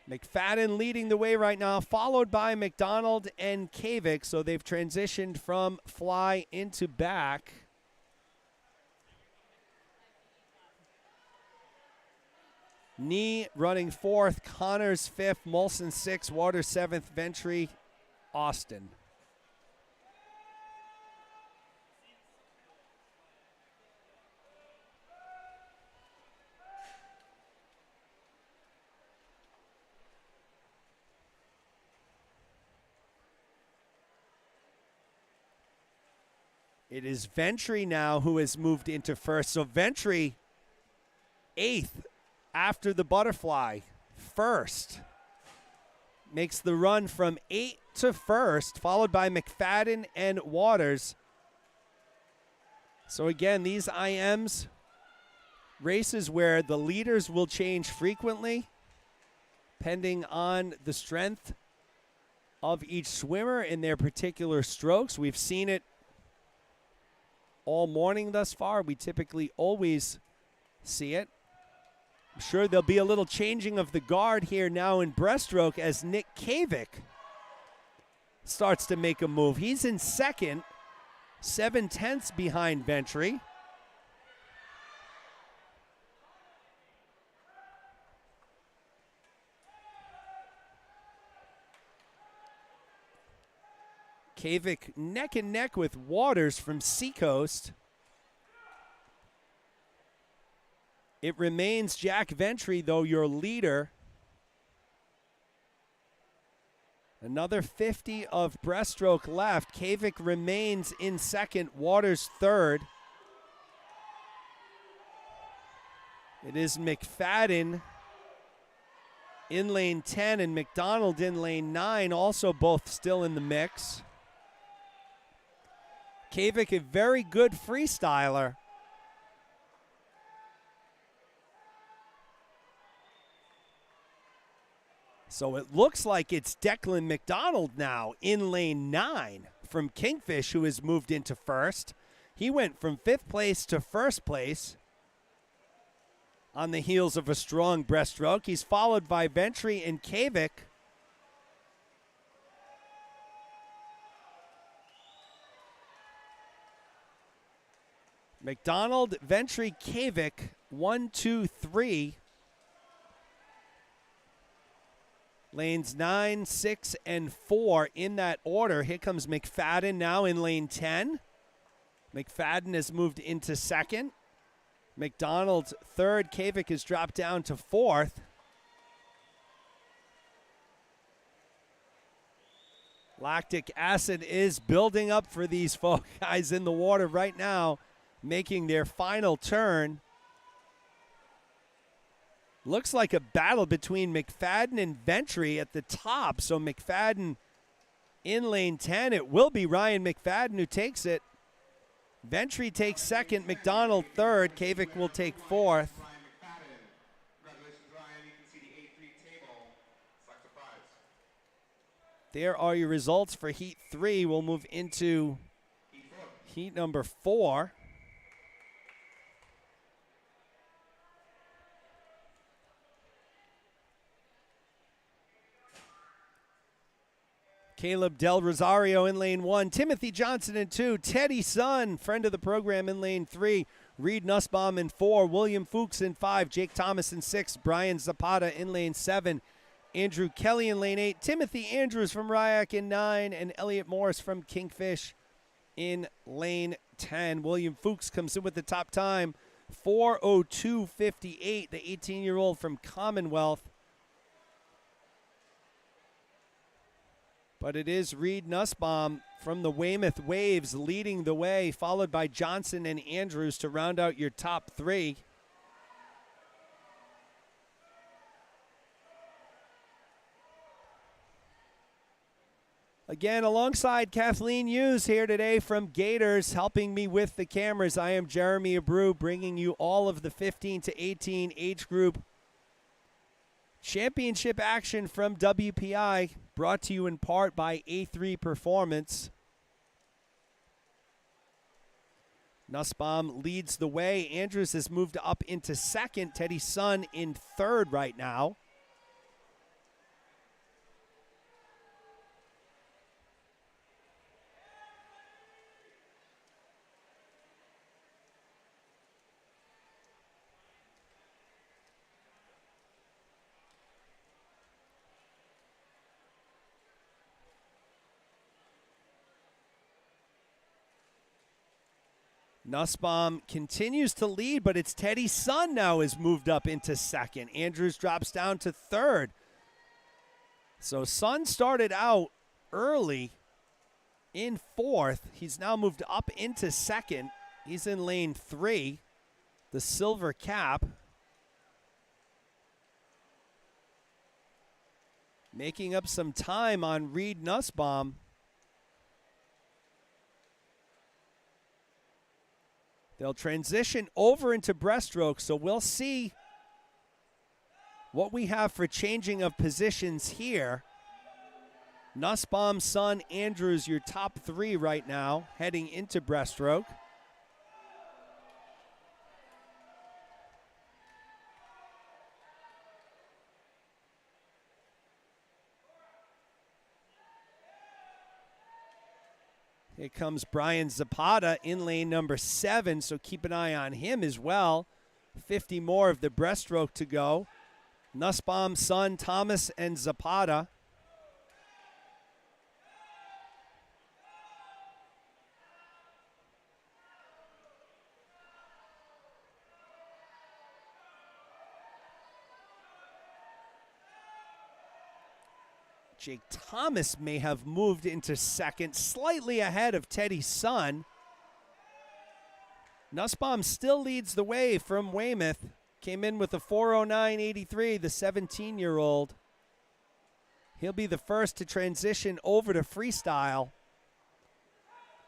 McFadden leading the way right now, followed by McDonald and Kavik. So they've transitioned from fly into back. Nee running 4th, Connors 5th, Molson 6th, Waters 7th, Ventry, Austin. It is Ventry now who has moved into first. So Ventry 8th after the butterfly. First. Makes the run from 8th to first, followed by McFadden and Waters. So again, these IMs, races where the leaders will change frequently, depending on the strength of each swimmer in their particular strokes. We've seen it all morning thus far. We typically always see it. I'm sure there'll be a little changing of the guard here now in breaststroke as Nick Kavik starts to make a move. He's in second, 7/10 behind Ventry. Kavik neck and neck with Waters from Seacoast. It remains Jack Ventry, though, your leader. Another 50 of breaststroke left. Kavik remains in second, Waters third. It is McFadden in lane 10 and McDonald in lane 9, also both still in the mix. Kavik, a very good freestyler. So it looks like it's Declan McDonald now in lane 9 from Kingfish, who has moved into first. He went from 5th place to 1st place. on the heels of a strong breaststroke. He's followed by Ventry and Kavik. McDonald, Ventry, Kavik, 1, 2, 3. Lanes 9, 6, and 4 in that order. Here comes McFadden now in lane 10. McFadden has moved into second. McDonald's third. Kavik has dropped down to fourth. Lactic acid is building up for these guys in the water right now, making their final turn. Looks like a battle between McFadden and Ventry at the top. So McFadden in lane 10. It will be Ryan McFadden who takes it. Ventry takes second, McDonald third, Kavik will take fourth. There are your results for Heat 3. We'll move into Heat number 4. Caleb Del Rosario in lane 1. Timothy Johnson in 2. Teddy Sun, friend of the program, in lane 3. Reed Nussbaum in 4. William Fuchs in 5. Jake Thomas in 6. Brian Zapata in lane 7. Andrew Kelly in lane 8. Timothy Andrews from Ryak in 9. And Elliot Morris from Kingfish in lane 10. William Fuchs comes in with the top time, 4:02:58. The 18-year-old from Commonwealth. But it is Reed Nussbaum from the Weymouth Waves leading the way, followed by Johnson and Andrews to round out your top 3. Again, alongside Kathleen Hughes here today from Gators, helping me with the cameras, I am Jeremy Abreu, bringing you all of the 15 to 18 age group championship action from WPI, brought to you in part by A3 Performance. Nussbaum leads the way. Andrews has moved up into second. Teddy Sun in third right now. Nussbaum continues to lead, but it's Teddy Sun now has moved up into second. Andrews drops down to third. So Sun started out early in fourth. He's now moved up into second. He's in lane 3, the silver cap. Making up some time on Reed Nussbaum. They'll transition over into breaststroke, so we'll see what we have for changing of positions here. Nussbaum, Sun, Andrews, your top 3 right now, heading into breaststroke. Here comes Brian Zapata in lane number 7, so keep an eye on him as well. 50 more of the breaststroke to go. Nussbaum, Sun, Thomas, and Zapata. Jake Thomas may have moved into second, slightly ahead of Teddy Sun. Nussbaum still leads the way from Weymouth. Came in with a 4:09:83, the 17-year-old. He'll be the first to transition over to freestyle.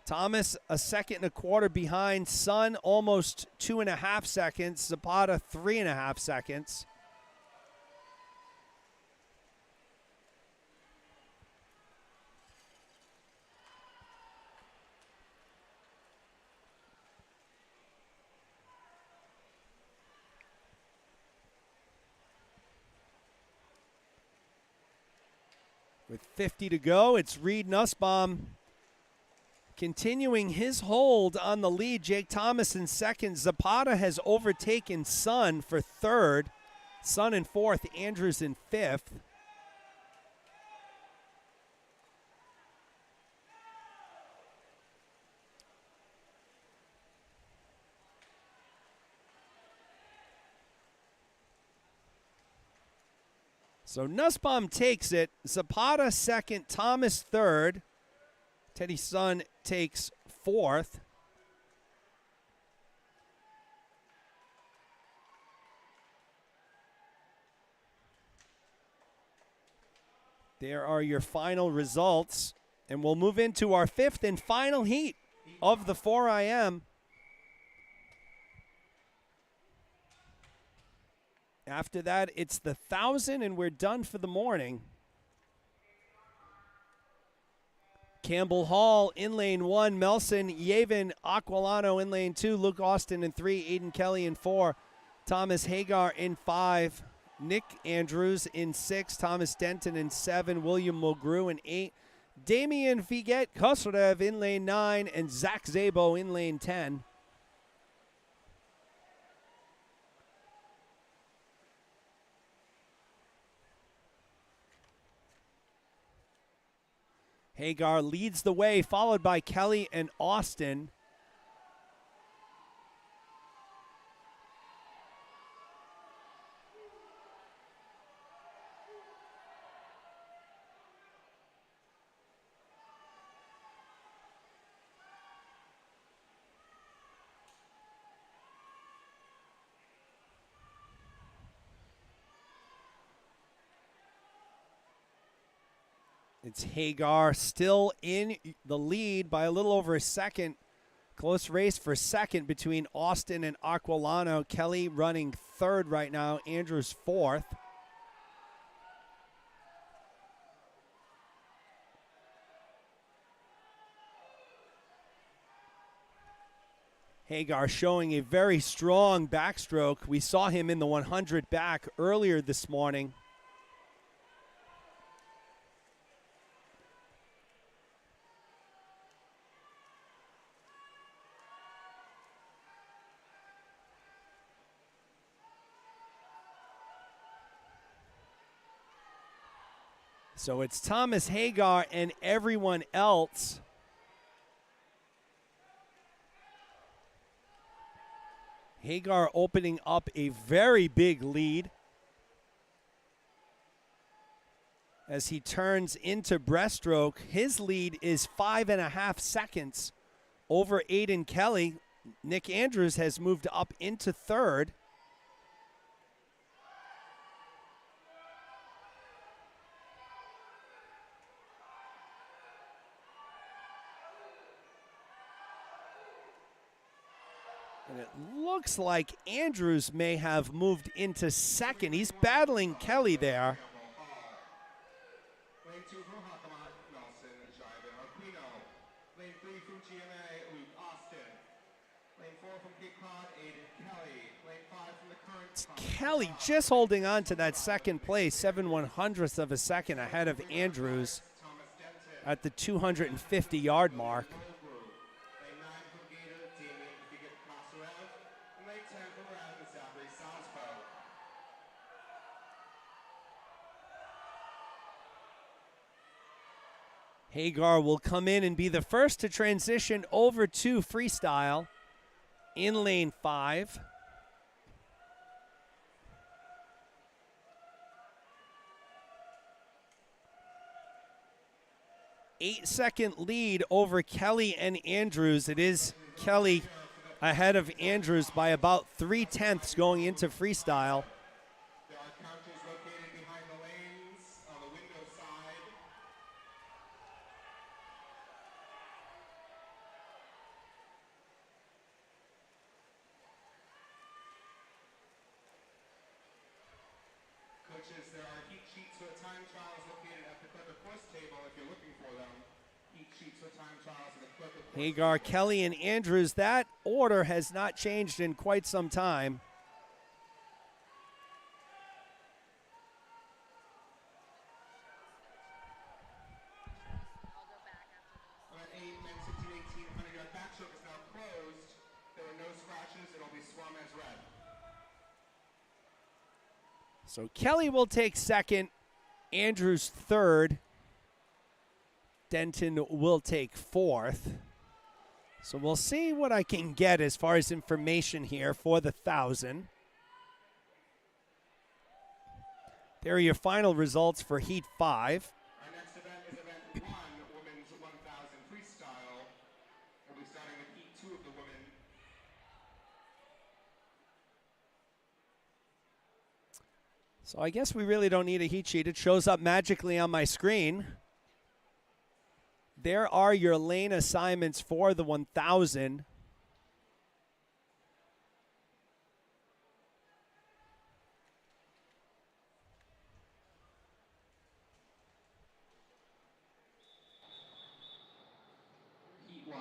Thomas a second and a quarter behind. Sun almost 2.5 seconds. Zapata 3.5 seconds. With 50 to go, it's Reed Nussbaum continuing his hold on the lead. Jake Thomas in second. Zapata has overtaken Sun for third. Sun in fourth, Andrews in fifth. So Nussbaum takes it. Zapata second, Thomas third. Teddy Sun takes fourth. There are your final results. And we'll move into our fifth and final heat of the 4IM. After that, it's the 1,000, and we're done for the morning. Campbell Hall in lane 1, Melson, Yavin, Aquilano in lane 2, Luke Austin in 3, Aiden Kelly in 4, Thomas Hagar in 5, Nick Andrews in 6, Thomas Denton in 7, William Mulgrew in 8, Damian Figet Kosorev in lane 9, and Zach Zabo in lane 10. Hagar leads the way, followed by Kelly and Austin. It's Hagar still in the lead by a little over a second. Close race for second between Austin and Aquilano. Kelly running third right now. Andrews fourth. Hagar showing a very strong backstroke. We saw him in the 100 back earlier this morning. So it's Thomas Hagar and everyone else. Hagar opening up a very big lead as he turns into breaststroke. His lead is 5.5 seconds over Aiden Kelly. Nick Andrews has moved up into third. And it looks like Andrews may have moved into second. He's battling Kelly there. Lane 2 from Hakamat, Nelson, Jaiva, Aquino. Lane 3 from GMA, Luke Austin. Lane 4 from Cape Cod, Aiden Kelly. Lane 5 from the current. Kelly just holding on to that second place, 7/100th of a second ahead of Andrews at the 250-yard mark. Hagar will come in and be the first to transition over to freestyle in lane 5. Eight-second lead over Kelly and Andrews. It is Kelly ahead of Andrews by about 3/10 going into freestyle. There are counters located behind the lanes on the window side. Coaches, there are heat sheets for the time trials located at the Clipper course table if you're looking for them. Heat sheets for time trials at the Clipper course Hagar, Kelly, and Andrews. That order has not changed in quite some time. 100-yard backstroke is now closed. There are no scratches. It'll be swum as red. So Kelly will take second, Andrews third, Denton will take fourth. So we'll see what I can get as far as information here for the 1,000. There are your final results for Heat 5. Our next event is event 1, women's 1,000 freestyle. We'll be starting with Heat 2 of the women. So I guess we really don't need a heat sheet. It shows up magically on my screen. There are your lane assignments for the 1,000. Heat 1.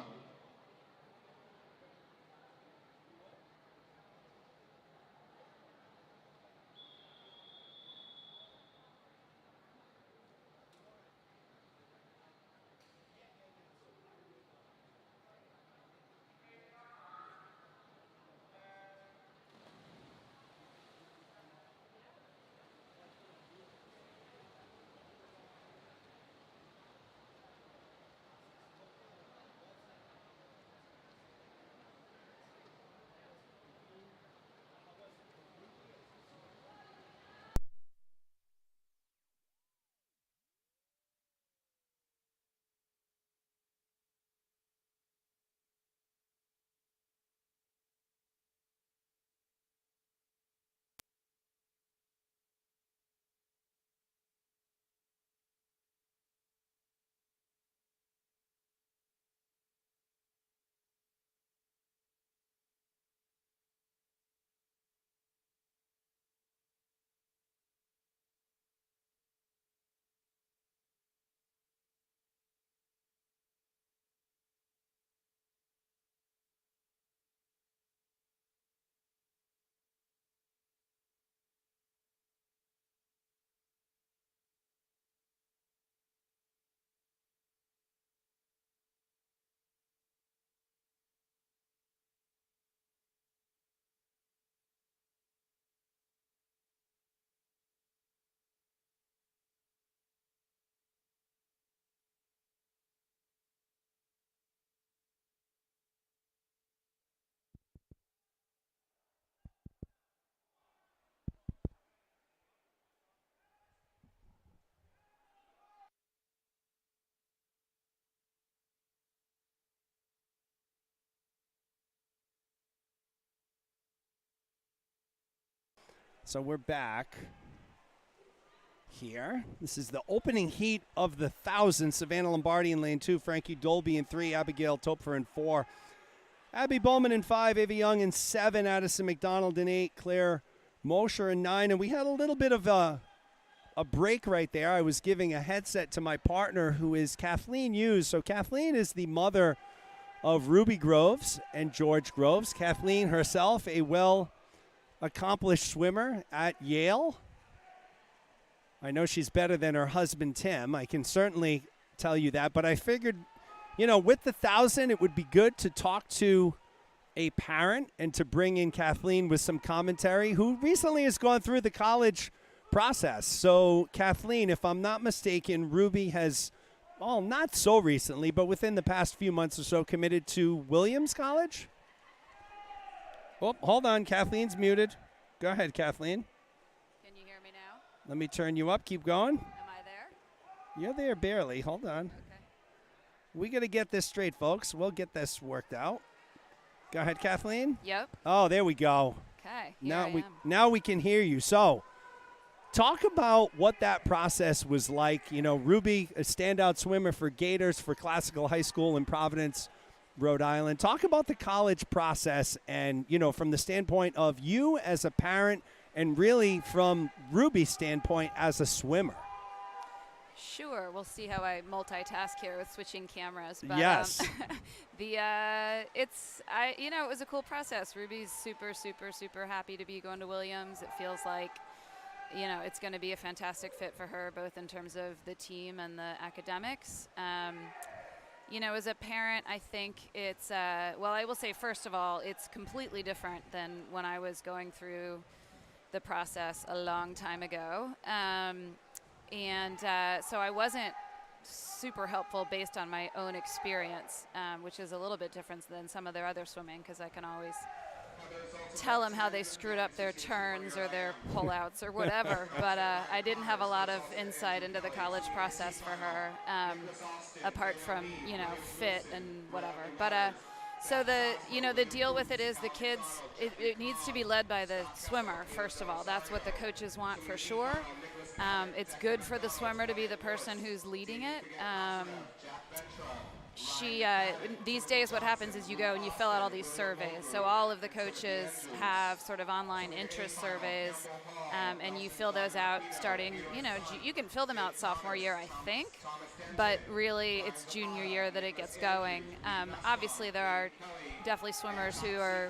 So we're back here. This is the opening heat of the 1,000. Savannah Lombardi in lane 2, Frankie Dolby in 3, Abigail Topfer in 4, Abby Bowman in 5, Ava Young in 7, Addison McDonald in 8, Claire Mosher in 9. And we had a little bit of a break right there. I was giving a headset to my partner, who is Kathleen Hughes. So Kathleen is the mother of Ruby Groves and George Groves. Kathleen herself, a accomplished swimmer at Yale. I know she's better than her husband, Tim. I can certainly tell you that. But I figured, with the 1,000, it would be good to talk to a parent and to bring in Kathleen with some commentary, who recently has gone through the college process. So, Kathleen, if I'm not mistaken, Ruby has, not so recently, but within the past few months or so, committed to Williams College? Oh, hold on. Kathleen's muted. Go ahead, Kathleen. Can you hear me now? Let me turn you up. Keep going. Am I there? You're there barely. Hold on. Okay. We got to get this straight, folks. We'll get this worked out. Go ahead, Kathleen. Yep. Oh, there we go. Okay. Now we can hear you. So, talk about what that process was like. Ruby, a standout swimmer for Gators for Classical High School in Providence, Rhode Island. Talk about the college process and, from the standpoint of you as a parent and really from Ruby's standpoint as a swimmer. Sure. We'll see how I multitask here with switching cameras. But, yes. it was a cool process. Ruby's super, super, super happy to be going to Williams. It feels like, it's going to be a fantastic fit for her, both in terms of the team and the academics. as a parent, I think it's, well, I will say, first of all, it's completely different than when I was going through the process a long time ago. So I wasn't super helpful based on my own experience, which is a little bit different than some of their other swimming, because I can always tell them how they screwed up their turns or their pullouts or whatever. But I didn't have a lot of insight into the college process for her, apart from fit and whatever. But so the deal with it is the kids. It needs to be led by the swimmer first of all. That's what the coaches want for sure. It's good for the swimmer to be the person who's leading it. These days what happens is you go and you fill out all these surveys. So all of the coaches have sort of online interest surveys, and you fill those out starting, you can fill them out sophomore year, I think, but really it's junior year that it gets going. Obviously there are definitely swimmers who are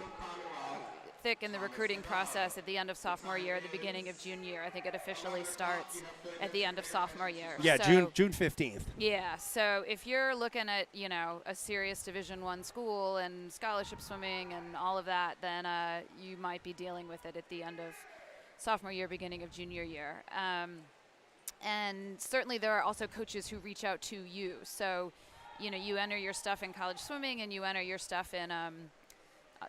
thick in the recruiting process at the end of sophomore year, the beginning of junior year. I think it officially starts at the end of sophomore year. Yeah, so, June 15th. Yeah, so if you're looking at, a serious Division I school and scholarship swimming and all of that, then you might be dealing with it at the end of sophomore year, beginning of junior year. And certainly there are also coaches who reach out to you. So, you enter your stuff in college swimming and you enter your stuff in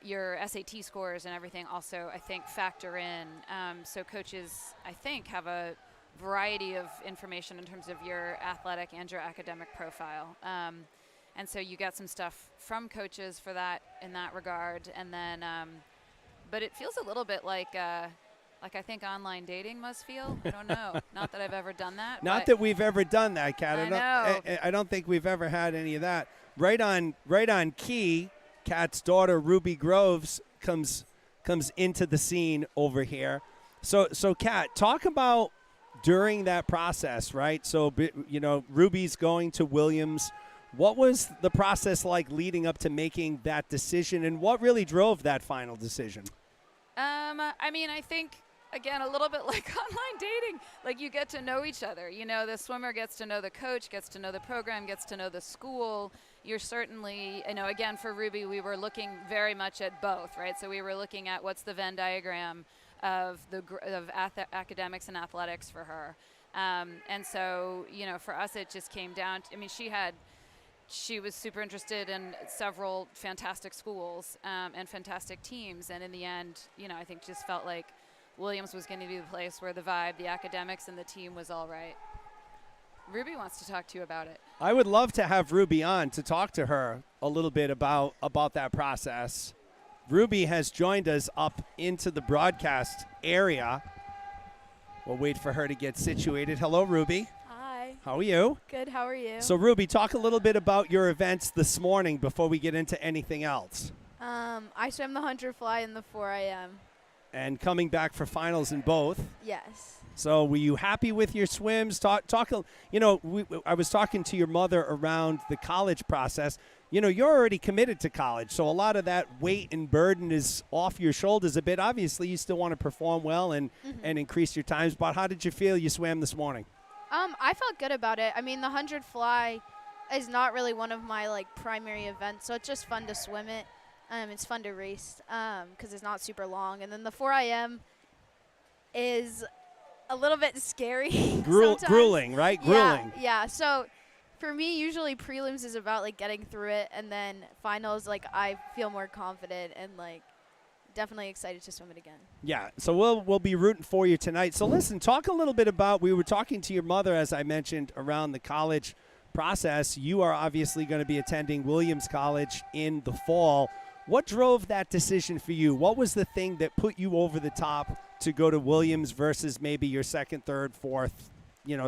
your SAT scores and everything also, I think, factor in. So coaches, I think, have a variety of information in terms of your athletic and your academic profile. And so you get some stuff from coaches for that in that regard. And then, but it feels a little bit like I think online dating must feel. I don't know. Not that I've ever done that. Not that we've ever done that, Kat. I know. I don't think we've ever had any of that. Right on key, Kat's daughter, Ruby Groves, comes into the scene over here. So Kat, talk about during that process, right? So, Ruby's going to Williams. What was the process like leading up to making that decision, and what really drove that final decision? I think, again, a little bit like online dating. Like, you get to know each other. The swimmer gets to know the coach, gets to know the program, gets to know the school. You're certainly, again, for Ruby, we were looking very much at both, right? So we were looking at what's the Venn diagram of academics and athletics for her. And so, for us, it just came down to, she was super interested in several fantastic schools and fantastic teams. And in the end, I think just felt like Williams was going to be the place where the vibe, the academics, and the team was all right. Ruby wants to talk to you about it. I would love to have Ruby on to talk to her a little bit about that process. Ruby has joined us up into the broadcast area. We'll wait for her to get situated. Hello, Ruby. Hi. How are you? Good, how are you? So, Ruby, talk a little bit about your events this morning before we get into anything else. I swam the 100 fly in the 4 a.m. And coming back for finals in both. Yes. So were you happy with your swims? I was talking to your mother around the college process. You're already committed to college, so a lot of that weight and burden is off your shoulders a bit. Obviously, you still want to perform well and increase your times, but how did you feel you swam this morning? I felt good about it. The 100 fly is not really one of my, primary events, so it's just fun to swim it. It's fun to race because it's not super long. And then the 4 a.m. is a little bit scary. Grueling, right? Grueling. Yeah. So for me, usually prelims is about getting through it, and then finals, I feel more confident and definitely excited to swim it again. Yeah. So we'll be rooting for you tonight. So listen, talk a little bit about. We were talking to your mother, as I mentioned, around the college process. You are obviously going to be attending Williams College in the fall. What drove that decision for you? What was the thing that put you over the top to go to Williams versus maybe your second, third, fourth,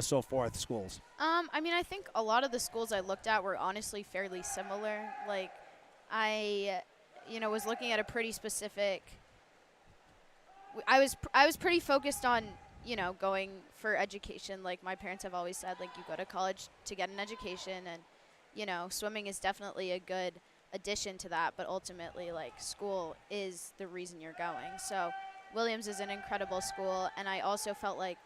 so forth schools? I think a lot of the schools I looked at were honestly fairly similar. I was looking at a pretty specific. I was pretty focused on, going for education. My parents have always said, you go to college to get an education, and, swimming is definitely a good addition to that, but ultimately school is the reason you're going. So Williams is an incredible school, and I also felt like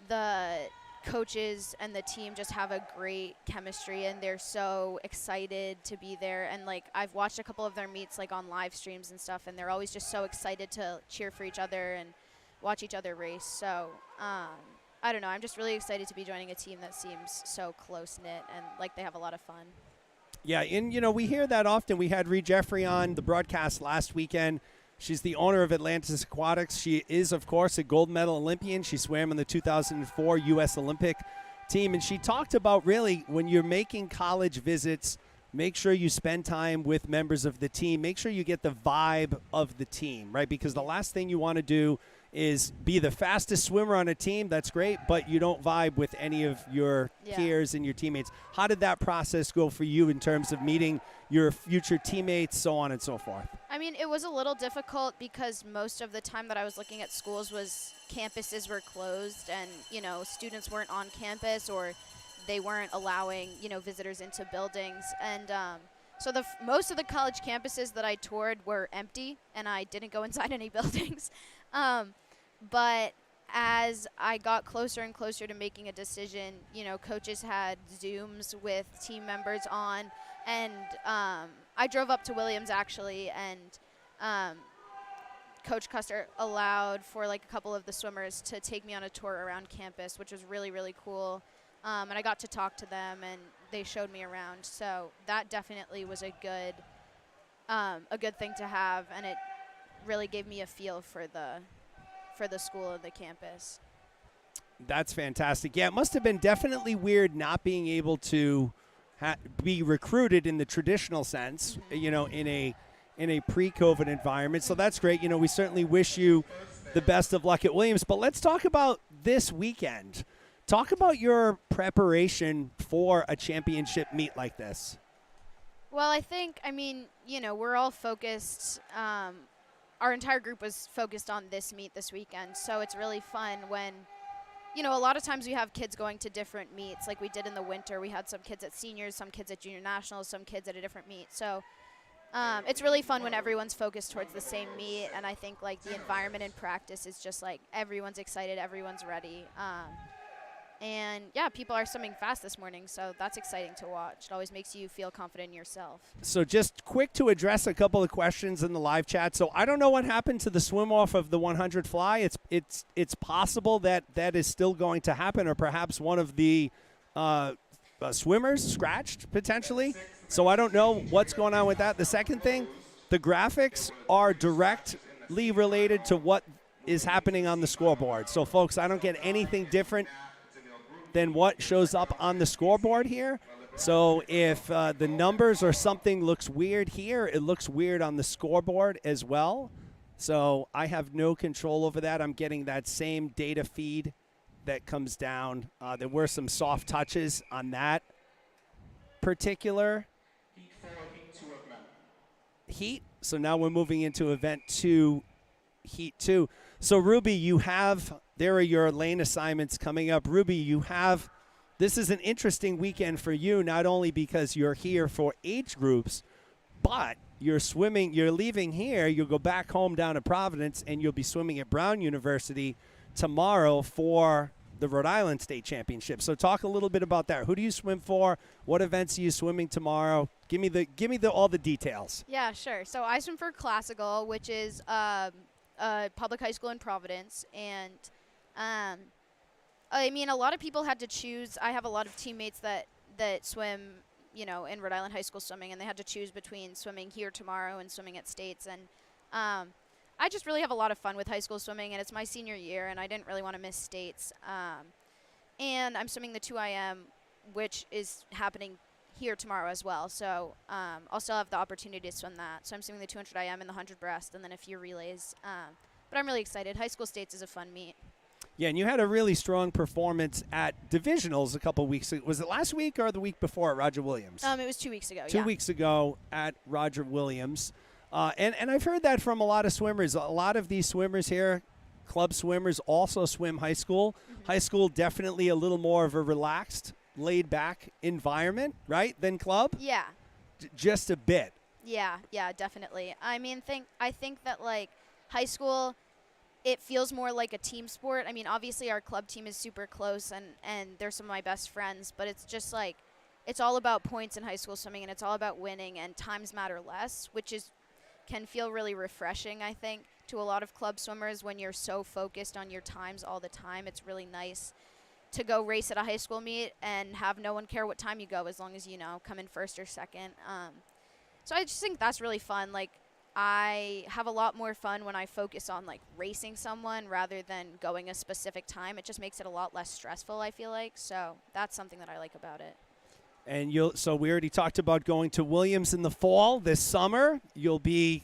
the coaches and the team just have a great chemistry, and they're so excited to be there. And like I've watched a couple of their meets like on live streams and stuff, and they're always just so excited to cheer for each other and watch each other race. So I don't know, I'm just really excited to be joining a team that seems so close knit and like they have a lot of fun. Yeah, and you know, we hear that often. We had Ree Jeffrey on the broadcast last weekend. She's the owner of Atlantis Aquatics. She is, of course, a gold medal Olympian. She swam in the 2004 U.S. Olympic team. And she talked about really when you're making college visits, make sure you spend time with members of the team. Make sure you get the vibe of the team, right? Because the last thing you want to do is be the fastest swimmer on a team. That's great, but you don't vibe with any of your peers and your teammates. How did that process go for you in terms of meeting your future teammates, so on and so forth? I mean, it was a little difficult because most of the time that I was looking at schools was campuses were closed and, you know, students weren't on campus or they weren't allowing, you know, visitors into buildings. And so most of the college campuses that I toured were empty, and I didn't go inside any buildings. But as I got closer and closer to making a decision, you know, coaches had Zooms with team members on, and I drove up to Williams actually, and Coach Custer allowed for like a couple of the swimmers to take me on a tour around campus, which was really, really cool. And I got to talk to them, and they showed me around. So that definitely was a good thing to have, and it really gave me a feel for the school and the campus. That's fantastic. Yeah, it must have been definitely weird not being able to be recruited in the traditional sense, you know, in a pre-COVID environment. So that's great. You know, we certainly wish you the best of luck at Williams. But let's talk about this weekend. Talk about your preparation for a championship meet like this. Well, I mean, you know, we're all focused. Our entire group was focused on this meet this weekend. So it's really fun when, you know, a lot of times we have kids going to different meets. Like we did in the winter, we had some kids at seniors, some kids at junior nationals, some kids at a different meet. So it's really fun when everyone's focused towards the same meet. And I think like the environment in practice is just like everyone's excited, everyone's ready. And yeah, people are swimming fast this morning, so that's exciting to watch. It always makes you feel confident in yourself. So just quick to address a couple of questions in the live chat. So I don't know what happened to the swim off of the 100 fly. It's possible that is still going to happen, or perhaps one of the swimmers scratched potentially. So I don't know what's going on with that. The second thing, the graphics are directly related to what is happening on the scoreboard. So folks, I don't get anything different than what shows up on the scoreboard here. So if the numbers or something looks weird here, it looks weird on the scoreboard as well. So I have no control over that. I'm getting that same data feed that comes down. There were some soft touches on that particular heat. So now we're moving into event 2, heat 2. So Ruby, there are your lane assignments coming up. Ruby, this is an interesting weekend for you, not only because you're here for age groups, but you're leaving here, you'll go back home down to Providence, and you'll be swimming at Brown University tomorrow for the Rhode Island State Championship. So talk a little bit about that. Who do you swim for? What events are you swimming tomorrow? Give me all the details. Yeah, sure. So I swim for Classical, which is public high school in Providence, and I mean, a lot of people had to choose. I have a lot of teammates that swim, you know, in Rhode Island high school swimming, and they had to choose between swimming here tomorrow and swimming at States. And I just really have a lot of fun with high school swimming, and it's my senior year, and I didn't really want to miss States. And I'm swimming the 2 IM, which is happening here tomorrow as well. So I'll still have the opportunity to swim that. So I'm swimming the 200 IM and the 100 breast, and then a few relays. But I'm really excited. High school States is a fun meet. Yeah, and you had a really strong performance at divisionals a couple weeks ago. Was it last week or the week before at Roger Williams? It was 2 weeks ago. 2 weeks ago at Roger Williams. And I've heard that from a lot of swimmers. A lot of these swimmers here, club swimmers, also swim high school. Mm-hmm. High school, definitely a little more of a relaxed, laid-back environment, right, than club? Yeah. Just a bit. Yeah, definitely. I mean, I think that, like, high school, it feels more like a team sport. I mean, obviously our club team is super close, and they're some of my best friends, but it's just like, it's all about points in high school swimming, and it's all about winning, and times matter less, which can feel really refreshing, I think, to a lot of club swimmers when you're so focused on your times all the time. It's really nice to go race at a high school meet and have no one care what time you go, as long as you know come in first or second. So I just think that's really fun. Like, I have a lot more fun when I focus on like racing someone rather than going a specific time. It just makes it a lot less stressful, I feel like. So that's something that I like about it. And so we already talked about going to Williams in the fall. This summer, you'll be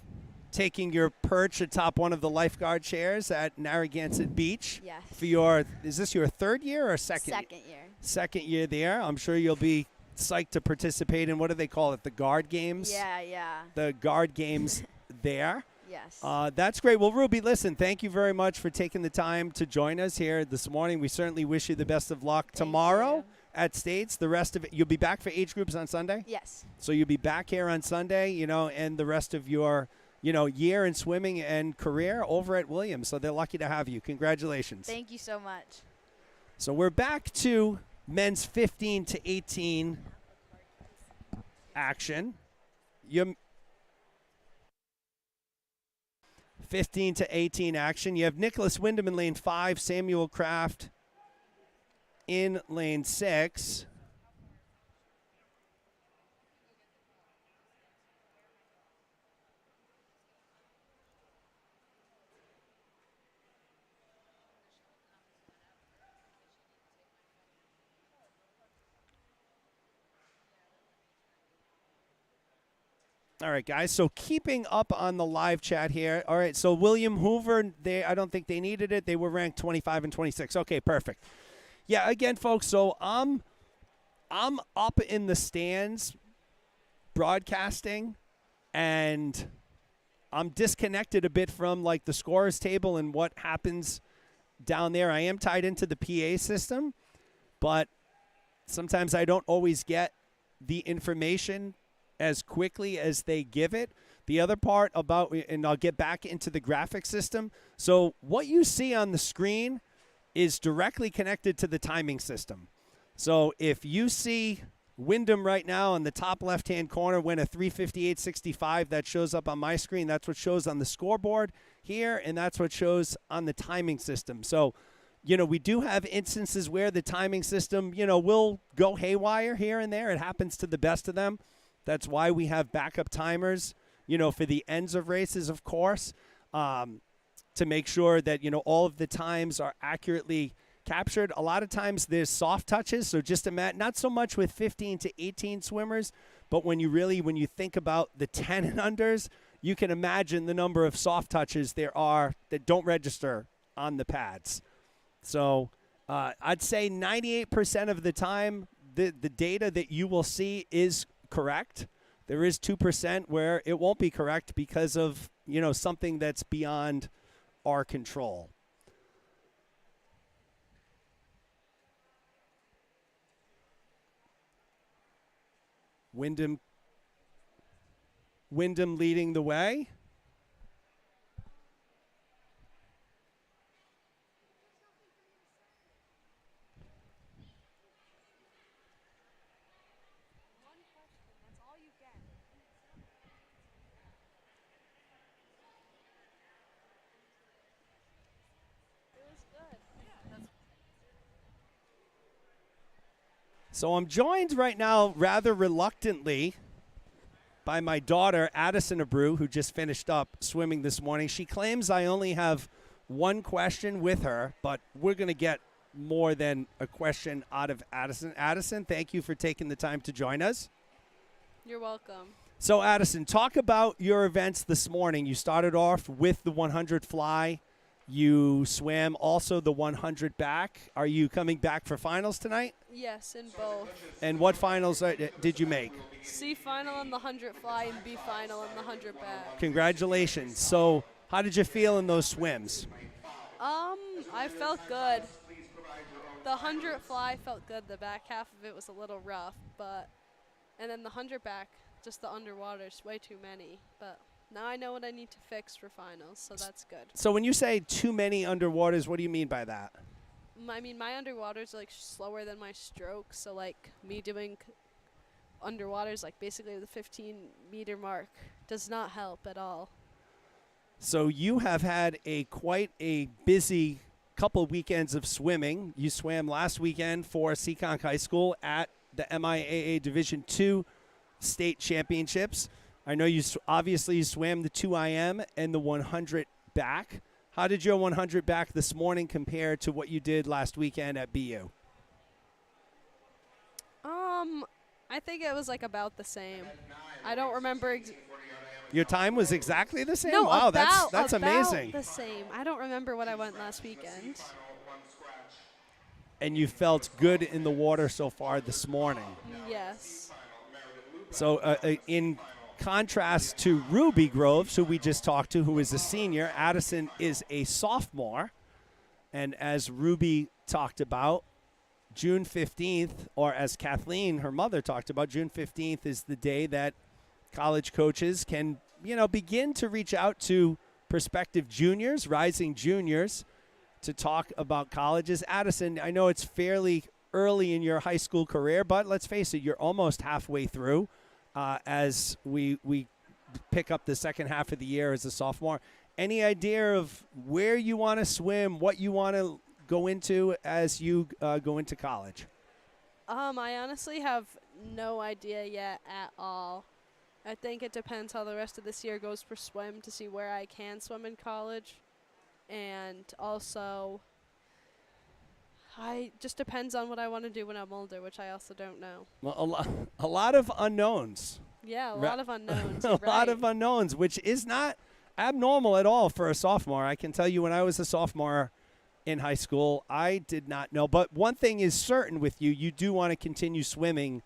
taking your perch atop one of the lifeguard chairs at Narragansett Beach. Yes. For is this your third year or second? Second year. Second year there. I'm sure you'll be psyched to participate in, what do they call it, the guard games? Yeah. The guard games there. Yes. That's great. Well, Ruby, listen, thank you very much for taking the time to join us here this morning. We certainly wish you the best of luck tomorrow you. at States. The rest of it, you'll be back for age groups on Sunday? Yes. So you'll be back here on Sunday, and the rest of your, year in swimming and career over at Williams. So they're lucky to have you. Congratulations. Thank you so much. So we're back to men's 15 to 18 action. 15 to 18 action. You have Nicholas Wyndham in lane 5, Samuel Kraft in lane 6. All right, guys, so keeping up on the live chat here. All right, so William Hoover, I don't think they needed it. They were ranked 25 and 26. Okay, perfect. Yeah, again, folks, so I'm up in the stands broadcasting, and I'm disconnected a bit from, like, the scorers table and what happens down there. I am tied into the PA system, but sometimes I don't always get the information as quickly as they give it. The other part about, and I'll get back into the graphic system. So what you see on the screen is directly connected to the timing system. So if you see Wyndham right now in the top left-hand corner win a 3:58.65, that shows up on my screen. That's what shows on the scoreboard here, and that's what shows on the timing system. So, we do have instances where the timing system, will go haywire here and there. It happens to the best of them. That's why we have backup timers, for the ends of races, of course, to make sure that, all of the times are accurately captured. A lot of times there's soft touches, so just imagine, not so much with 15 to 18 swimmers, but when you think about the 10 and unders, you can imagine the number of soft touches there are that don't register on the pads. So I'd say 98% of the time, the data that you will see is correct. There is 2% where it won't be correct because of, something that's beyond our control. Wyndham leading the way. So I'm joined right now rather reluctantly by my daughter, Addison Abreu, who just finished up swimming this morning. She claims I only have one question with her, but we're going to get more than a question out of Addison. Addison, thank you for taking the time to join us. You're welcome. So, Addison, talk about your events this morning. You started off with the 100 fly. You swam also the 100 back. Are you coming back for finals tonight? Yes, in both. And what finals did you make? C final on the 100 fly and B final on the 100 back. Congratulations. So how did you feel in those swims? I felt good. The 100 fly felt good. The back half of it was a little rough, and then the 100 back, just the underwater's way too many. But Now I know what I need to fix for finals, so that's good. So when you say too many underwaters, what do you mean by that? I mean, my underwater's like slower than my stroke, so like me doing underwaters like basically the 15-meter mark does not help at all. So you have had quite a busy couple weekends of swimming. You swam last weekend for Seekonk High School at the MIAA Division II State Championships. I know you obviously swam the 2IM and the 100 back. How did your 100 back this morning compare to what you did last weekend at BU? I think it was like about the same. I don't remember. Your time was exactly the same? No, wow, about that's amazing. the same. I don't remember what I went last weekend. And you felt good in the water so far this morning. Yes. So in contrast to Ruby Groves, who we just talked to, who is a senior, Addison is a sophomore. And as Ruby talked about, June 15th, or as Kathleen, her mother, talked about, June 15th is the day that college coaches can, begin to reach out to prospective juniors, rising juniors, to talk about colleges. Addison, I know it's fairly early in your high school career, but let's face it, you're almost halfway through as we pick up the second half of the year as a sophomore. Any idea of where you want to swim, what you want to go into as you go into college? I honestly have no idea yet at all. I think it depends how the rest of this year goes for swim to see where I can swim in college. And also, I just depends on what I want to do when I'm older, which I also don't know. Well, a lot of unknowns. Yeah, a lot of unknowns. A lot of unknowns, which is not abnormal at all for a sophomore. I can tell you when I was a sophomore in high school, I did not know. But one thing is certain with you, you do want to continue swimming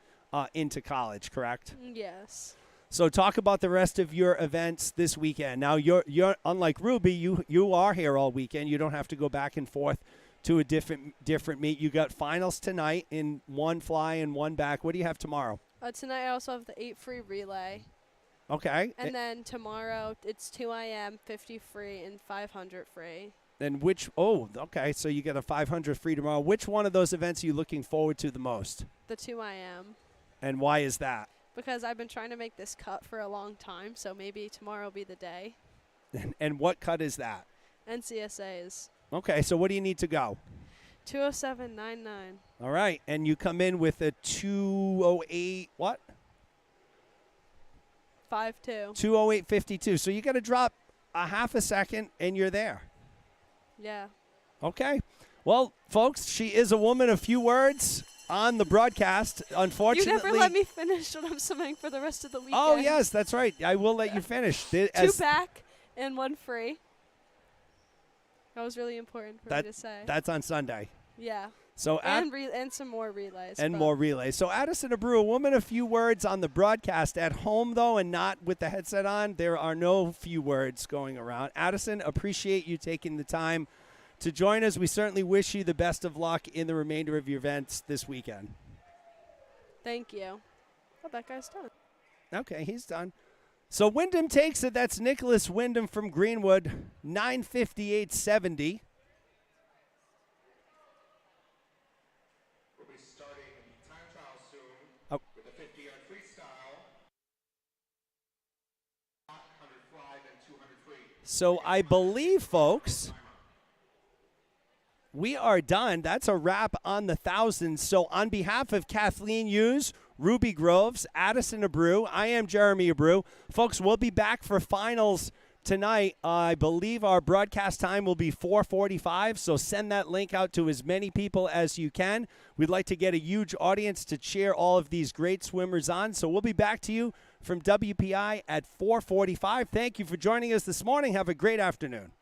into college, correct? Yes. So talk about the rest of your events this weekend. Now, you're unlike Ruby, you are here all weekend. You don't have to go back and forth to a different meet. You got finals tonight in one fly and one back. What do you have tomorrow? Tonight I also have the 8 free relay. Okay. And then tomorrow it's 2IM, 50 free, and 500 free. And okay, so you get a 500 free tomorrow. Which one of those events are you looking forward to the most? The 2IM. And why is that? Because I've been trying to make this cut for a long time, so maybe tomorrow will be the day. And what cut is that? NCSAs. Okay, so what do you need to go? 207.99. All right, and you come in with a 208 what? 5.2. 208.52. So you got to drop a half a second, and you're there. Yeah. Okay. Well, folks, she is a woman of few words on the broadcast. Unfortunately, You never let me finish when I'm swimming for the rest of the weekend. Oh, yes, that's right. I will let you finish. 2 back and 1 free. That was really important for me to say. That's on Sunday. Yeah. So and some more relays. And more relays. So Addison Abreu, a woman of few words on the broadcast. At home, though, and not with the headset on, there are no few words going around. Addison, appreciate you taking the time to join us. We certainly wish you the best of luck in the remainder of your events this weekend. Thank you. Oh, that guy's done. Okay, he's done. So Wyndham takes it. That's Nicholas Wyndham from Greenwood, 9:58.70. We'll be starting the time trial soon with a 50-yard freestyle, 100 fly, then 200 free. So I believe, folks, we are done. That's a wrap on the 1,000. So on behalf of Kathleen Hughes, Ruby Groves, Addison Abreu, I am Jeremy Abreu. Folks, we'll be back for finals tonight. I believe our broadcast time will be 4:45, so send that link out to as many people as you can. We'd like to get a huge audience to cheer all of these great swimmers on. So we'll be back to you from WPI at 4:45. Thank you for joining us this morning. Have a great afternoon.